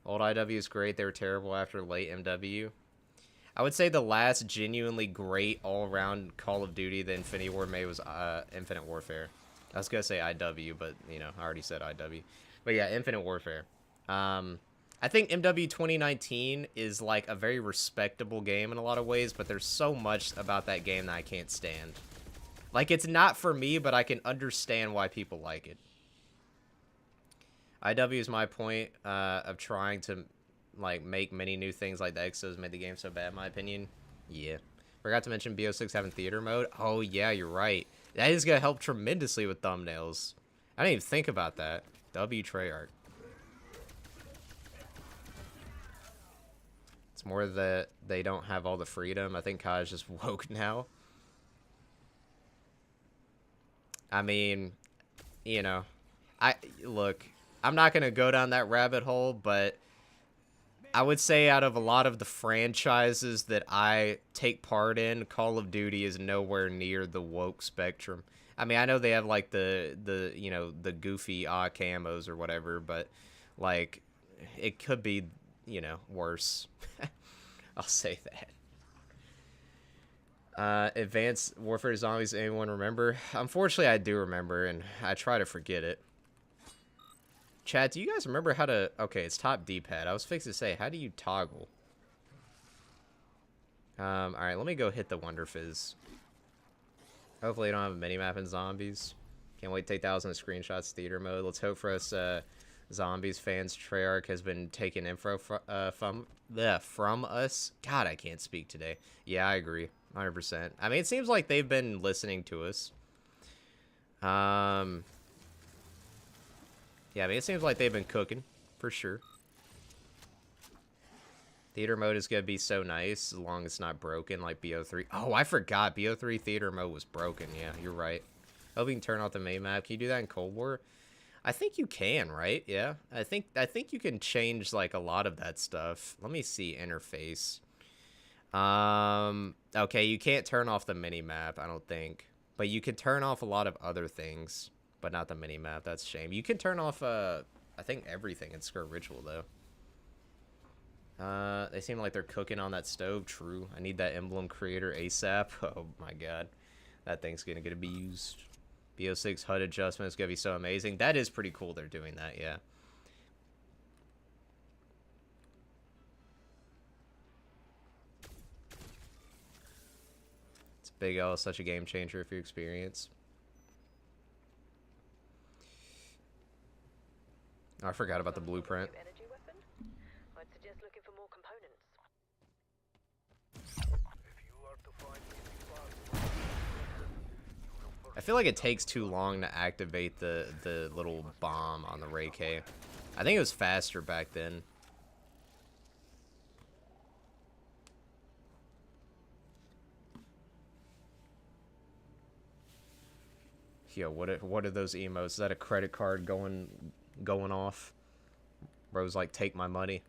Old IW is great. They were terrible after late MW. I would say the last genuinely great all-around Call of Duty the Infinity Ward made was Infinite Warfare. I was gonna say IW, but you know, I already said IW. But yeah, Infinite Warfare. I think MW 2019 is like a very respectable game in a lot of ways, but there's so much about that game that I can't stand. Like, it's not for me, but I can understand why people like it. IW is my point of trying to like make many new things like the Exos made the game so bad, in my opinion. Yeah. Forgot to mention BO6 having theater mode. Oh yeah, you're right. That is gonna help tremendously with thumbnails. I didn't even think about that. W Treyarch. It's more that they don't have all the freedom. I think Kai's just woke now. I mean, you know, look, I'm not gonna go down that rabbit hole, but I would say out of a lot of the franchises that I take part in, Call of Duty is nowhere near the woke spectrum. I mean, I know they have like the you know, the goofy camos or whatever, but like it could be, you know, worse. I'll say that. Advanced Warfare Zombies, anyone remember? Unfortunately, I do remember, and I try to forget it. Chat, do you guys remember how to... Okay, it's top D-pad. I was fixing to say, how do you toggle? Alright, let me go hit the Wonder Fizz. Hopefully, you don't have a mini-map in Zombies. Can't wait to take thousands of screenshots, theater mode. Let's hope for us, Zombies fans. Treyarch has been taking info from us. God, I can't speak today. Yeah, I agree. 100%. I mean, it seems like they've been listening to us. Yeah, I mean, it seems like they've been cooking, for sure. Theater mode is going to be so nice, as long as it's not broken, like BO3. Oh, I forgot. BO3 theater mode was broken. Yeah, you're right. Hope you can turn off the main map. Can you do that in Cold War? I think you can, right? Yeah. I think you can change, like, a lot of that stuff. Let me see interface. Okay, you can't turn off the mini-map, I don't think. But you can turn off a lot of other things. But not the mini-map. That's a shame. You can turn off, I think, everything in Skirt Ritual, though. They seem like they're cooking on that stove. True. I need that emblem creator ASAP. Oh, my God. That thing's going to get abused. BO6 HUD adjustment is going to be so amazing. That is pretty cool they're doing that, yeah. It's Big L. Such a game changer if you experience. Oh, I forgot about the blueprint. Energy weapon? I'd suggest looking for more components. If you are to find missing parts, I feel like it takes too long to activate the little bomb on the Ray K. I think it was faster back then. Yo, what are those emotes? Is that a credit card going off? Bro's like, take my money.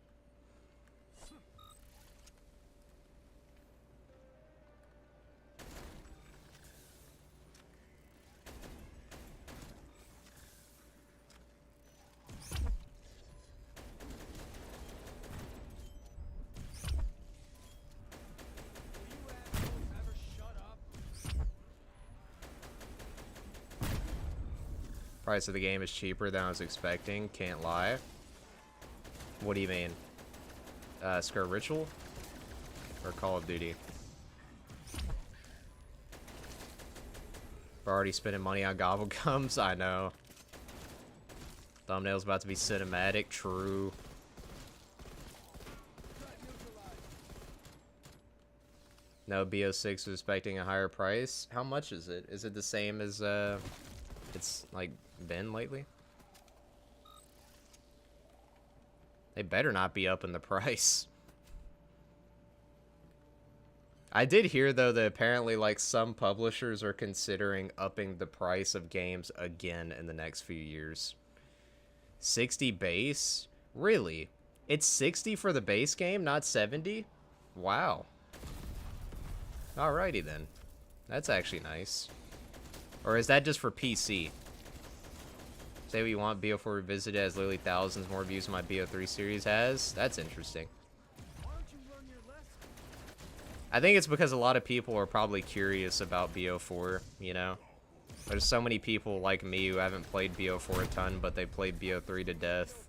Price of the game is cheaper than I was expecting. Can't lie. What do you mean? Skirt Ritual? Or Call of Duty? We're already spending money on Gobblegums. I know. Thumbnail's about to be cinematic. True. No, BO6 was expecting a higher price. How much is it? Is it the same as, it's, like, been lately? They better not be up in the price. I did hear, though, that apparently, like, some publishers are considering upping the price of games again in the next few years. 60 base? Really? It's 60 for the base game, not 70? Wow. Alrighty, then. That's actually nice. Or is that just for PC? Say what you want, BO4 Revisited has literally thousands more views than my BO3 series has? That's interesting. Why don't you learn your lesson? I think it's because a lot of people are probably curious about BO4, you know? There's so many people like me who haven't played BO4 a ton, but they played BO3 to death.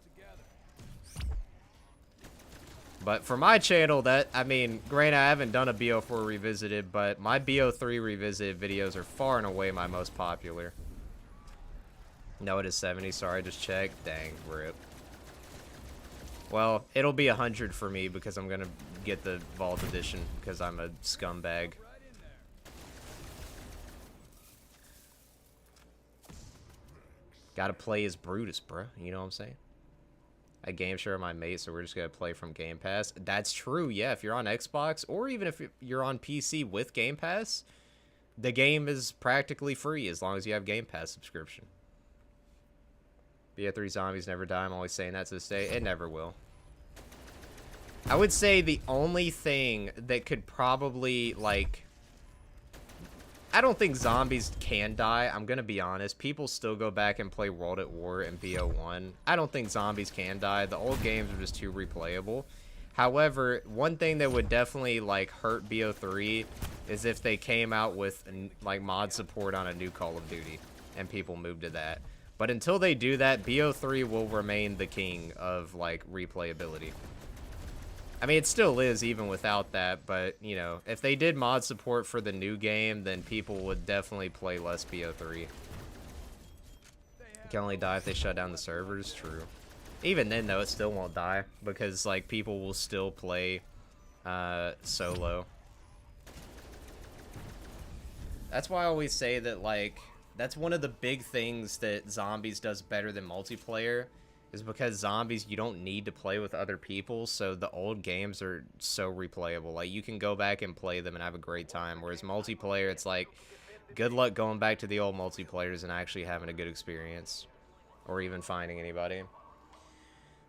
But for my channel, I mean, granted, I haven't done a BO4 revisited, but my BO3 revisited videos are far and away my most popular. No, it is 70. Sorry, I just checked. Dang, rip. Well, it'll be 100 for me because I'm gonna get the Vault Edition because I'm a scumbag. Gotta play as Brutus, bruh. You know what I'm saying? A game share with my mate, so we're just gonna play from Game Pass. That's true, yeah. If you're on Xbox, or even if you're on PC with Game Pass, the game is practically free as long as you have Game Pass subscription. BO3 zombies never die. I'm always saying that to this day. It never will. I would say the only thing that could probably, like... I don't think zombies can die. I'm gonna be honest. People still go back and play World at War and BO1. I don't think zombies can die. The old games are just too replayable. However, one thing that would definitely, like, hurt BO3 is if they came out with, like, mod support on a new Call of Duty and people moved to that. But until they do that, BO3 will remain the king of, like, replayability. I mean, it still is even without that, but, you know, if they did mod support for the new game, then people would definitely play less BO3. You can only die if they shut down the servers, true. Even then, though, it still won't die, because, like, people will still play solo. That's why I always say that, like, that's one of the big things that Zombies does better than multiplayer, is because zombies, you don't need to play with other people, so the old games are so replayable. Like, you can go back and play them and have a great time, whereas multiplayer, it's like, good luck going back to the old multiplayers and actually having a good experience, or even finding anybody.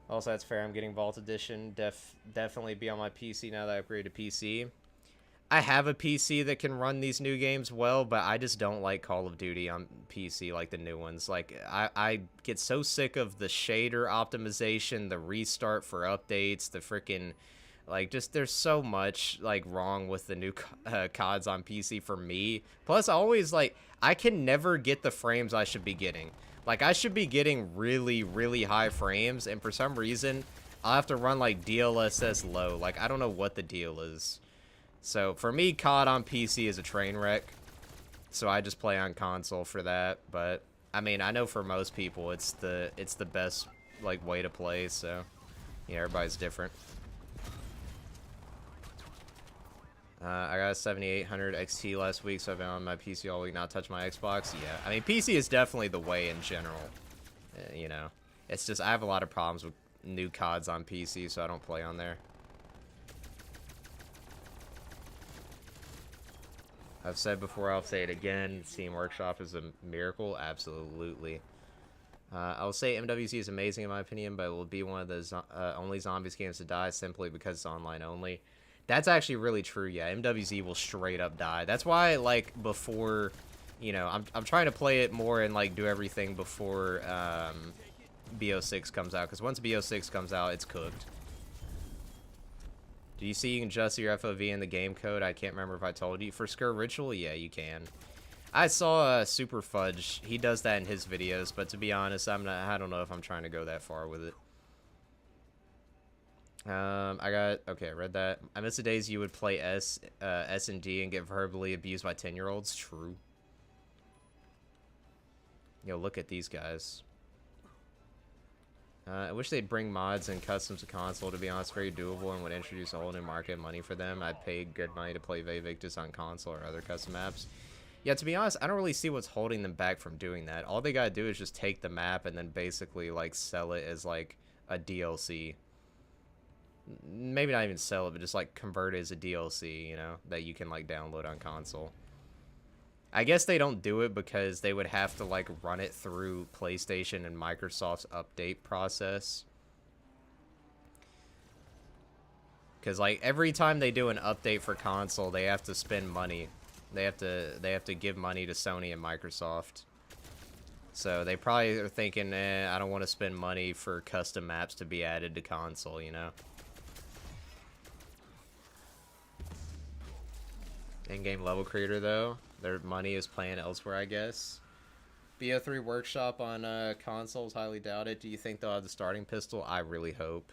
Also, that's fair, I'm getting Vault Edition, definitely be on my PC now that I upgraded to PC. I have a PC that can run these new games well, but I just don't like Call of Duty on PC like the new ones. Like, I get so sick of the shader optimization, the restart for updates, the freaking, like, just there's so much, like, wrong with the new CODs on PC for me. Plus, I always, like, I can never get the frames I should be getting. Like, I should be getting really, really high frames, and for some reason, I'll have to run, like, DLSS low. Like, I don't know what the deal is. So, for me, COD on PC is a train wreck. So, I just play on console for that. But, I mean, I know for most people, it's the best, like, way to play. So, yeah, everybody's different. I got a 7800 XT last week, so I've been on my PC all week, not touch my Xbox. Yeah, I mean, PC is definitely the way in general. You know, it's just, I have a lot of problems with new CODs on PC, so I don't play on there. I've said before, I'll say it again, Steam Workshop is a miracle, absolutely. I'll say MWZ is amazing in my opinion, but it will be one of the only zombies games to die simply because it's online only. That's actually really true, yeah, MWZ will straight up die. That's why, like, before, you know, I'm trying to play it more and, like, do everything before BO6 comes out, because once BO6 comes out, it's cooked. Do you see you can adjust your FOV in the game code? I can't remember if I told you. For Skur Ritual, yeah, you can. I saw Super Fudge. He does that in his videos, but to be honest, I don't know if I'm trying to go that far with it. Okay, I read that. I miss the days you would play S&D and get verbally abused by 10-year-olds. True. Yo, look at these guys. I wish they'd bring mods and customs to console, to be honest, very doable, and would introduce a whole new market money for them. I'd pay good money to play Vivictus on console or other custom maps. Yeah, to be honest, I don't really see what's holding them back from doing that. All they gotta do is just take the map and then basically, like, sell it as, like, a DLC. Maybe not even sell it, but just, like, convert it as a DLC, you know, that you can, like, download on console. I guess they don't do it because they would have to, like, run it through PlayStation and Microsoft's update process. Because, like, every time they do an update for console, they have to spend money. They have to give money to Sony and Microsoft. So they probably are thinking, I don't want to spend money for custom maps to be added to console, you know? In-game level creator, though. Their money is playing elsewhere, I guess. BO3 workshop on consoles, highly doubt it. Do you think they'll have the starting pistol? I really hope.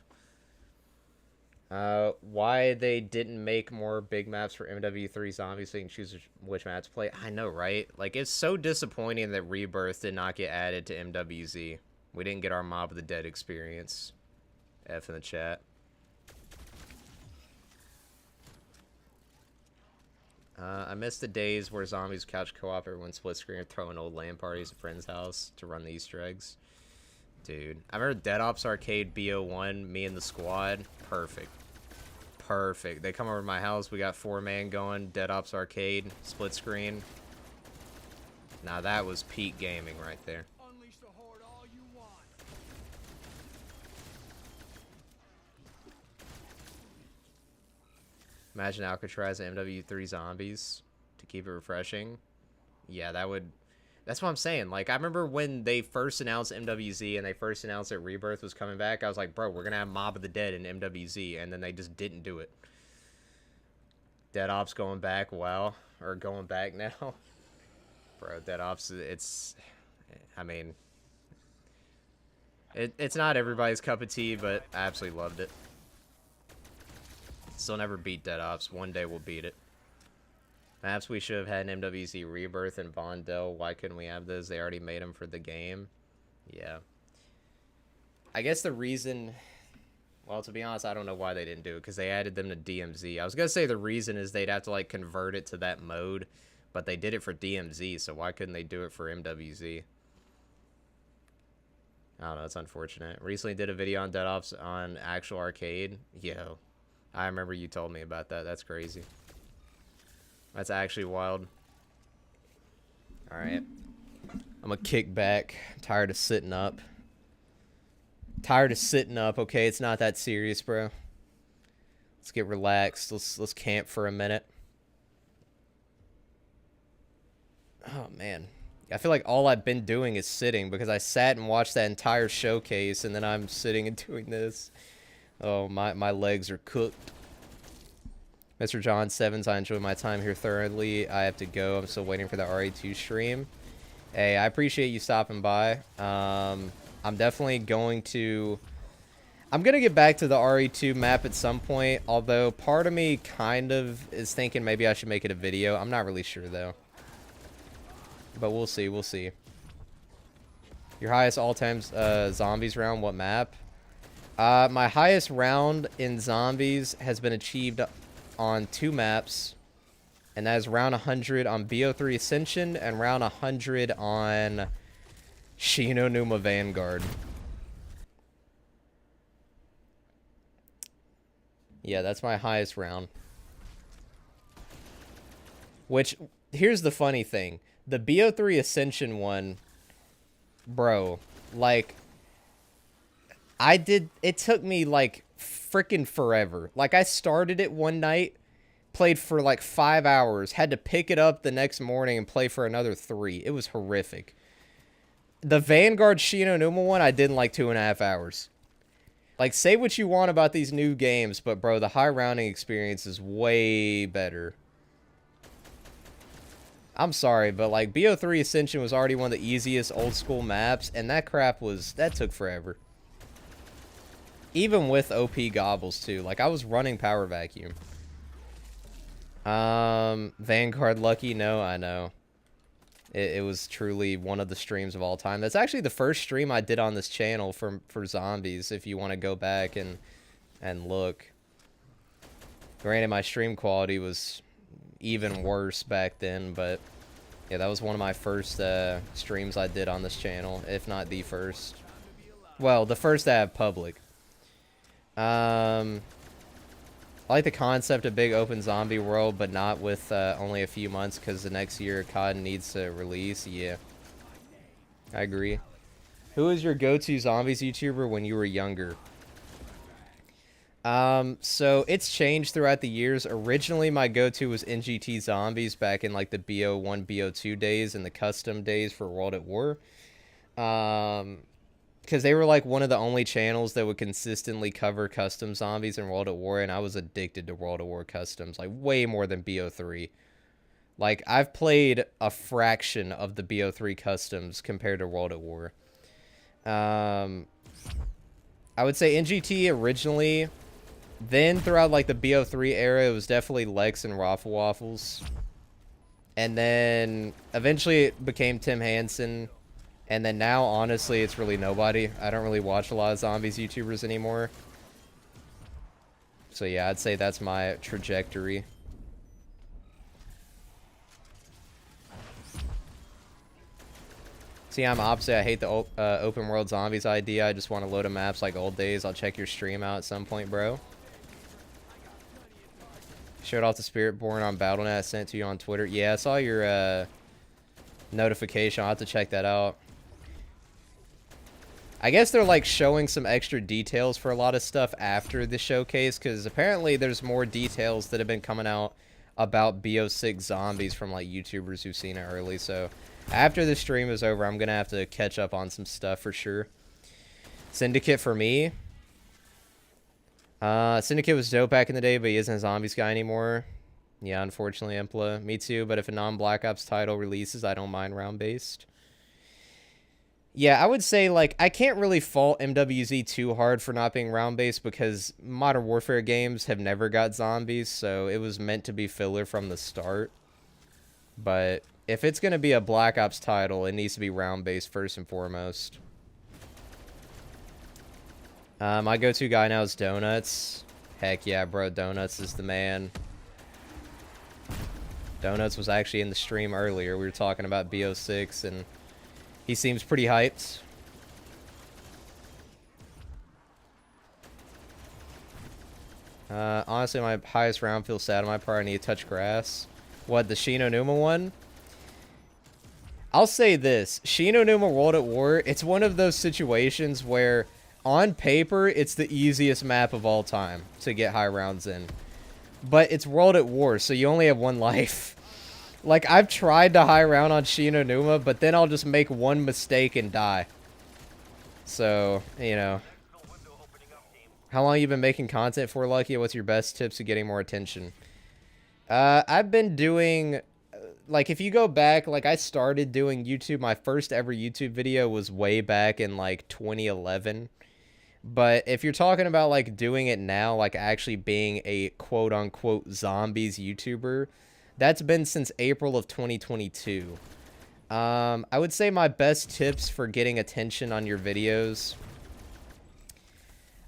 Why they didn't make more big maps for MW3 Zombies so you can choose which map to play? I know, right? Like, it's so disappointing that Rebirth did not get added to MWZ. We didn't get our Mob of the Dead experience. F in the chat. I miss the days where zombies couch co-op, everyone split screen, or throwing old LAN parties at a friend's house to run the Easter eggs. Dude, I remember Dead Ops Arcade BO1, me and the squad. Perfect. Perfect. They come over to my house, we got 4-man going, Dead Ops Arcade, split screen. Now that was peak gaming right there. Unleash the horde all you want. Imagine Alcatraz and MW3 Zombies to keep it refreshing. Yeah, that would... That's what I'm saying. Like, I remember when they first announced MWZ and they first announced that Rebirth was coming back, I was like, bro, we're going to have Mob of the Dead in MWZ, and then they just didn't do it. Dead Ops going back, wow. Or going back now. Bro, Dead Ops, it's... I mean... It's not everybody's cup of tea, but I absolutely loved it. Still never beat Dead Ops. One day we'll beat it. Maps we should have had an MWZ Rebirth and Vondel. Why couldn't we have those? They already made them for the game. Yeah. I guess the reason... Well, to be honest, I don't know why they didn't do it. Because they added them to DMZ. I was going to say the reason is they'd have to, like, convert it to that mode. But they did it for DMZ. So why couldn't they do it for MWZ? I don't know. It's unfortunate. Recently did a video on Dead Ops on actual arcade. Yo. I remember you told me about that. That's crazy. That's actually wild. Alright. I'm gonna kick back. I'm tired of sitting up. Tired of sitting up, okay? It's not that serious, bro. Let's get relaxed. Let's camp for a minute. Oh, man. I feel like all I've been doing is sitting because I sat and watched that entire showcase and then I'm sitting and doing this. Oh, my legs are cooked. Mr. John Sevens, I enjoyed my time here thoroughly. I have to go. I'm still waiting for the RE2 stream. Hey, I appreciate you stopping by. I'm definitely going to... I'm going to get back to the RE2 map at some point, although part of me kind of is thinking maybe I should make it a video. I'm not really sure, though. But we'll see, we'll see. Your highest all-time zombies round, what map? My highest round in zombies has been achieved on 2 maps, and that is round 100 on BO3 Ascension and round 100 on Shinonuma Vanguard. Yeah, that's my highest round. Which, here's the funny thing. The BO3 Ascension one, bro, like... it took me, like, freaking forever. Like, I started it one night, played for, like, 5 hours, had to pick it up the next morning and play for another 3. It was horrific. The Vanguard Shinonuma one, I did in, like, 2.5 hours. Like, say what you want about these new games, but, bro, the high rounding experience is way better. I'm sorry, but, like, BO3 Ascension was already one of the easiest old-school maps, and that crap was... that took forever. Even with OP gobbles, too. Like, I was running Power Vacuum. Vanguard Lucky? No, I know. It was truly one of the streams of all time. That's actually the first stream I did on this channel for zombies, if you want to go back and look. Granted, my stream quality was even worse back then, but... yeah, that was one of my first streams I did on this channel, if not the first. Well, the first to have public. I like the concept of big open zombie world, but not with only a few months, because the next year COD needs to release. Yeah, I agree. Who was your go-to zombies YouTuber when you were younger? So it's changed throughout the years. Originally, my go-to was NGT Zombies back in like the BO1, BO2 days and the custom days for World at War. Because they were like one of the only channels that would consistently cover custom zombies in World at War, and I was addicted to World at War customs, like way more than BO3. Like, I've played a fraction of the BO3 customs compared to World at War. I would say NGT originally, then throughout, like, the BO3 era, it was definitely Lex and Raffle Waffles. And then eventually it became Tim Hansen. And then now, honestly, it's really nobody. I don't really watch a lot of zombies YouTubers anymore. So yeah, I'd say that's my trajectory. See, I'm opposite. I hate the open world zombies idea. I just want to load of maps like old days. I'll check your stream out at some point, bro. Showed off the Spiritborn on Battle.net. I sent it to you on Twitter. Yeah, I saw your notification. I'll have to check that out. I guess they're like showing some extra details for a lot of stuff after the showcase, because apparently there's more details that have been coming out about BO6 zombies from like YouTubers who've seen it early. So after the stream is over, I'm gonna have to catch up on some stuff for sure. Syndicate for me. Syndicate was dope back in the day, but he isn't a zombies guy anymore. Yeah, unfortunately, Impla. Me too, but if a non-Black Ops title releases, I don't mind round-based. Yeah, I would say, like, I can't really fault MWZ too hard for not being round-based because Modern Warfare games have never got zombies, so it was meant to be filler from the start. But if it's going to be a Black Ops title, it needs to be round-based first and foremost. My go-to guy now is Donuts. Heck yeah, bro, Donuts is the man. Donuts was actually in the stream earlier. We were talking about BO6, and he seems pretty hyped. Honestly, my highest round feels sad on my part. I need to touch grass. What, the Shino Numa one? I'll say this. Shino Numa World at War, it's one of those situations where, on paper, it's the easiest map of all time to get high rounds in. But it's World at War, so you only have one life. Like, I've tried to high round on Shino Numa, but then I'll just make one mistake and die. So, you know. How long you been making content for, Lucky? What's your best tips to getting more attention? I've been doing... Like, if you go back, like, I started doing YouTube. My first ever YouTube video was way back in, like, 2011. But if you're talking about, like, doing it now, like, actually being a quote-unquote zombies YouTuber... That's been since April of 2022. I would say my best tips for getting attention on your videos.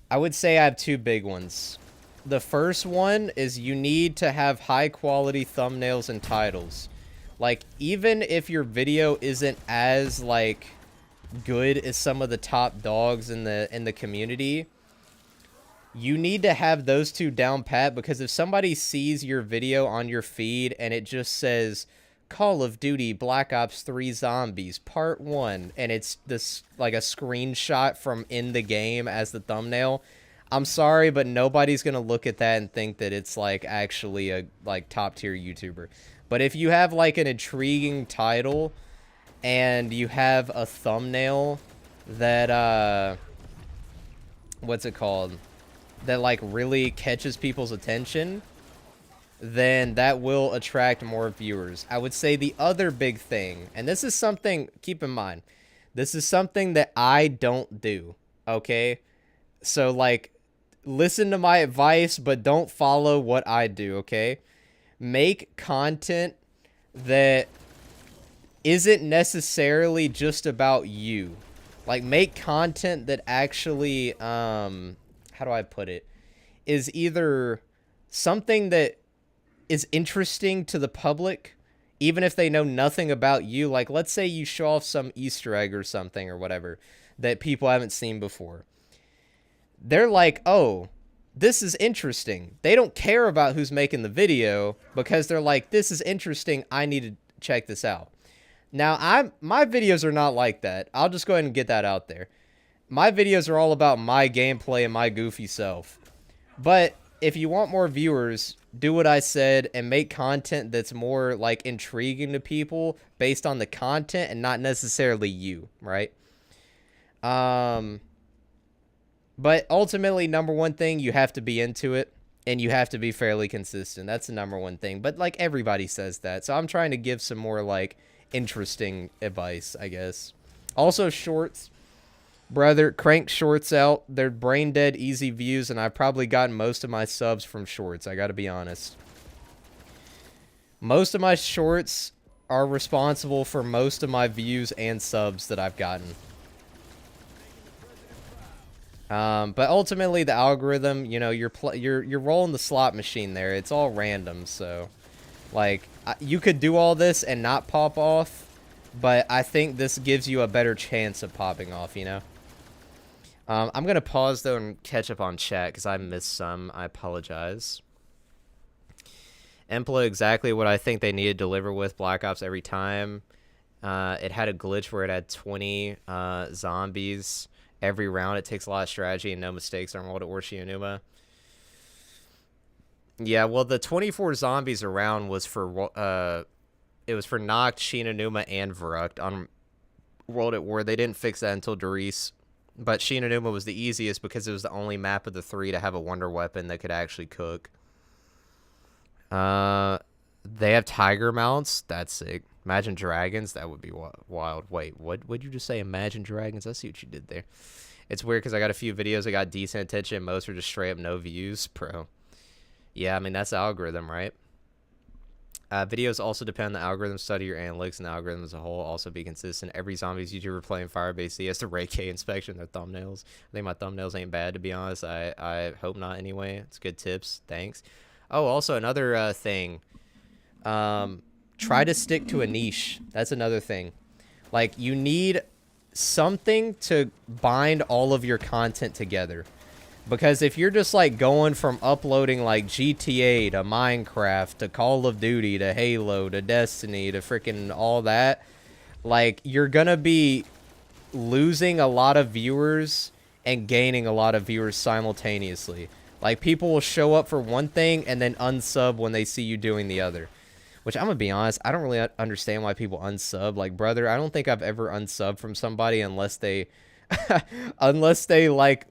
I would say I have two big ones. The first one is you need to have high quality thumbnails and titles. Like, even if your video isn't as, like, good as some of the top dogs in the community, you need to have those two down pat, because if somebody sees your video on your feed and it just says Call of Duty Black Ops 3 Zombies Part 1 and it's this like a screenshot from in the game as the thumbnail, I'm sorry, but nobody's going to look at that and think that it's like actually a like top tier YouTuber. But if you have like an intriguing title and you have a thumbnail that what's it called? That like really catches people's attention, then that will attract more viewers. I would say the other big thing, and this is something, keep in mind, this is something that I don't do, okay? So like, listen to my advice, but don't follow what I do, okay? Make content that isn't necessarily just about you. Like, make content that actually, how do I put it, is either something that is interesting to the public, even if they know nothing about you. Like, let's say you show off some Easter egg or something or whatever that people haven't seen before. They're like, oh, this is interesting. They don't care about who's making the video because they're like, this is interesting. I need to check this out. Now, my videos are not like that. I'll just go ahead and get that out there. My videos are all about my gameplay and my goofy self. But if you want more viewers, do what I said and make content that's more like intriguing to people based on the content and not necessarily you, right? But ultimately, number one thing, you have to be into it. and you have to be fairly consistent. That's the number one thing. But like everybody says that, so I'm trying to give some more like interesting advice, I guess. Also, shorts, brother, crank shorts out. They're brain dead, easy views, and I've probably gotten most of my subs from shorts. I got to be honest. Most of my shorts are responsible for most of my views and subs that I've gotten. But ultimately, the algorithm, you know, you're rolling the slot machine there. It's all random, so like you could do all this and not pop off, but I think this gives you a better chance of popping off. You know. I'm gonna pause though and catch up on chat because I missed some. I apologize. Emplo exactly what I think they need to deliver with Black Ops every time. It had a glitch where it had 20 zombies. Every round, it takes a lot of strategy and no mistakes on World at War Shiranuma. Yeah, well, the 24 zombies around was for it was for Noct, Shiranuma, and Verrucht on World at War. They didn't fix that until Doris, but Shiranuma was the easiest because it was the only map of the 3 to have a wonder weapon that could actually cook. They have tiger mounts. That's sick. Imagine Dragons, that would be wild. Wait, what would you just say? Imagine Dragons? I see what you did there. It's weird because I got a few videos that got decent attention. Most are just straight up no views, bro. Yeah, I mean, that's the algorithm, right? Videos also depend on the algorithm. Study your analytics and the algorithm as a whole. Also be consistent. Every zombies YouTuber playing Firebase has to rate K inspection their thumbnails. I think my thumbnails ain't bad, to be honest. I hope not anyway. It's good tips. Thanks. Oh, also another thing. Try to stick to a niche. That's another thing. Like, you need something to bind all of your content together. Because if you're just, like, going from uploading, like, GTA to Minecraft to Call of Duty to Halo to Destiny to freaking all that, like, you're gonna be losing a lot of viewers and gaining a lot of viewers simultaneously. Like, people will show up for one thing and then unsub when they see you doing the other. Which, I'm going to be honest, I don't really understand why people unsub. Like, brother, I don't think I've ever unsubbed from somebody unless they... unless they, like,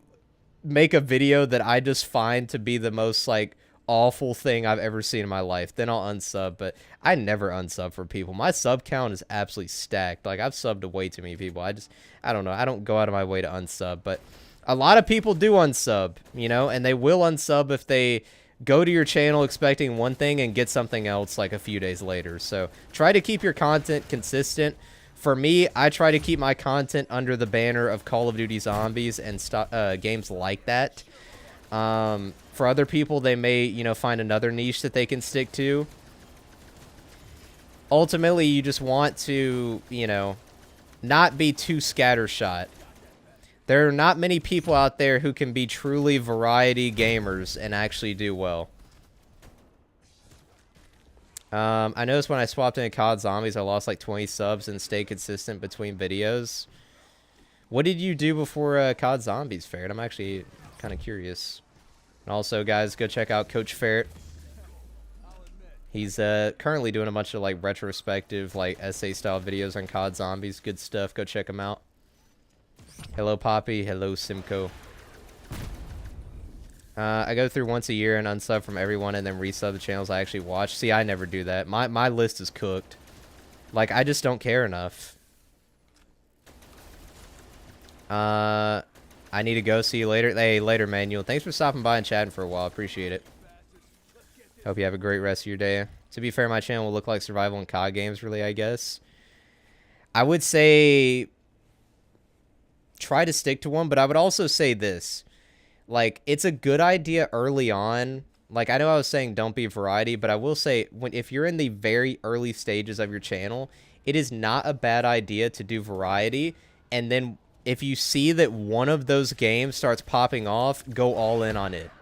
make a video that I just find to be the most, like, awful thing I've ever seen in my life. Then I'll unsub. But I never unsub for people. My sub count is absolutely stacked. Like, I've subbed to way too many people. I don't know. I don't go out of my way to unsub. But a lot of people do unsub, you know? And they will unsub if they... go to your channel expecting one thing and get something else like a few days later. So try to keep your content consistent. For me, I try to keep my content under the banner of Call of Duty Zombies and games like that. For other people, they may, you know, find another niche that they can stick to. Ultimately, you just want to, you know, not be too scattershot. There are not many people out there who can be truly variety gamers and actually do well. I noticed when I swapped into COD Zombies, I lost like 20 subs and stayed consistent between videos. What did you do before COD Zombies, Ferret? I'm actually kind of curious. And also, guys, go check out Coach Ferret. He's currently doing a bunch of like retrospective, like essay-style videos on COD Zombies. Good stuff. Go check him out. Hello, Poppy. Hello, Simcoe. I go through once a year and unsub from everyone and then resub the channels I actually watch. See, I never do that. My list is cooked. Like, I just don't care enough. I need to go. See you later. Hey, later, Manuel. Thanks for stopping by and chatting for a while. Appreciate it. Hope you have a great rest of your day. To be fair, my channel will look like survival and COD games, really, I guess. I would say... try to stick to one, but I would also say this. Like, it's a good idea early on. Like, I know I was saying don't be variety, but I will say, if you're in the very early stages of your channel, it is not a bad idea to do variety. And then if you see that one of those games starts popping off, go all in on it.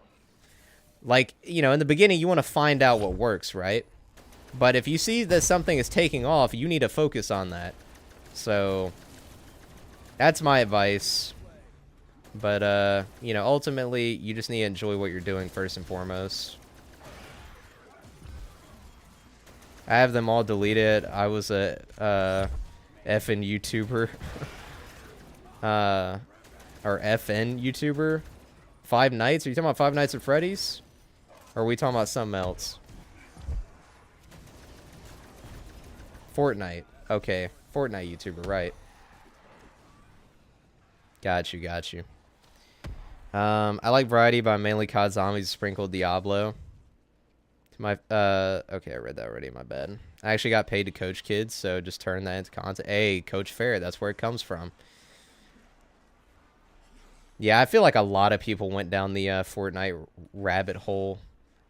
Like, you know, in the beginning, you want to find out what works, right? But if you see that something is taking off, you need to focus on that. So... that's my advice. But, you know, ultimately, you just need to enjoy what you're doing first and foremost. I have them all deleted. I was a effing YouTuber. Or FN YouTuber. Five Nights? Are you talking about Five Nights at Freddy's? Or are we talking about something else? Fortnite. Okay. Fortnite YouTuber, right. Got you, got you. I like variety, but I mainly COD Zombies sprinkled Diablo. My okay, I read that already, my bad. I actually got paid to coach kids, so just turn that into content. Hey, Coach Fair, that's where it comes from. Yeah, I feel like a lot of people went down the Fortnite rabbit hole.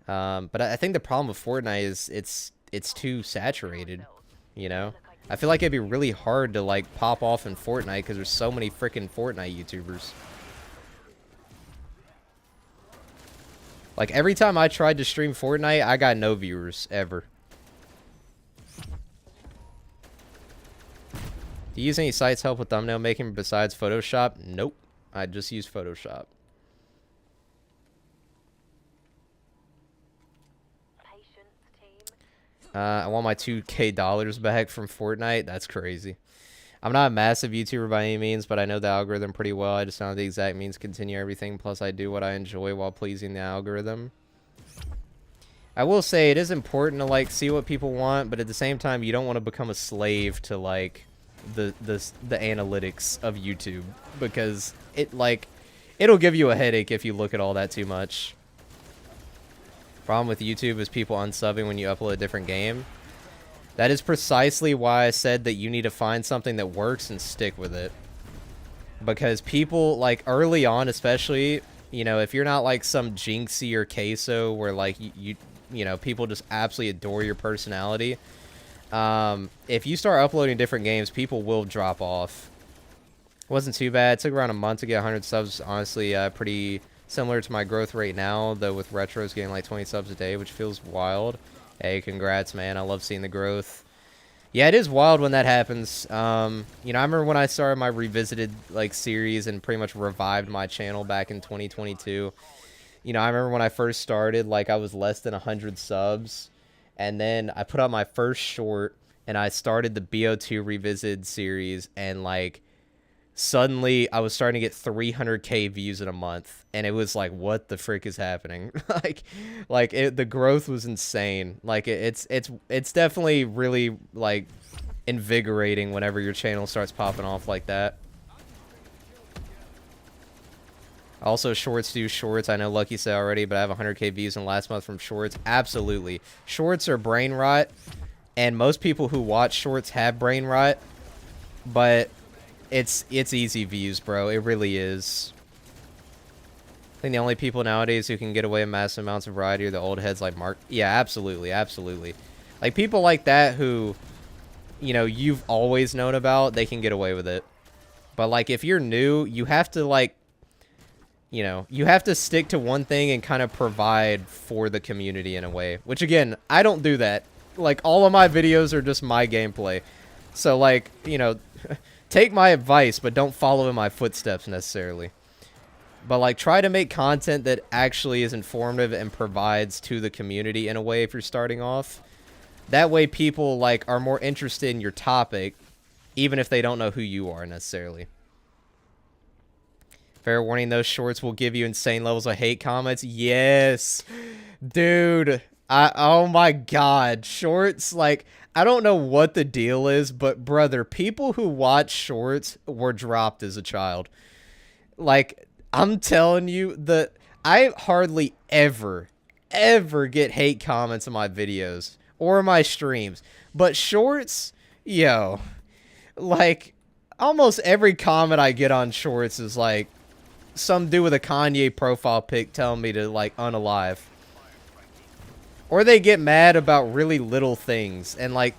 But I think the problem with Fortnite is it's too saturated, you know? I feel like it'd be really hard to like pop off in Fortnite because there's so many freaking Fortnite YouTubers. Like every time I tried to stream Fortnite, I got no viewers ever. Do you use any sites help with thumbnail making besides Photoshop? Nope. I just use Photoshop. I want my $2K back from Fortnite. That's crazy. I'm not a massive YouTuber by any means, but I know the algorithm pretty well. I just don't have the exact means to continue everything. Plus, I do what I enjoy while pleasing the algorithm. I will say it is important to like see what people want, but at the same time, you don't want to become a slave to like the analytics of YouTube, because it'll give you a headache if you look at all that too much. Problem with YouTube is people unsubbing when you upload a different game. That is precisely why I said that you need to find something that works and stick with it. Because people, like, early on especially, you know, if you're not like some Jinxie or Queso where like you know, people just absolutely adore your personality, if you start uploading different games, people will drop off. Wasn't too bad. It took around a month to get 100 subs. Honestly, pretty similar to my growth rate now, though with retros getting like 20 subs a day, which feels wild. Hey, congrats, man. I love seeing the growth. Yeah, it is wild when that happens. You know, I remember when I started my Revisited like series and pretty much revived my channel back in 2022. You know, I remember when I first started, like I was less than 100 subs, and then I put out my first short and I started the BO2 Revisited series, and like suddenly I was starting to get 300k views in a month, and it was like, what the frick is happening? The growth was insane. Like it's definitely really like invigorating whenever your channel starts popping off like that. Also, shorts do shorts. I know Lucky said already, but I have 100k views in last month from shorts. Absolutely. Shorts are brain rot, and most people who watch shorts have brain rot, but it's easy views, bro. It really is. I think the only people nowadays who can get away with massive amounts of variety are the old heads like Mark. Yeah, absolutely, absolutely. Like people like that who, you know, you've always known about, they can get away with it. But like if you're new, you have to like, you know, you have to stick to one thing and kind of provide for the community in a way. Which again, I don't do that. Like all of my videos are just my gameplay. So like, you know, take my advice, but don't follow in my footsteps necessarily. But like try to make content that actually is informative and provides to the community in a way if you're starting off. That way people like are more interested in your topic, even if they don't know who you are necessarily. Fair warning, those shorts will give you insane levels of hate comments. Yes. Dude. Oh my god. Shorts, like, I don't know what the deal is, but brother, people who watch shorts were dropped as a child. Like, I'm telling you, I hardly ever get hate comments on my videos or my streams. But shorts, yo, like, almost every comment I get on shorts is like, some dude with a Kanye profile pic telling me to like unalive, or they get mad about really little things and like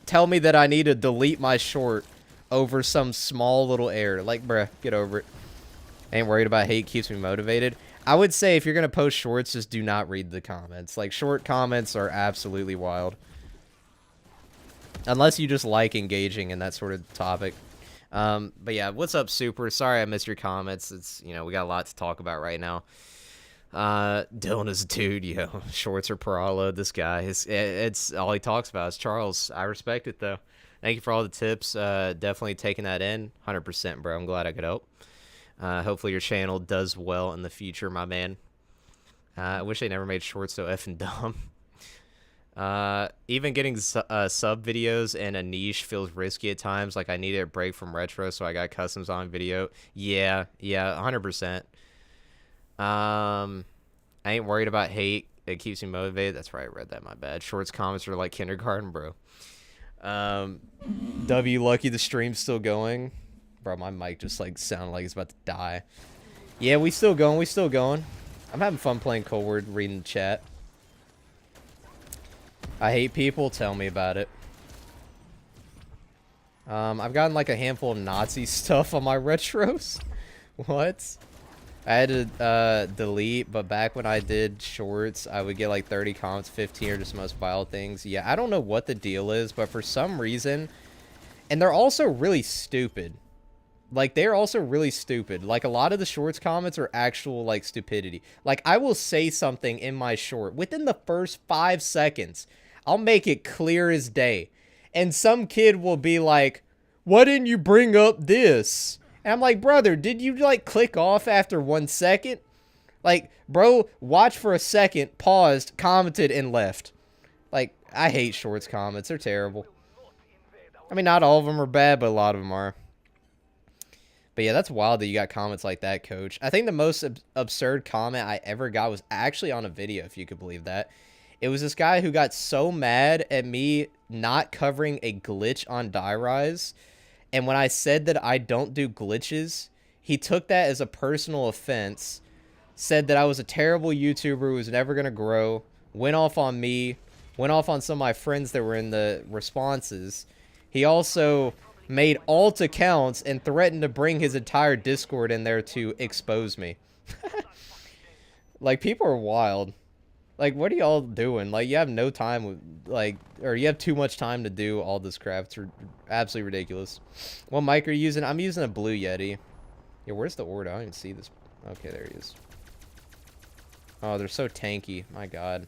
tell me that I need to delete my short over some small little error. Like, bruh, get over it. Ain't worried about hate, keeps me motivated. I would say if you're gonna post shorts, just do not read the comments. Like, short comments are absolutely wild, unless you just like engaging in that sort of topic. But yeah, what's up, Super? Sorry I missed your comments. It's, you know, we got a lot to talk about right now. Dylan is a dude, yo. Shorts are paralo. This guy, it's all he talks about is Charles. I respect it, though. Thank you for all the tips. Definitely taking that in. 100%, bro. I'm glad I could help. Hopefully your channel does well in the future, my man. I wish they never made shorts so effing dumb. Even getting sub videos in a niche feels risky at times. Like I needed a break from retro, so I got customs on video. Yeah, 100%. I ain't worried about hate. It keeps me motivated. That's right, I read that. My bad. Shorts comments are like kindergarten, bro. W lucky the stream's still going. Bro, my mic just like sounded like it's about to die. Yeah, we still going. I'm having fun playing Cold War, reading the chat. I hate people, tell me about it. I've gotten like a handful of Nazi stuff on my retros. What? I had to delete, but back when I did shorts, I would get like 30 comments, 15 are just most vile things. Yeah, I don't know what the deal is, but for some reason, and they're also really stupid. Like, they're also really stupid. Like, a lot of the shorts comments are actual, like, stupidity. Like, I will say something in my short. Within the first 5 seconds, I'll make it clear as day. And some kid will be like, why didn't you bring up this? And I'm like, brother, did you, like, click off after 1 second? Like, bro, watch for a second, paused, commented, and left. Like, I hate shorts comments. They're terrible. I mean, not all of them are bad, but a lot of them are. But yeah, that's wild that you got comments like that, Coach. I think the most absurd comment I ever got was actually on a video, if you could believe that. It was this guy who got so mad at me not covering a glitch on Die Rise. And when I said that I don't do glitches, he took that as a personal offense, said that I was a terrible YouTuber who was never going to grow, went off on me, went off on some of my friends that were in the responses. He also made alt accounts and threatened to bring his entire Discord in there to expose me. Like, people are wild. Like, what are y'all doing? Like, you have no time, like, or you have too much time to do all this crap. It's absolutely ridiculous. What mic are you using? I'm using a Blue Yeti. Yeah, where's the order? I don't even see this. Okay, there he is. Oh, they're so tanky. My God.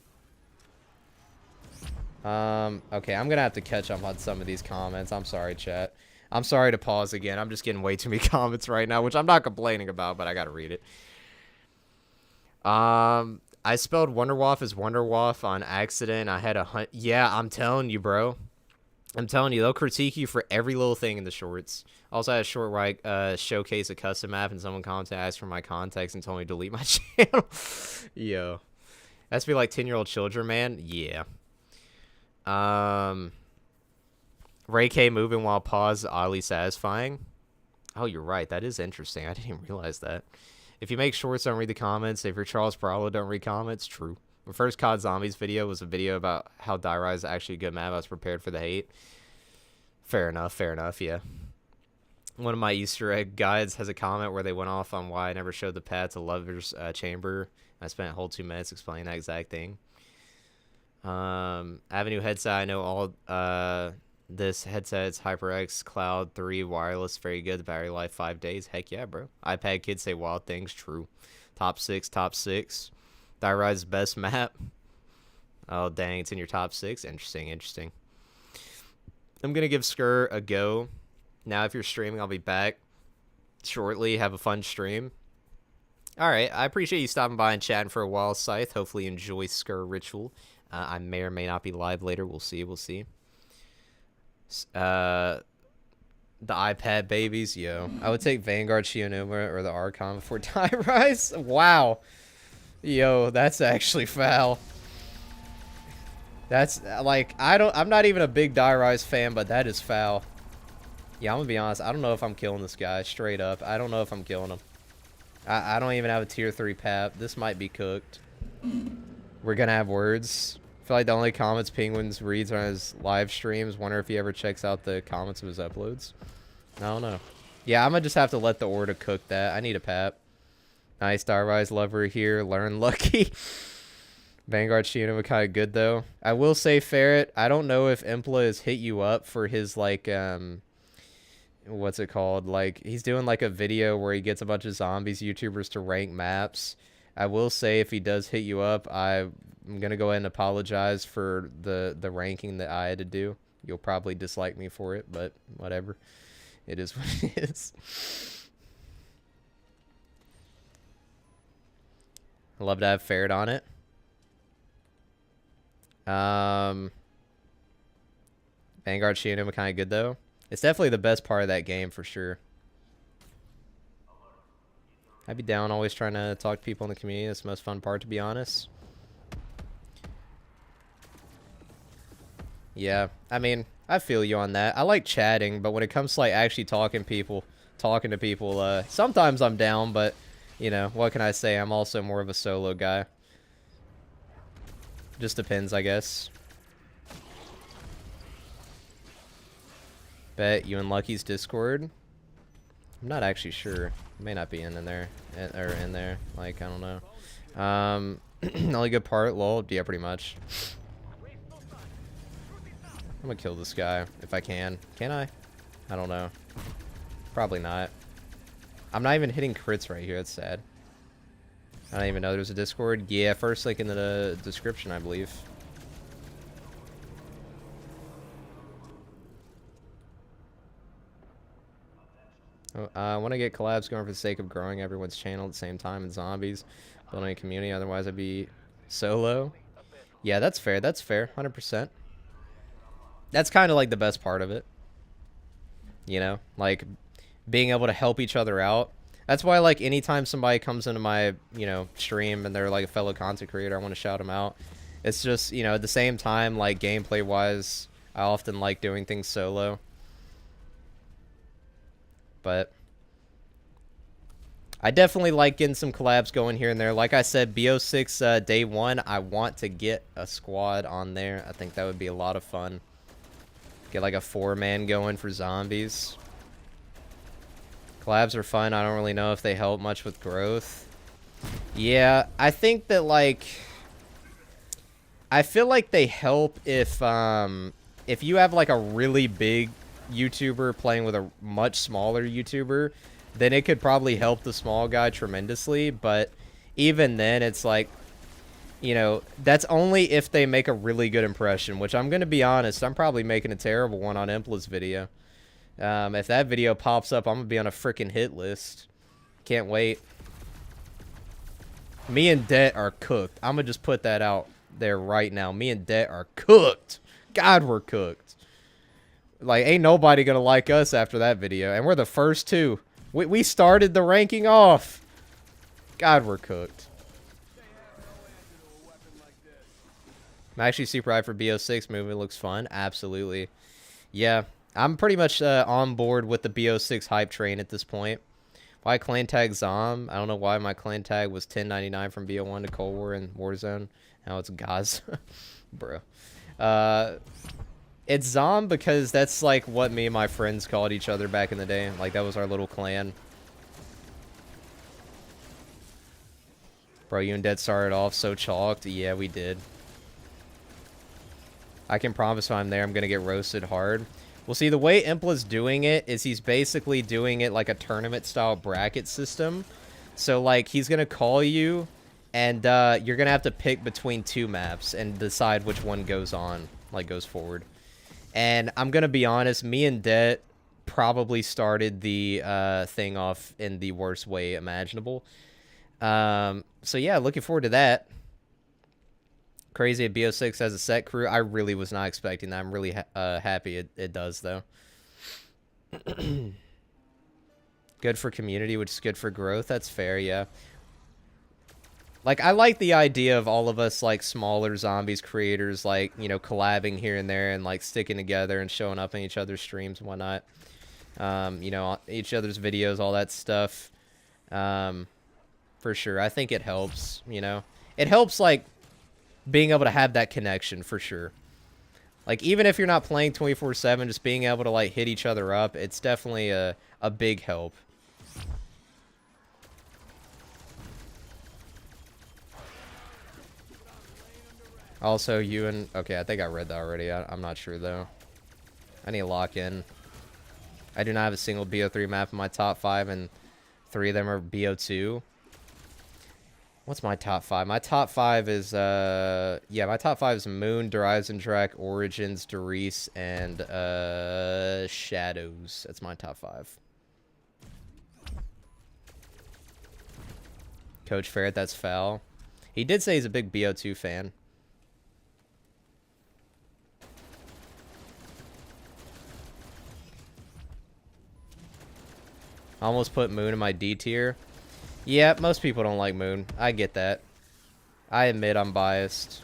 Okay, I'm gonna have to catch up on some of these comments. I'm sorry, chat. I'm sorry to pause again. I'm just getting way too many comments right now, which I'm not complaining about, but I gotta read it. I spelled Wonderwaff as Wonderwaff on accident. I had a yeah, I'm telling you, bro. I'm telling you, they'll critique you for every little thing in the shorts. Also, I had a short where I showcase a custom map, and someone commented, asked for my context, and told me to delete my channel. Yo. That's be like 10-year-old children, man. Yeah. Ray K moving while paused, oddly satisfying. Oh, you're right. That is interesting. I didn't even realize that. If you make shorts, don't read the comments. If you're Charles Paralo, don't read comments. True. My first COD Zombies video was a video about how Die Rise is actually a good map. I was prepared for the hate. Fair enough, yeah. One of my Easter egg guides has a comment where they went off on why I never showed the path to Lover's Chamber. I spent a whole 2 minutes explaining that exact thing. Avenue headset, I know all this headset's HyperX Cloud 3 wireless, very good. The battery life 5 days. Heck yeah, bro. iPad kids say wild things. True. Top 6. Die Rise's best map. Oh dang, it's in your top 6. Interesting. I'm gonna give Skur a go. Now if you're streaming, I'll be back shortly. Have a fun stream. Alright, I appreciate you stopping by and chatting for a while, Scythe. Hopefully you enjoy Skur Ritual. I may or may not be live later. We'll see. The iPad babies, yo. I would take Vanguard Shionuma or the Archon before Die Rise. Wow. Yo, that's actually foul. That's, like, I'm not even a big Die Rise fan, but that is foul. Yeah, I'm gonna be honest. I don't know if I'm killing this guy, straight up. I don't know if I'm killing him. I don't even have a tier 3 pap. This might be cooked. We're gonna have words. I feel like the only comments Penguins reads on his live streams. Wonder if he ever checks out the comments of his uploads. I don't know. Yeah, I'm gonna just have to let the order cook that. I need a pap. Nice, Die Rise lover here. Learn lucky. Vanguard Shionuma kind of good though. I will say, Ferret, I don't know if Impla has hit you up for his like what's it called? Like, he's doing like a video where he gets a bunch of zombies YouTubers to rank maps. I will say, if he does hit you up, I'm gonna go ahead and apologize for the ranking that I had to do. You'll probably dislike me for it, but whatever. It is what it is. I'd love to have Ferret on it. Vanguard Shionuma kind of good though. It's definitely the best part of that game for sure. I'd be down always trying to talk to people in the community. That's the most fun part, to be honest. Yeah, I mean, I feel you on that. I like chatting, but when it comes to like actually talking to people, sometimes I'm down, but you know, what can I say? I'm also more of a solo guy. Just depends, I guess. Bet you in Lucky's Discord. I'm not actually sure. It may not be in there. Or in there. Like, I don't know. Only good part, lol. Yeah, pretty much. I'm gonna kill this guy if I can. Can I? I don't know. Probably not. I'm not even hitting crits right here. That's sad. I don't even know there's a Discord. Yeah, first link in the description, I believe. I want to get collabs going for the sake of growing everyone's channel at the same time and zombies, building a community. Otherwise, I'd be solo. Yeah, that's fair. That's fair. 100%. That's kind of like the best part of it. You know, like being able to help each other out. That's why, like, anytime somebody comes into my, you know, stream and they're like a fellow content creator, I want to shout them out. It's just, you know, at the same time, like, gameplay wise, I often like doing things solo. But I definitely like getting some collabs going here and there. Like I said, BO6 day 1, I want to get a squad on there. I think that would be a lot of fun. Get like a 4-man going for zombies. Collabs are fun. I don't really know if they help much with growth. Yeah, I think that, like, I feel like they help if you have like a really big YouTuber playing with a much smaller YouTuber, then it could probably help the small guy tremendously. But even then, it's like, you know, that's only if they make a really good impression, which I'm going to be honest, I'm probably making a terrible one on Impla's video. If that video pops up, I'm going to be on a freaking hit list. Can't wait. Me and Det are cooked. I'm going to just put that out there right now. Me and Det are cooked. God, we're cooked. Like, ain't nobody going to like us after that video. And we're the first two. We started the ranking off. God, we're cooked. I'm actually super hyped for BO6 movie. It looks fun. Absolutely. Yeah, I'm pretty much on board with the BO6 hype train at this point. Why clan tag Zom? I don't know why my clan tag was 10.99 from BO1 to Cold War and Warzone. Now it's Gaz. Bro. It's Zom because that's like what me and my friends called each other back in the day. Like, that was our little clan. Bro, you and Dead started off so chalked. Yeah, we did. I can promise when I'm there, I'm going to get roasted hard. Well, see, the way Impla's doing it is he's basically doing it like a tournament-style bracket system. So, like, he's going to call you, and you're going to have to pick between 2 maps and decide which one goes on, like, goes forward. And I'm going to be honest, me and Det probably started the thing off in the worst way imaginable. So, yeah, looking forward to that. Crazy at BO6 has a set crew. I really was not expecting that. I'm really happy it does, though. Good for community, which is good for growth. That's fair, yeah. Like, I like the idea of all of us, like, smaller zombies creators, like, you know, collabing here and there and, like, sticking together and showing up in each other's streams and whatnot. You know, each other's videos, all that stuff. For sure. I think it helps, you know. It helps, like, being able to have that connection, for sure. Like, even if you're not playing 24/7, just being able to, like, hit each other up, it's definitely a big help. Also, you and... Okay, I think I read that already. I'm not sure, though. I need to lock in. I do not have a single BO3 map in my top 5, and 3 of them are BO2. What's my top 5? My top 5 is, yeah, my top 5 is Moon, Derives Origins, Doris, and, Shadows. That's my top 5. Coach Ferret, that's foul. He did say he's a big BO2 fan. Almost put Moon in my D tier. Yeah, most people don't like Moon. I get that. I admit I'm biased.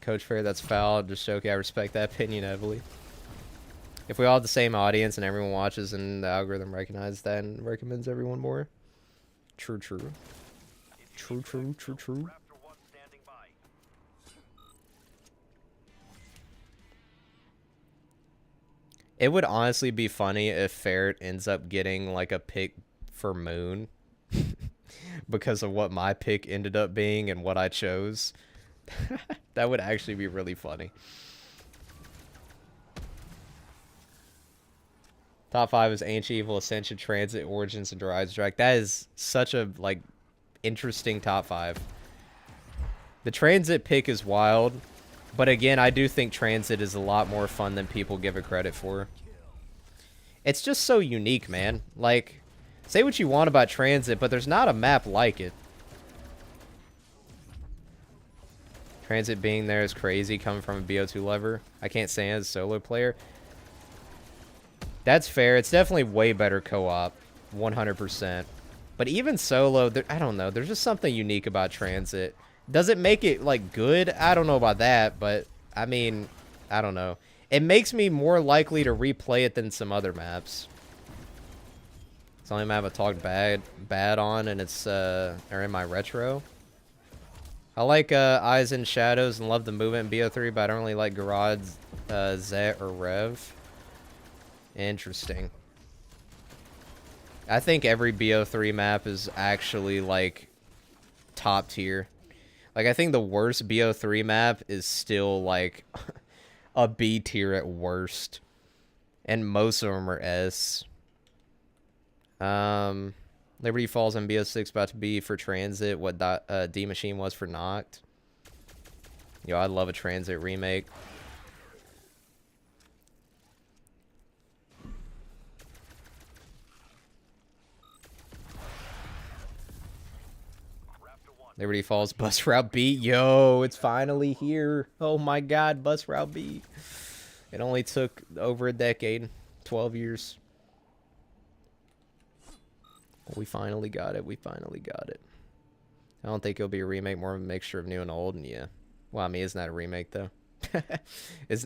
Coach Fair, that's foul. Just joking. I respect that opinion heavily. If we all have the same audience and everyone watches and the algorithm recognizes that and recommends everyone more. True, true. True, true, true, true. It would honestly be funny if Ferret ends up getting like a pick for Moon because of what my pick ended up being and what I chose. That would actually be really funny. Top 5 is Ancient Evil, Ascension, Transit, Origins, and Rise Drag. That is such a like interesting top 5. The Transit pick is wild, but again, I do think Transit is a lot more fun than people give it credit for. It's just so unique, man. Like, say what you want about Transit, but there's not a map like it. Transit being there is crazy coming from a BO2 lover. I can't say as a solo player. That's fair. It's definitely way better co-op. 100%. But even solo, I don't know. There's just something unique about Transit. Does it make it, like, good? I don't know about that, but, I mean, I don't know. It makes me more likely to replay it than some other maps. It's the only map I talked bad on, and it's, or in my retro. I like Eyes and Shadows and love the movement in BO3, but I don't really like Garage, Zet, or Rev. Interesting. I think every BO3 map is actually, like, top tier. Like, I think the worst BO3 map is still, like, a B tier at worst. And most of them are S. Liberty Falls on BO6 about to be for Transit what D Machine was for Noct. Yo, I'd love a Transit remake. Liberty Falls Bus Route B. Yo, it's finally here. Oh my god, Bus Route B. It only took over a decade. 12 years. We finally got it. We finally got it. I don't think it'll be a remake, more of a mixture of new and old. And yeah. Well, I mean, isn't that a remake, though?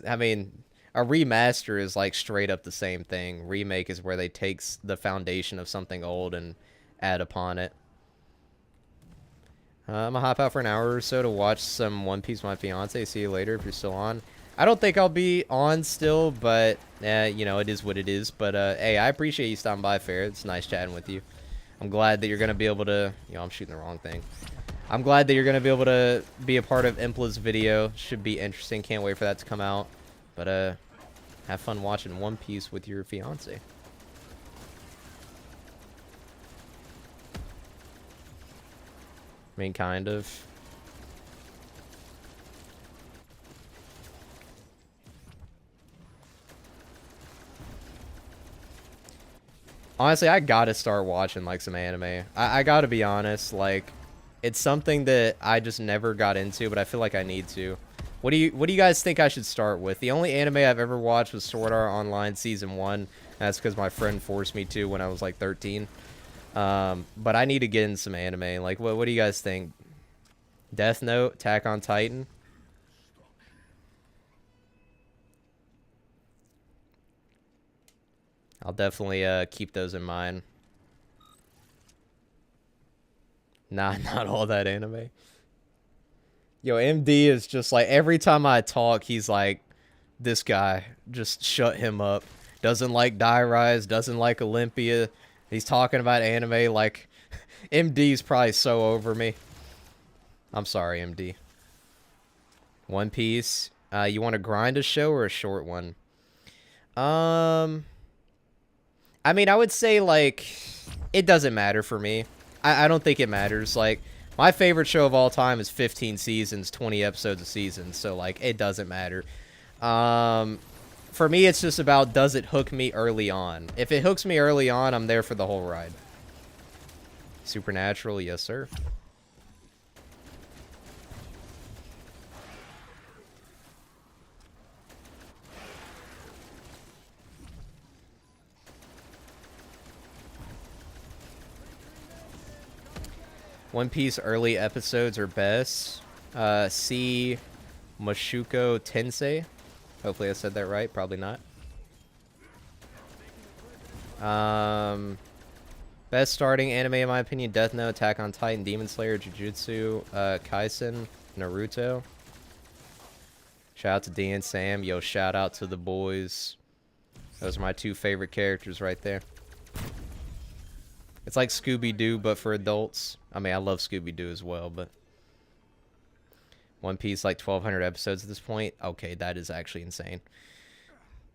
I mean, a remaster is like straight up the same thing. Remake is where they take the foundation of something old and add upon it. I'm gonna hop out for an hour or so to watch some One Piece with my fiance. See you later if you're still on. I don't think I'll be on still, but, you know, it is what it is. But, hey, I appreciate you stopping by, Fair. It's nice chatting with you. I'm glad that you're going to be able to... You know, I'm shooting the wrong thing. I'm glad that you're going to be able to be a part of Impla's video. Should be interesting. Can't wait for that to come out. But, have fun watching One Piece with your fiance. I mean, kind of. Honestly, I gotta start watching, like, some anime. I gotta be honest, like, it's something that I just never got into, but I feel like I need to. What do you guys think I should start with? The only anime I've ever watched was Sword Art Online Season 1. That's because my friend forced me to when I was, like, 13. But I need to get in some anime. Like, what do you guys think? Death Note? Attack on Titan? I'll definitely keep those in mind. Nah, not all that anime. Yo, MD is just like, every time I talk, he's like, this guy, just shut him up. Doesn't like Die Rise, doesn't like Olympia. He's talking about anime like, MD's probably so over me. I'm sorry, MD. One Piece. You want to grind a show or a short one? I mean, I would say, like, it doesn't matter for me. I don't think it matters. Like, My favorite show of all time is 15 seasons, 20 episodes a season. So, like, it doesn't matter. For me, it's just about, does it hook me early on? If it hooks me early on, I'm there for the whole ride. Supernatural, yes, sir. One Piece early episodes are best. See Mashuko Tensei. Hopefully I said that right. Probably not. Best starting anime in my opinion: Death Note, Attack on Titan, Demon Slayer, Jujutsu, Kaisen, Naruto. Shout out to D and Sam. Yo, shout out to the boys. Those are my two favorite characters right there. It's like Scooby-Doo, but for adults. I mean, I love Scooby-Doo as well, but... One Piece, like 1,200 episodes at this point. Okay, that is actually insane.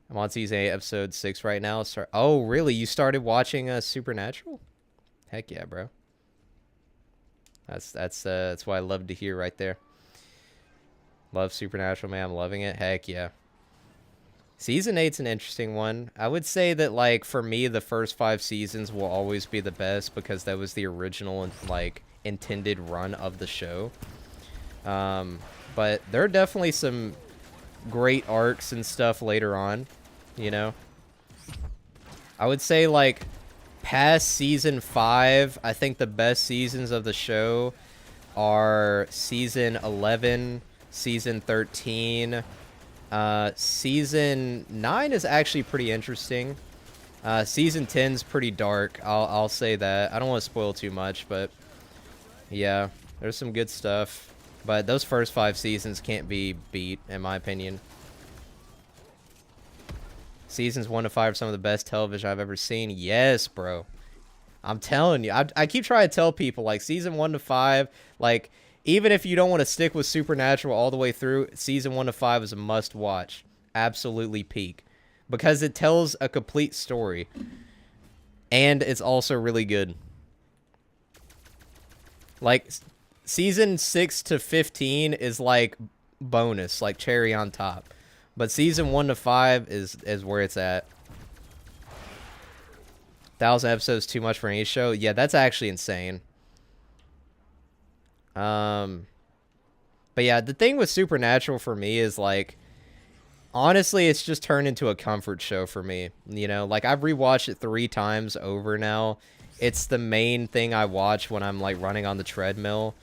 I'm on season 8, episode 6 right now. Oh, really? You started watching Supernatural? Heck yeah, bro. That's what I love to hear right there. Love Supernatural, man. I'm loving it. Heck yeah. Season 8's an interesting one. I would say that, like, for me, the first 5 seasons will always be the best because that was the original, like, intended run of the show. But there are definitely some great arcs and stuff later on, you know? I would say, like, past season 5, I think the best seasons of the show are season 11, season 13... season 9 is actually pretty interesting. Season 10 is pretty dark. I'll say that. I don't want to spoil too much, but yeah, there's some good stuff. But those first 5 seasons can't be beat, in my opinion. Seasons 1 to 5 are some of the best television I've ever seen. Yes, bro. I'm telling you. I keep trying to tell people, like, season 1 to 5, like... Even if you don't want to stick with Supernatural all the way through, season 1 to 5 is a must-watch. Absolutely peak. Because it tells a complete story. And it's also really good. Like, season 6 to 15 is like bonus, like cherry on top. But season 1 to 5 is where it's at. 1,000 episodes too much for any show? Yeah, that's actually insane. But yeah, the thing with Supernatural for me is, like, honestly, it's just turned into a comfort show for me. You know, like, I've rewatched it 3 times over now. It's the main thing I watch when I'm, like, running on the treadmill.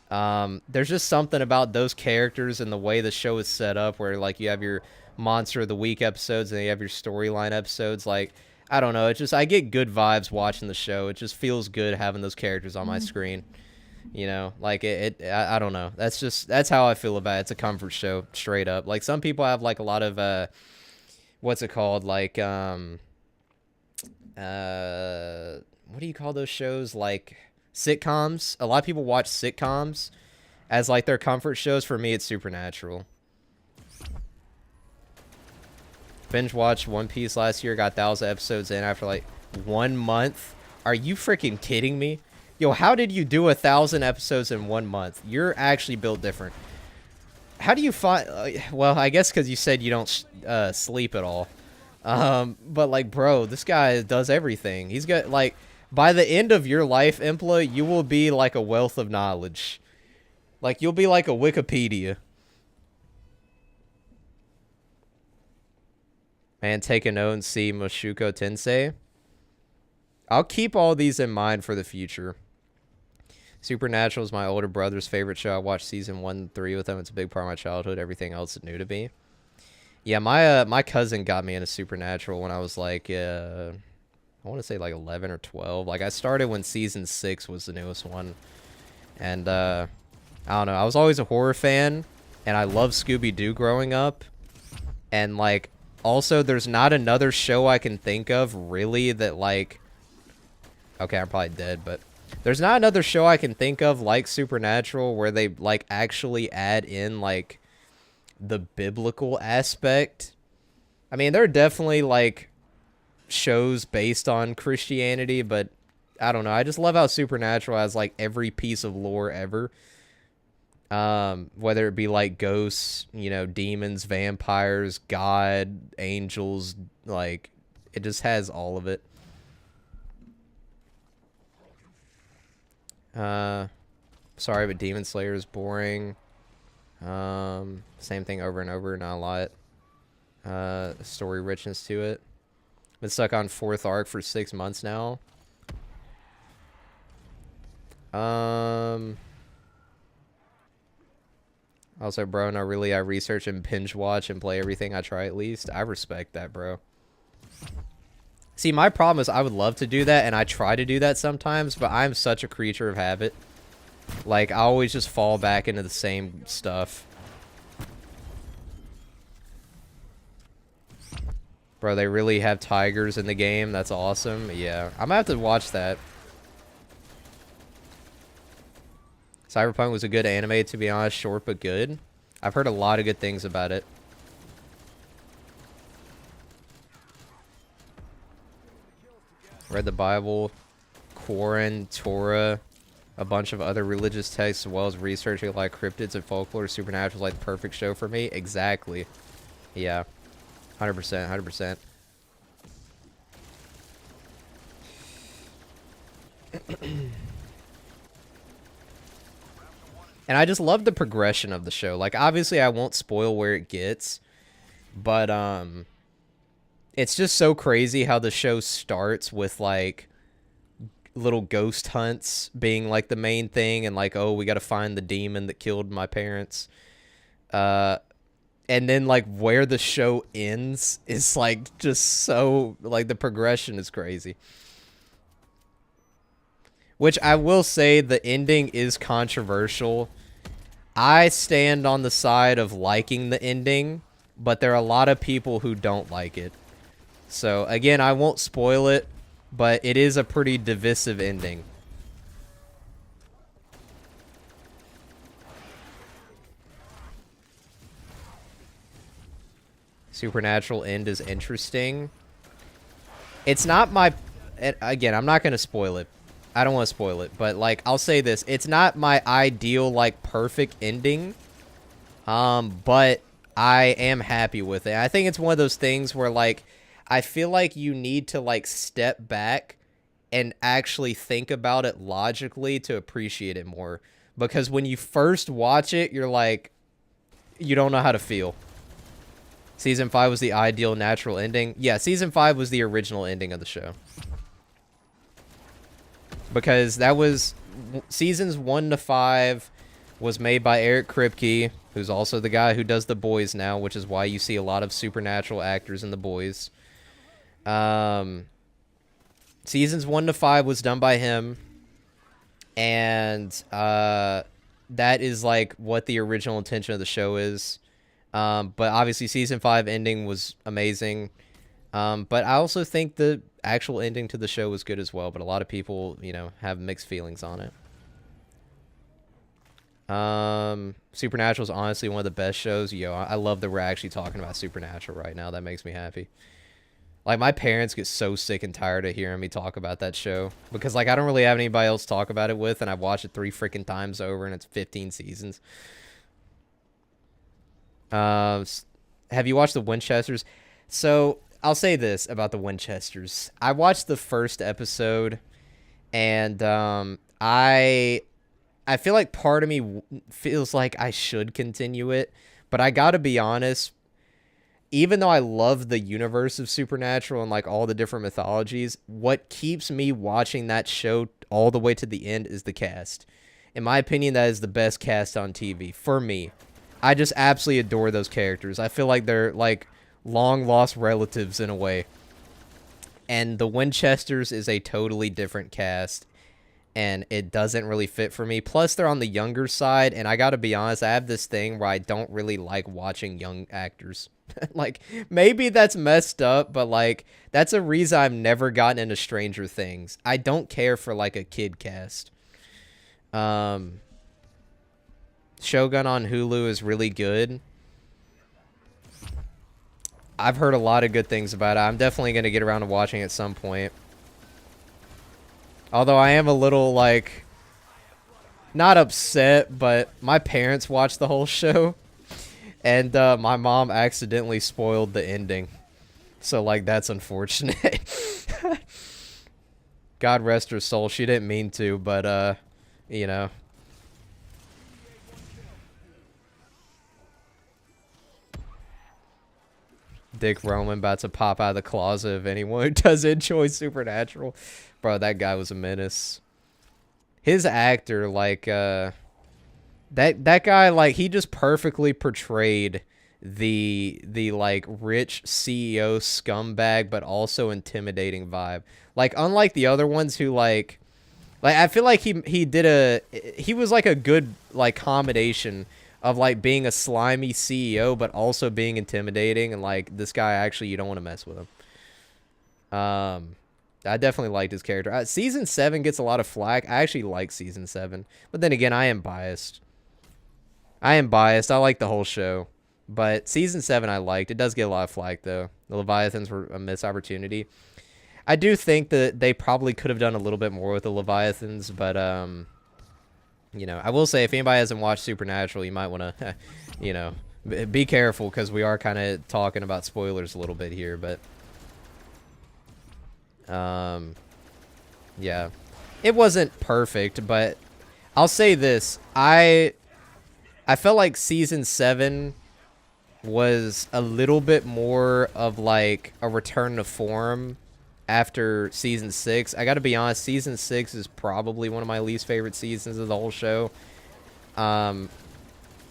There's just something about those characters and the way the show is set up where, like, you have your Monster of the Week episodes and then you have your storyline episodes. Like, I don't know. It's just, I get good vibes watching the show. It just feels good having those characters on my screen. You know, like, I don't know. That's how I feel about it. It's a comfort show, straight up. Like, some people have, like, a lot of, what's it called? Like, what do you call those shows? Like, sitcoms. A lot of people watch sitcoms as, like, their comfort shows. For me, it's Supernatural. Binge watched One Piece last year, got 1,000 episodes in after, like, 1 month. Are you freaking kidding me? Yo, how did you do 1,000 episodes in 1 month? You're actually built different. How do you find... well, I guess because you said you don't sleep at all. But, like, bro, this guy does everything. He's got, like... By the end of your life, Impla, you will be, like, a wealth of knowledge. Like, you'll be like a Wikipedia. Man, take a note and see Mashuko Tensei. I'll keep all these in mind for the future. Supernatural is my older brother's favorite show. I watched season 1 and 3 with him. It's a big part of my childhood. Everything else is new to me. Yeah, my cousin got me into Supernatural when I was like, I want to say like 11 or 12. Like, I started when season 6 was the newest one. And, I don't know. I was always a horror fan. And I loved Scooby-Doo growing up. And, like, also, there's not another show I can think of, really, that, like... Okay, I'm probably dead, but... There's not another show I can think of like Supernatural where they, like, actually add in, like, the biblical aspect. I mean, there are definitely, like, shows based on Christianity, but I don't know. I just love how Supernatural has like every piece of lore ever. Whether it be like ghosts, you know, demons, vampires, God, angels, like it just has all of it. Sorry, but Demon Slayer is boring. Same thing over and over, not a lot. Story richness to it. Been stuck on 4th arc for 6 months now. Also, bro, no, really, I research and binge watch and play everything I try at least. I respect that, bro. See, my problem is I would love to do that, and I try to do that sometimes, but I'm such a creature of habit. Like, I always just fall back into the same stuff. Bro, they really have tigers in the game. That's awesome. Yeah, I'm gonna have to watch that. Cyberpunk was a good anime, to be honest. Short but good. I've heard a lot of good things about it. Read the Bible, Quran, Torah, a bunch of other religious texts, as well as researching like cryptids and folklore. Supernatural is like the perfect show for me. Exactly. Yeah. 100%. 100%. And I just love the progression of the show. Like, obviously, I won't spoil where it gets, but it's just so crazy how the show starts with like little ghost hunts being like the main thing, and like, oh, we got to find the demon that killed my parents. And then like where the show ends is like just so like the progression is crazy. Which I will say the ending is controversial. I stand on the side of liking the ending, but there are a lot of people who don't like it. So again, I won't spoil it, but it is a pretty divisive ending. Supernatural end is interesting. It's not my... Again, I'm not going to spoil it. I don't want to spoil it, but like I'll say this, it's not my ideal like perfect ending, but I am happy with it. I think it's one of those things where like I feel like you need to like step back and actually think about it logically to appreciate it more, because when you first watch it, you're like, you don't know how to feel. Season 5 was the ideal natural ending. Yeah, Season 5 was the original ending of the show. Because that was seasons 1 to 5 was made by Eric Kripke, who's also the guy who does The Boys now, which is why you see a lot of Supernatural actors in The Boys. Seasons 1 to 5 was done by him, and that is like what the original intention of the show is. But obviously season 5 ending was amazing. But I also think the actual ending to the show was good as well, but a lot of people, you know, have mixed feelings on it. Supernatural is honestly one of the best shows. Yo, I love that we're actually talking about Supernatural right now. That makes me happy. Like, my parents get so sick and tired of hearing me talk about that show, because like I don't really have anybody else to talk about it with, and I've watched it 3 freaking times over, and it's 15 seasons. Have you watched the Winchesters? So I'll say this about the Winchesters. I watched the first episode, and I feel like part of me feels like I should continue it, but I gotta be honest, even though I love the universe of Supernatural and like all the different mythologies, what keeps me watching that show all the way to the end is the cast. In my opinion, that is the best cast on TV for me. I just absolutely adore those characters. I feel like they're like long lost relatives in a way. And the Winchesters is a totally different cast, and it doesn't really fit for me. Plus, they're on the younger side, and I gotta be honest, I have this thing where I don't really like watching young actors. Like, maybe that's messed up, but like, that's a reason I've never gotten into Stranger Things. I don't care for like a kid cast. Shogun on Hulu is really good. I've heard a lot of good things about it. I'm definitely going to get around to watching it at some point. Although I am a little, like, not upset, but my parents watched the whole show. And my mom accidentally spoiled the ending. So, like, that's unfortunate. God rest her soul. She didn't mean to, but, you know. Dick Roman about to pop out of the closet if anyone who does enjoy Supernatural. Bro, that guy was a menace. His actor, like, that guy, like, he just perfectly portrayed the like rich CEO scumbag but also intimidating vibe. Like, unlike the other ones who like I feel like he was like a good like combination of like being a slimy CEO but also being intimidating, and like this guy actually you don't want to mess with him. I definitely liked his character. Season 7 gets a lot of flack. I actually like Season 7. But then again, I am biased. I like the whole show. But Season 7 I liked. It does get a lot of flack, though. The Leviathans were a missed opportunity. I do think that they probably could have done a little bit more with the Leviathans. But, you know, I will say if anybody hasn't watched Supernatural, you might want to, you know, be careful. Because we are kind of talking about spoilers a little bit here. But... yeah, it wasn't perfect, but I'll say this. I felt like Season 7 was a little bit more of like a return to form after Season 6. I gotta be honest, Season 6 is probably one of my least favorite seasons of the whole show.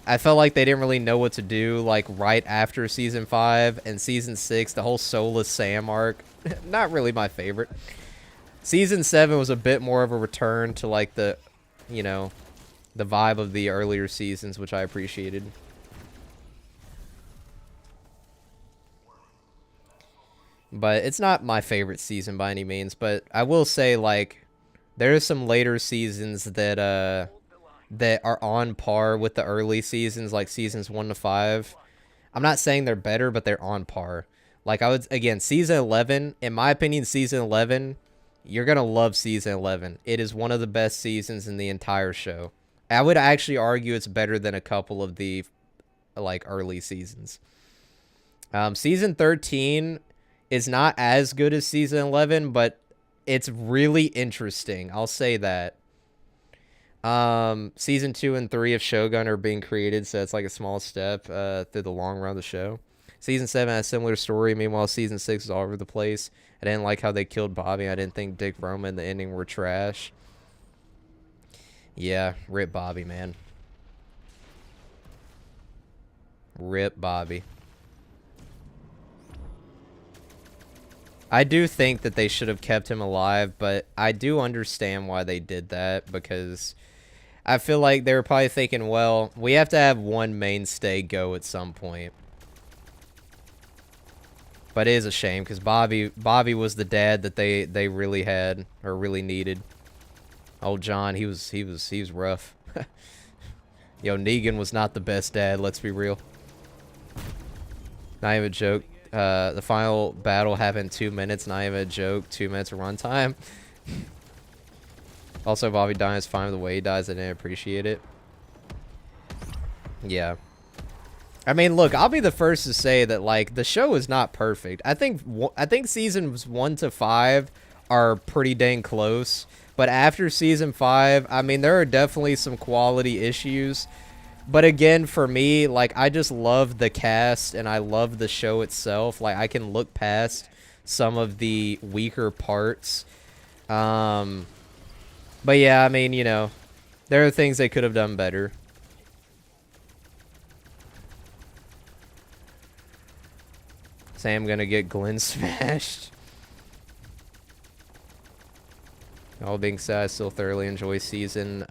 I felt like they didn't really know what to do like right after Season 5, and Season 6, the whole Soulless Sam arc, not really my favorite. Season 7 was a bit more of a return to like the, you know, the vibe of the earlier seasons, which I appreciated. But it's not my favorite season by any means, but I will say like there are some later seasons that that are on par with the early seasons, like seasons 1 to 5. I'm not saying they're better, but they're on par. Like, I would, again, Season 11, in my opinion, Season 11, you're going to love Season 11. It is one of the best seasons in the entire show. I would actually argue it's better than a couple of the, like, early seasons. Season 13 is not as good as Season 11, but it's really interesting. I'll say that. Season 2 and 3 of Shogun are being created, so it's like a small step through the long run of the show. Season 7 has a similar story. Meanwhile, Season 6 is all over the place. I didn't like how they killed Bobby. I didn't think Dick Roma and the ending were trash. Yeah, rip Bobby, man. Rip Bobby. I do think that they should have kept him alive, but I do understand why they did that, because I feel like they were probably thinking, well, we have to have one mainstay go at some point. But it is a shame, because Bobby was the dad that they really had, or really needed. Old John, he was rough. Yo, Negan was not the best dad, let's be real. Not even a joke. The final battle happened in 2 minutes, not even a joke. 2 minutes of runtime. Also, Bobby dying is fine with the way he dies. I didn't appreciate it. Yeah. I mean, look, I'll be the first to say that, like, the show is not perfect. I think seasons 1 to 5 are pretty dang close. But after season 5, I mean, there are definitely some quality issues. But again, for me, like, I just love the cast and I love the show itself. Like, I can look past some of the weaker parts. But yeah, I mean, you know, there are things they could have done better. Sam gonna get Glenn smashed. All being said, I still thoroughly enjoy season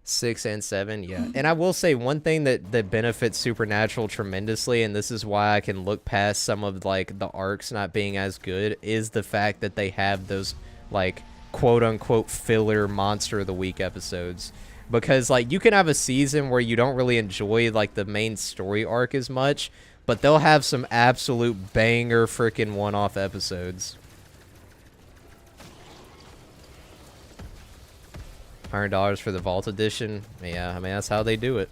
6 and 7, yeah. And I will say one thing that benefits Supernatural tremendously, and this is why I can look past some of, like, the arcs not being as good, is the fact that they have those, like, quote-unquote filler Monster of the Week episodes. Because, like, you can have a season where you don't really enjoy, like, the main story arc as much, but they'll have some absolute banger freaking one-off episodes. $100 for the Vault Edition. Yeah, I mean, that's how they do it.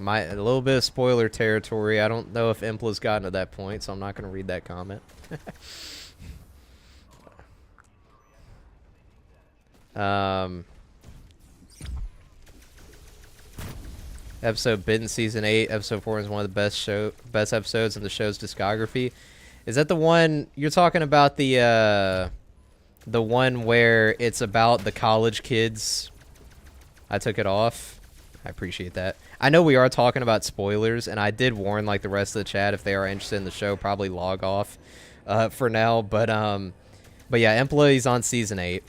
A little bit of spoiler territory. I don't know if Impla's gotten to that point, so I'm not going to read that comment. Episode Bitten Season 8, Episode 4 is one of the best episodes in the show's discography. Is that the one you're talking about? The one where it's about the college kids? I took it off. I appreciate that. I know we are talking about spoilers, and I did warn like the rest of the chat, if they are interested in the show, probably log off for now. But yeah, Employees on Season 8.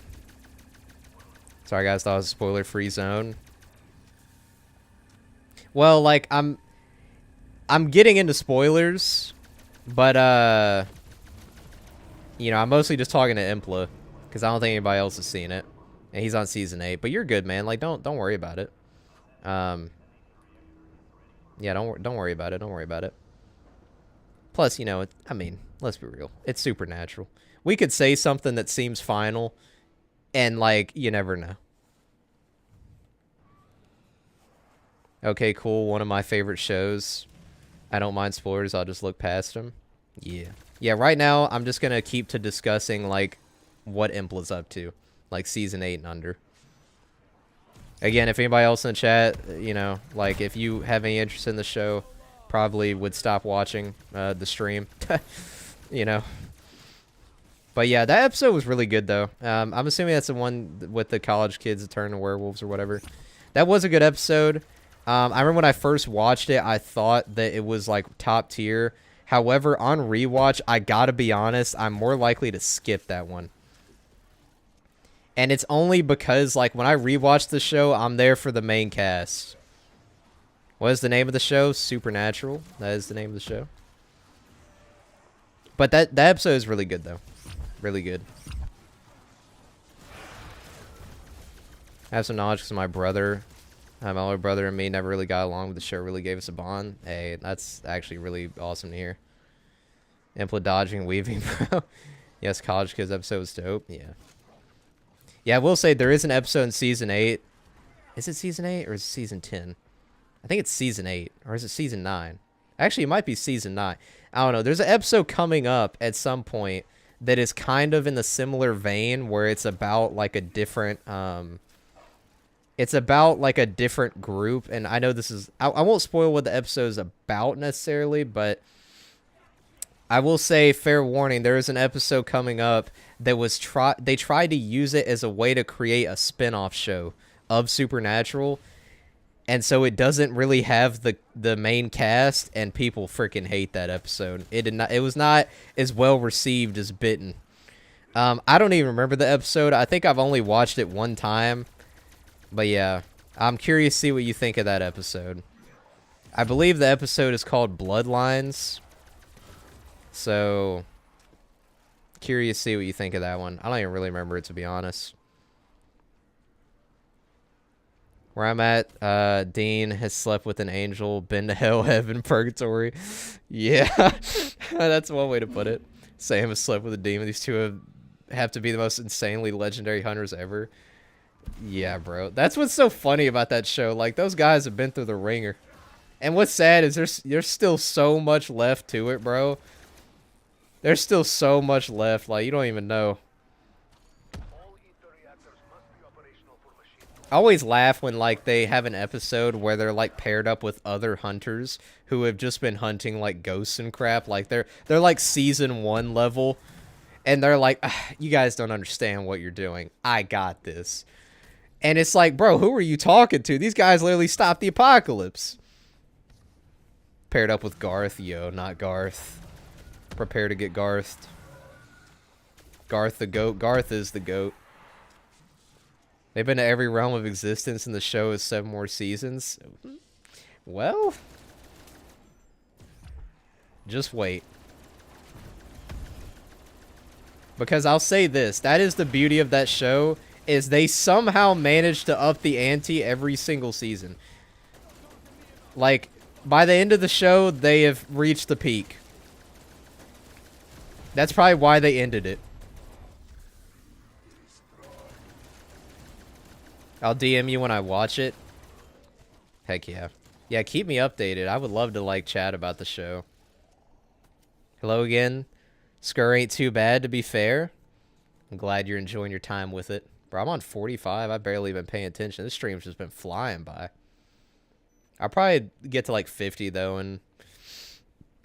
Sorry guys, thought it was a spoiler-free zone. Well, like I'm getting into spoilers, but you know, I'm mostly just talking to Impla because I don't think anybody else has seen it, and he's on Season 8. But you're good, man. Like don't worry about it. Yeah, don't worry about it. Don't worry about it. Plus, you know, I mean, let's be real. It's Supernatural. We could say something that seems final, and like you never know. Okay, cool. One of my favorite shows. I don't mind spoilers. I'll just look past them. Yeah. Yeah, right now, I'm just going to keep to discussing, like, what Impla's up to. Like, Season 8 and under. Again, if anybody else in the chat, you know, like, if you have any interest in the show, probably would stop watching the stream. You know. But yeah, that episode was really good, though. I'm assuming that's the one with the college kids that turn to werewolves or whatever. That was a good episode. I remember when I first watched it, I thought that it was, like, top tier. However, on rewatch, I gotta be honest, I'm more likely to skip that one. And it's only because, like, when I rewatch the show, I'm there for the main cast. What is the name of the show? Supernatural. That is the name of the show. But that episode is really good, though. Really good. I have some knowledge because my brother... my older brother and me never really got along, but the show really gave us a bond. Hey, that's actually really awesome to hear. Impla dodging, weaving, bro. Yes, College Kids episode was dope. Yeah. Yeah, I will say there is an episode in Season 8. Is it Season 8 or is it Season 10? I think it's Season 8. Or is it Season 9? Actually, it might be Season 9. I don't know. There's an episode coming up at some point that is kind of in the similar vein where it's about, like, a different... it's about, like, a different group, and I know this is... I won't spoil what the episode is about, necessarily, but... I will say, fair warning, there is an episode coming up that was... They tried to use it as a way to create a spin-off show of Supernatural, and so it doesn't really have the main cast, and people freaking hate that episode. It was not as well received as Bitten. I don't even remember the episode. I think I've only watched it one time. But yeah, I'm curious to see what you think of that episode. I believe the episode is called Bloodlines. So, curious to see what you think of that one. I don't even really remember it, to be honest. Where I'm at, Dean has slept with an angel, been to hell, heaven, purgatory. Yeah, that's one way to put it. Sam has slept with a demon. These two have to be the most insanely legendary hunters ever. Yeah, bro. That's what's so funny about that show. Like, those guys have been through the ringer. And what's sad is there's still so much left to it, bro. There's still so much left. Like, you don't even know. I always laugh when, like, they have an episode where they're, like, paired up with other hunters who have just been hunting, like, ghosts and crap. Like, they're like, Season 1 level. And they're like, you guys don't understand what you're doing. I got this. And it's like, bro, who are you talking to? These guys literally stopped the apocalypse. Paired up with Garth. Yo, not Garth. Prepare to get Garthed. Garth the goat. Garth is the goat. They've been to every realm of existence, and the show is 7 more seasons. Well, just wait. Because I'll say this. That is the beauty of that show, is they somehow manage to up the ante every single season. Like, by the end of the show, they have reached the peak. That's probably why they ended it. I'll DM you when I watch it. Heck yeah. Yeah, keep me updated. I would love to, like, chat about the show. Hello again. Skur ain't too bad, to be fair. I'm glad you're enjoying your time with it. Bro, I'm on 45. I've barely been paying attention. This stream's just been flying by. I'll probably get to, like, 50, though, and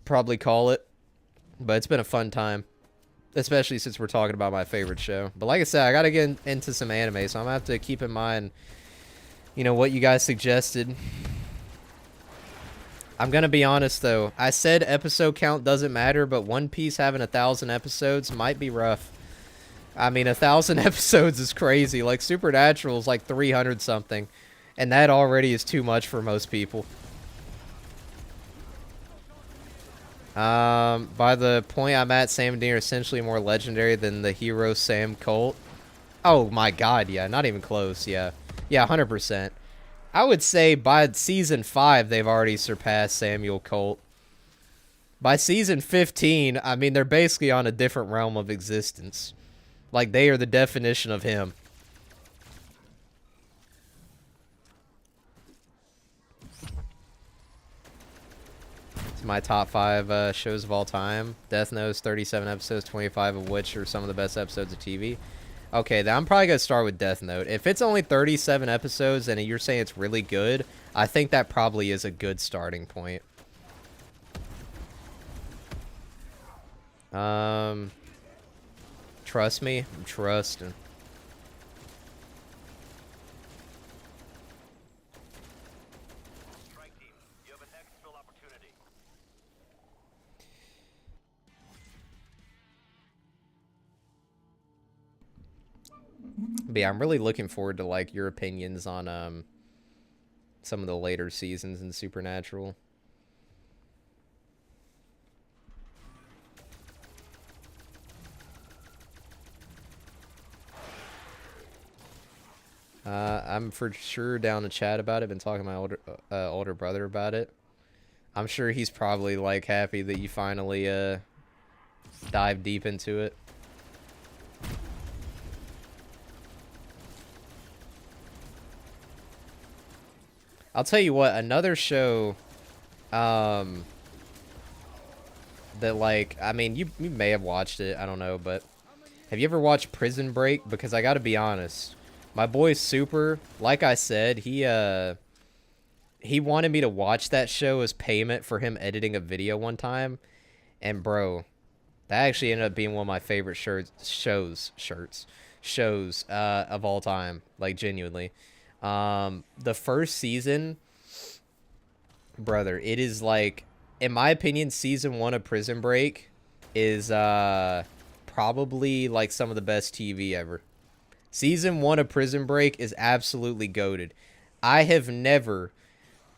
probably call it. But it's been a fun time. Especially since we're talking about my favorite show. But like I said, I gotta get into some anime, so I'm gonna have to keep in mind, you know, what you guys suggested. I'm gonna be honest, though. I said episode count doesn't matter, but One Piece having 1,000 episodes might be rough. I mean, 1,000 episodes is crazy. Like, Supernatural is like 300 something. And that already is too much for most people. By the point I'm at, Sam and Dean are essentially more legendary than the hero Sam cult. Oh my god, yeah, not even close, yeah. Yeah, 100%. I would say by season 5, they've already surpassed Samuel Colt. By season 15, I mean, they're basically on a different realm of existence. Like, they are the definition of him. It's my top 5 shows of all time. Death Note's 37 episodes, 25 of which are some of the best episodes of TV. Okay, then I'm probably going to start with Death Note. If it's only 37 episodes and you're saying it's really good, I think that probably is a good starting point. Trust me? I'm trusting. Strike team, you have an exfil opportunity. But yeah, I'm really looking forward to, like, your opinions on some of the later seasons in Supernatural. I'm for sure down to chat about it. Been talking to my older brother about it. I'm sure he's probably, like, happy that you finally dive deep into it. I'll tell you what, another show that, like, I mean, you may have watched it, I don't know, but have you ever watched Prison Break? Because I gotta be honest, my boy Super, like I said, he wanted me to watch that show as payment for him editing a video one time, and bro, that actually ended up being one of my favorite shows of all time, like, genuinely. The first season, brother, it is like, in my opinion, season 1 of Prison Break is probably like some of the best TV ever. Season 1 of Prison Break is absolutely goated. I have never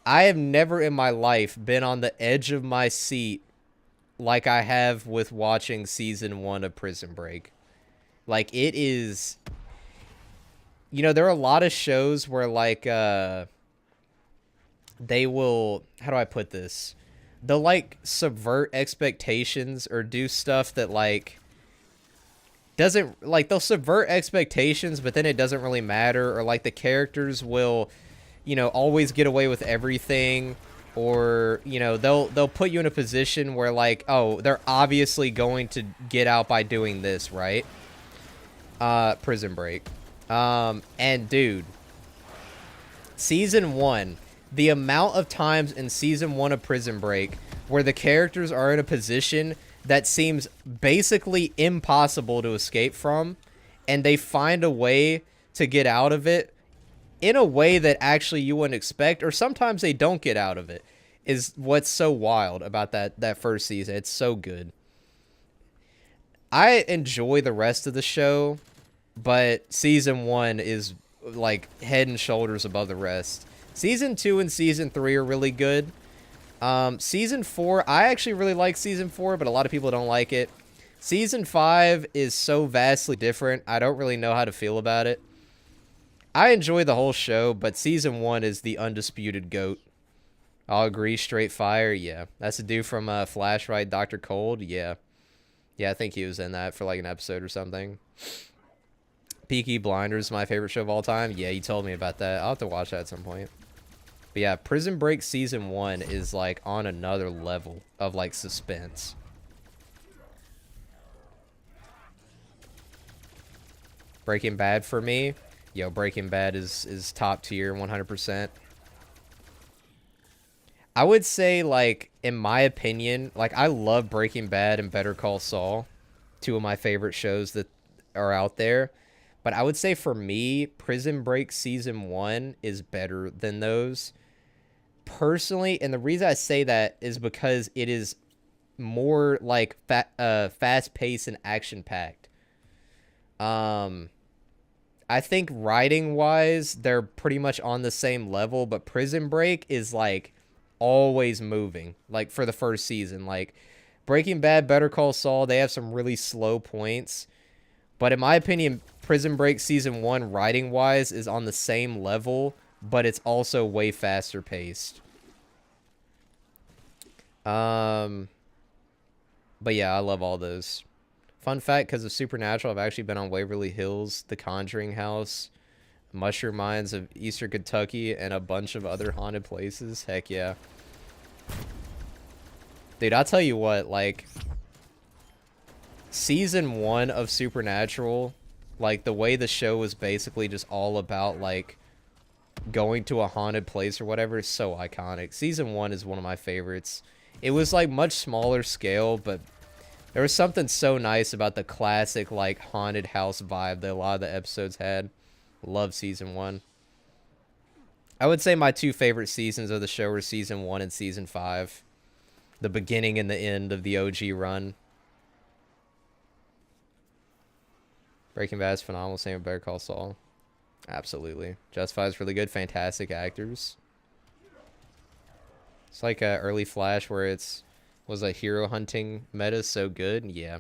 in my life been on the edge of my seat like I have with watching season 1 of Prison Break. Like, it is, you know, there are a lot of shows where, like, they will, how do I put this? They'll, like, subvert expectations or do stuff that, like, doesn't, like, they'll subvert expectations, but then it doesn't really matter, or, like, the characters will, you know, always get away with everything, or, you know, they'll put you in a position where, like, oh, they're obviously going to get out by doing this, right? Prison Break. And dude, season 1, the amount of times in season 1 of Prison Break where the characters are in a position that seems basically impossible to escape from, and they find a way to get out of it in a way that actually you wouldn't expect, or sometimes they don't get out of it, is what's so wild about that first season. It's so good. I enjoy the rest of the show, but season 1 is, like, head and shoulders above the rest. Season 2 and season 3 are really good. Season 4, I actually really like season 4, but a lot of people don't like it. Season 5 is so vastly different, I don't really know how to feel about it. I enjoy the whole show, but season 1 is the undisputed GOAT. I'll agree. Straight fire, yeah. That's the dude from Flash, right? Dr. Cold, yeah. Yeah, I think he was in that for like an episode or something. Peaky Blinders, my favorite show of all time. Yeah, you told me about that. I'll have to watch that at some point. But yeah, Prison Break season 1 is like on another level of like suspense. Breaking Bad for me, yo, Breaking Bad is top tier, 100%. I would say, like, in my opinion, like, I love Breaking Bad and Better Call Saul, two of my favorite shows that are out there. But I would say for me, Prison Break season 1 is better than those. Personally, and the reason I say that is because it is more like fast-paced and action-packed. I think writing-wise, they're pretty much on the same level, but Prison Break is like always moving. Like for the first season, like Breaking Bad, Better Call Saul, they have some really slow points, but in my opinion, Prison Break season 1 writing-wise is on the same level, but it's also way faster paced. But yeah, I love all those. Fun fact, because of Supernatural, I've actually been on Waverly Hills, the Conjuring House, Mushroom Mines of Eastern Kentucky, and a bunch of other haunted places. Heck yeah. Dude, I'll tell you what, like, season 1 of Supernatural, like, the way the show was basically just all about, like, going to a haunted place or whatever is so iconic. Season 1 is one of my favorites. It was, like, much smaller scale, but there was something so nice about the classic, like, haunted house vibe that a lot of the episodes had. Love season 1. I would say my two favorite seasons of the show were season 1 and season 5. The beginning and the end of the OG run. Breaking Bad is phenomenal. Same with Better Call Saul. Absolutely. Justified is really good. Fantastic actors. It's like a early Flash where it's was a hero hunting meta so good. Yeah.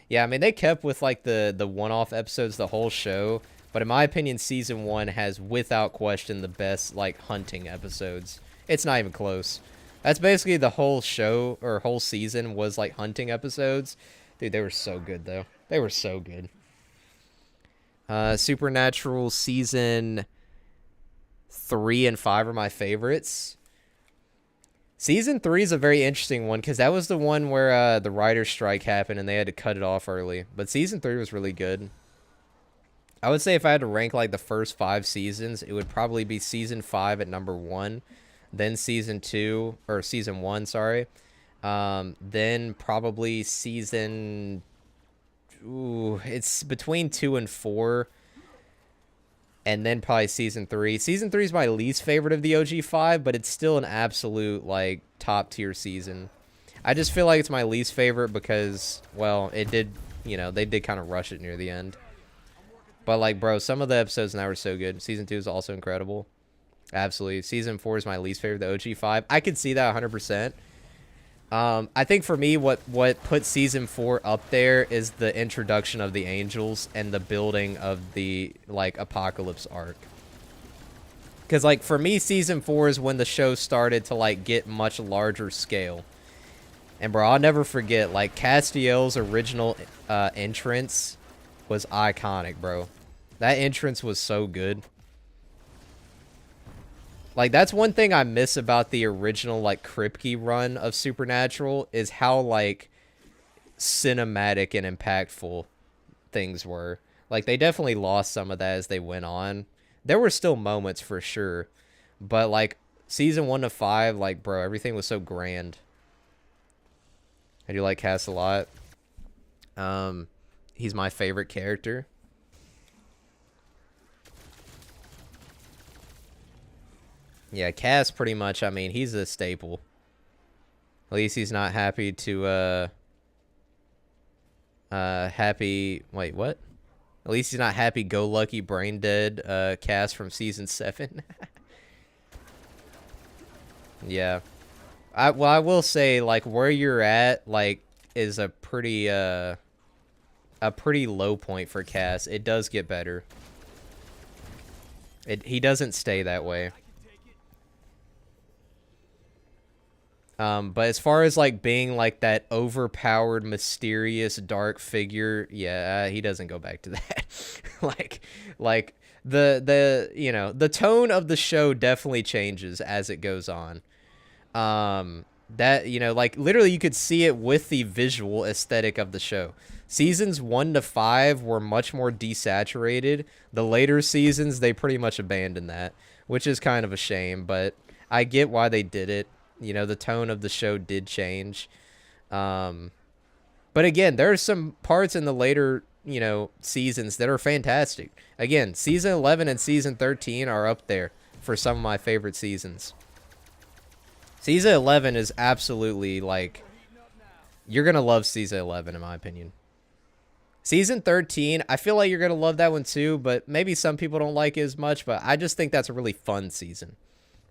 Yeah, I mean, they kept with like the one-off episodes the whole show, but in my opinion, season 1 has without question the best like hunting episodes. It's not even close. That's basically the whole show or whole season was like hunting episodes. Dude, they were so good though. They were so good. Supernatural season 3 and 5 are my favorites. Season 3 is a very interesting one because that was the one where the writer's strike happened and they had to cut it off early. But season 3 was really good. I would say if I had to rank like the first 5 seasons, it would probably be season 5 at number 1, then season 2 or season 1, sorry. Then probably season. Ooh, it's between 2 and 4. And then probably season 3. Season 3 is my least favorite of the OG 5, but it's still an absolute, like, top-tier season. I just feel like it's my least favorite because, well, it did, you know, they did kind of rush it near the end. But, like, bro, some of the episodes now were so good. Season 2 is also incredible. Absolutely. Season 4 is my least favorite of the OG 5. I could see that 100%. I think for me, what put season 4 up there is the introduction of the angels and the building of the like apocalypse arc. Because like for me, season 4 is when the show started to like get much larger scale. And bro, I'll never forget like Castiel's original entrance was iconic, bro. That entrance was so good. Like, that's one thing I miss about the original, like, Kripke run of Supernatural is how, like, cinematic and impactful things were. Like, they definitely lost some of that as they went on. There were still moments for sure. But, like, season 1 to 5, like, bro, everything was so grand. I do like Cass a lot. He's my favorite character. Yeah, Cass pretty much, I mean, he's a staple. At least he's not happy to, wait, what? At least he's not happy-go-lucky, brain-dead, Cass from Season 7. Yeah. I will say, like, where you're at, like, is a pretty low point for Cass. It does get better. He doesn't stay that way. But as far as like being like that overpowered, mysterious, dark figure, yeah, he doesn't go back to that. like, like the tone of the show definitely changes as it goes on. That like literally you could see it with the visual aesthetic of the show. Seasons 1 to 5 were much more desaturated. The later seasons they pretty much abandoned that, which is kind of a shame, but I get why they did it. The tone of the show did change. But again, there are some parts in the later, seasons that are fantastic. Again, season 11 and season 13 are up there for some of my favorite seasons. Season 11 is absolutely like, you're going to love season 11 in my opinion. Season 13, I feel like you're going to love that one too, but maybe some people don't like it as much, but I just think that's a really fun season.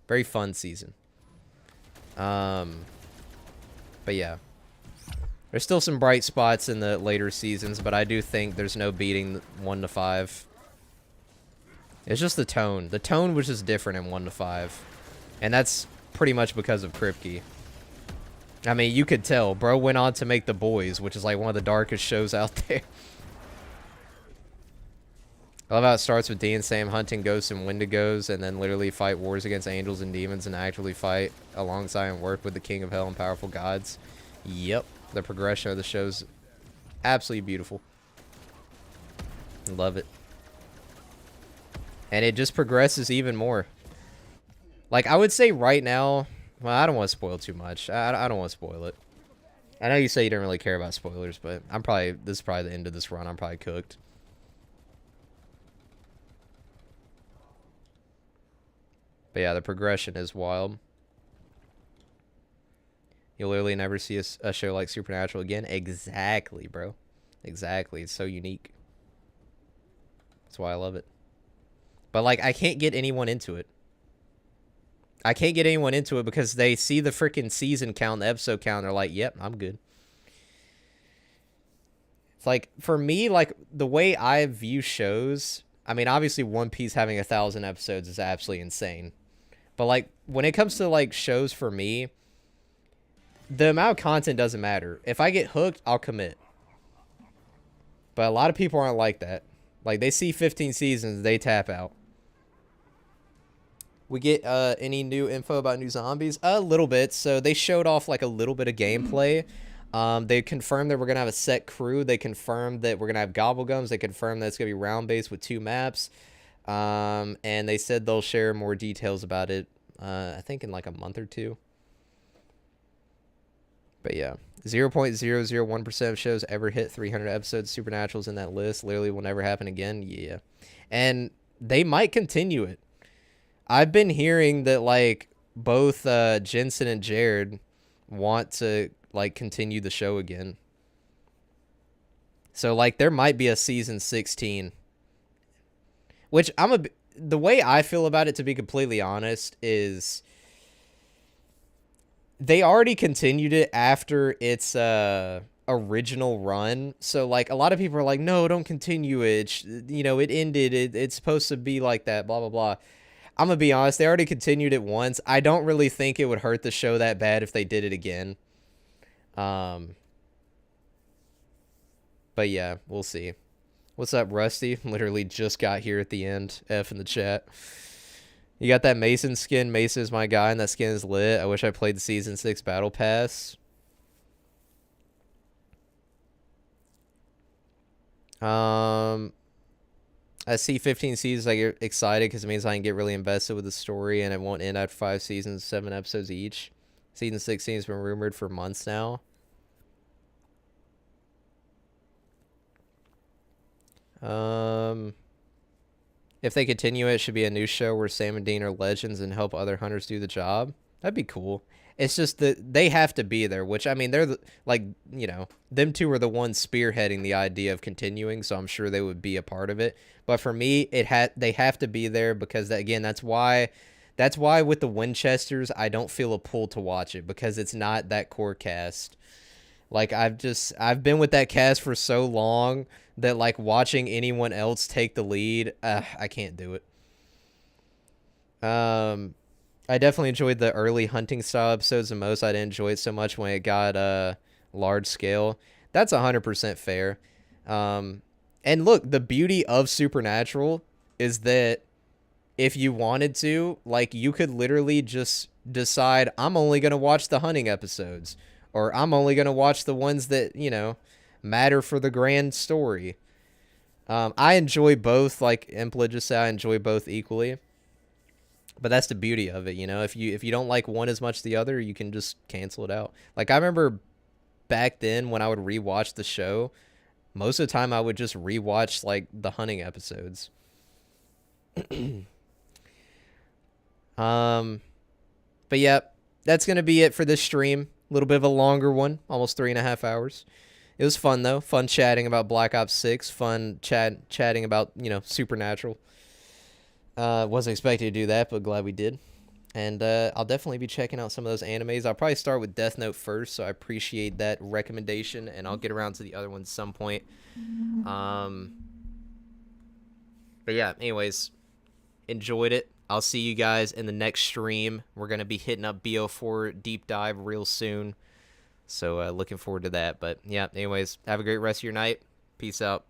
Very fun season. But yeah, there's still some bright spots in the later seasons, but I do think there's no beating 1 to 5. It's just the tone. The tone was just different in 1 to 5, and that's pretty much because of Kripke. I mean, you could tell. Bro went on to make The Boys, which is like one of the darkest shows out there. I love how it starts with Dean and Sam hunting ghosts and Wendigos, and then literally fight wars against angels and demons and actively fight alongside and work with the King of Hell and powerful gods. Yep. The progression of the show's absolutely beautiful. Love it. And it just progresses even more. Like, I would say right now... Well, I don't want to spoil too much. I don't want to spoil it. I know you say you don't really care about spoilers, but this is probably the end of this run. I'm probably cooked. But yeah, the progression is wild. You'll literally never see a show like Supernatural again. Exactly, bro. Exactly. It's so unique. That's why I love it. But, like, I can't get anyone into it. I can't get anyone into it because they see the freaking season count, the episode count, and they're like, yep, I'm good. It's like, for me, like, the way I view shows, I mean, obviously One Piece having 1,000 episodes is absolutely insane. But, like, when it comes to, like, shows for me, the amount of content doesn't matter. If I get hooked, I'll commit. But a lot of people aren't like that. Like, they see 15 seasons, they tap out. We get any new info about new zombies? A little bit. So they showed off, like, a little bit of gameplay. They confirmed that we're going to have a set crew. They confirmed that we're going to have Gobblegums. They confirmed that it's going to be round-based with 2 maps. And they said they'll share more details about it, I think in like a month or 2. But yeah, 0.001% of shows ever hit 300 episodes. Supernatural's in that list. Literally will never happen again. Yeah. And they might continue it. I've been hearing that, like, both Jensen and Jared want to, like, continue the show again. So, like, there might be a season 16. Which the way I feel about it, to be completely honest, is they already continued it after its original run. So, like, a lot of people are like, no, don't continue it. It ended. It's supposed to be like that, blah, blah, blah. I'm going to be honest. They already continued it once. I don't really think it would hurt the show that bad if they did it again. But, yeah, we'll see. What's up, Rusty? Literally just got here at the end. F in the chat. You got that Mason skin. Mason is my guy, and that skin is lit. I wish I played the Season 6 Battle Pass. I see 15 seasons. I get excited because it means I can get really invested with the story, and it won't end after 5 seasons, 7 episodes each. Season 16 has been rumored for months now. If they continue it should be a new show where Sam and Dean are legends and help other hunters do the job. That'd be cool. It's just that they have to be there, which, I mean, they're them two are the ones spearheading the idea of continuing, so I'm sure they would be a part of it. But for me, they have to be there because, again, that's why with the Winchesters, I don't feel a pull to watch it because it's not that core cast. Like, I've been with that cast for so long that, like, watching anyone else take the lead, I can't do it. I definitely enjoyed the early hunting style episodes the most. I didn't enjoy it so much when it got large scale. That's 100% fair. And look, the beauty of Supernatural is that if you wanted to, like, you could literally just decide, I'm only going to watch the hunting episodes, or I'm only going to watch the ones that, you know, matter for the grand story. I enjoy both. Like Impla just said, I enjoy both equally. But that's the beauty of it, you know. If you don't like one as much as the other, you can just cancel it out. Like, I remember back then when I would rewatch the show, most of the time I would just rewatch like the hunting episodes. But yeah, that's gonna be it for this stream. A little bit of a longer one, almost 3.5 hours. It was fun though. Fun chatting about Black Ops 6. Fun chatting about, you know, Supernatural. Wasn't expecting to do that, but glad we did. And I'll definitely be checking out some of those animes. I'll probably start with Death Note first, so I appreciate that recommendation, and I'll get around to the other ones some point. But yeah, anyways, enjoyed it. I'll see you guys in the next stream. We're going to be hitting up BO4 Deep Dive real soon. So looking forward to that. But yeah, anyways, have a great rest of your night. Peace out.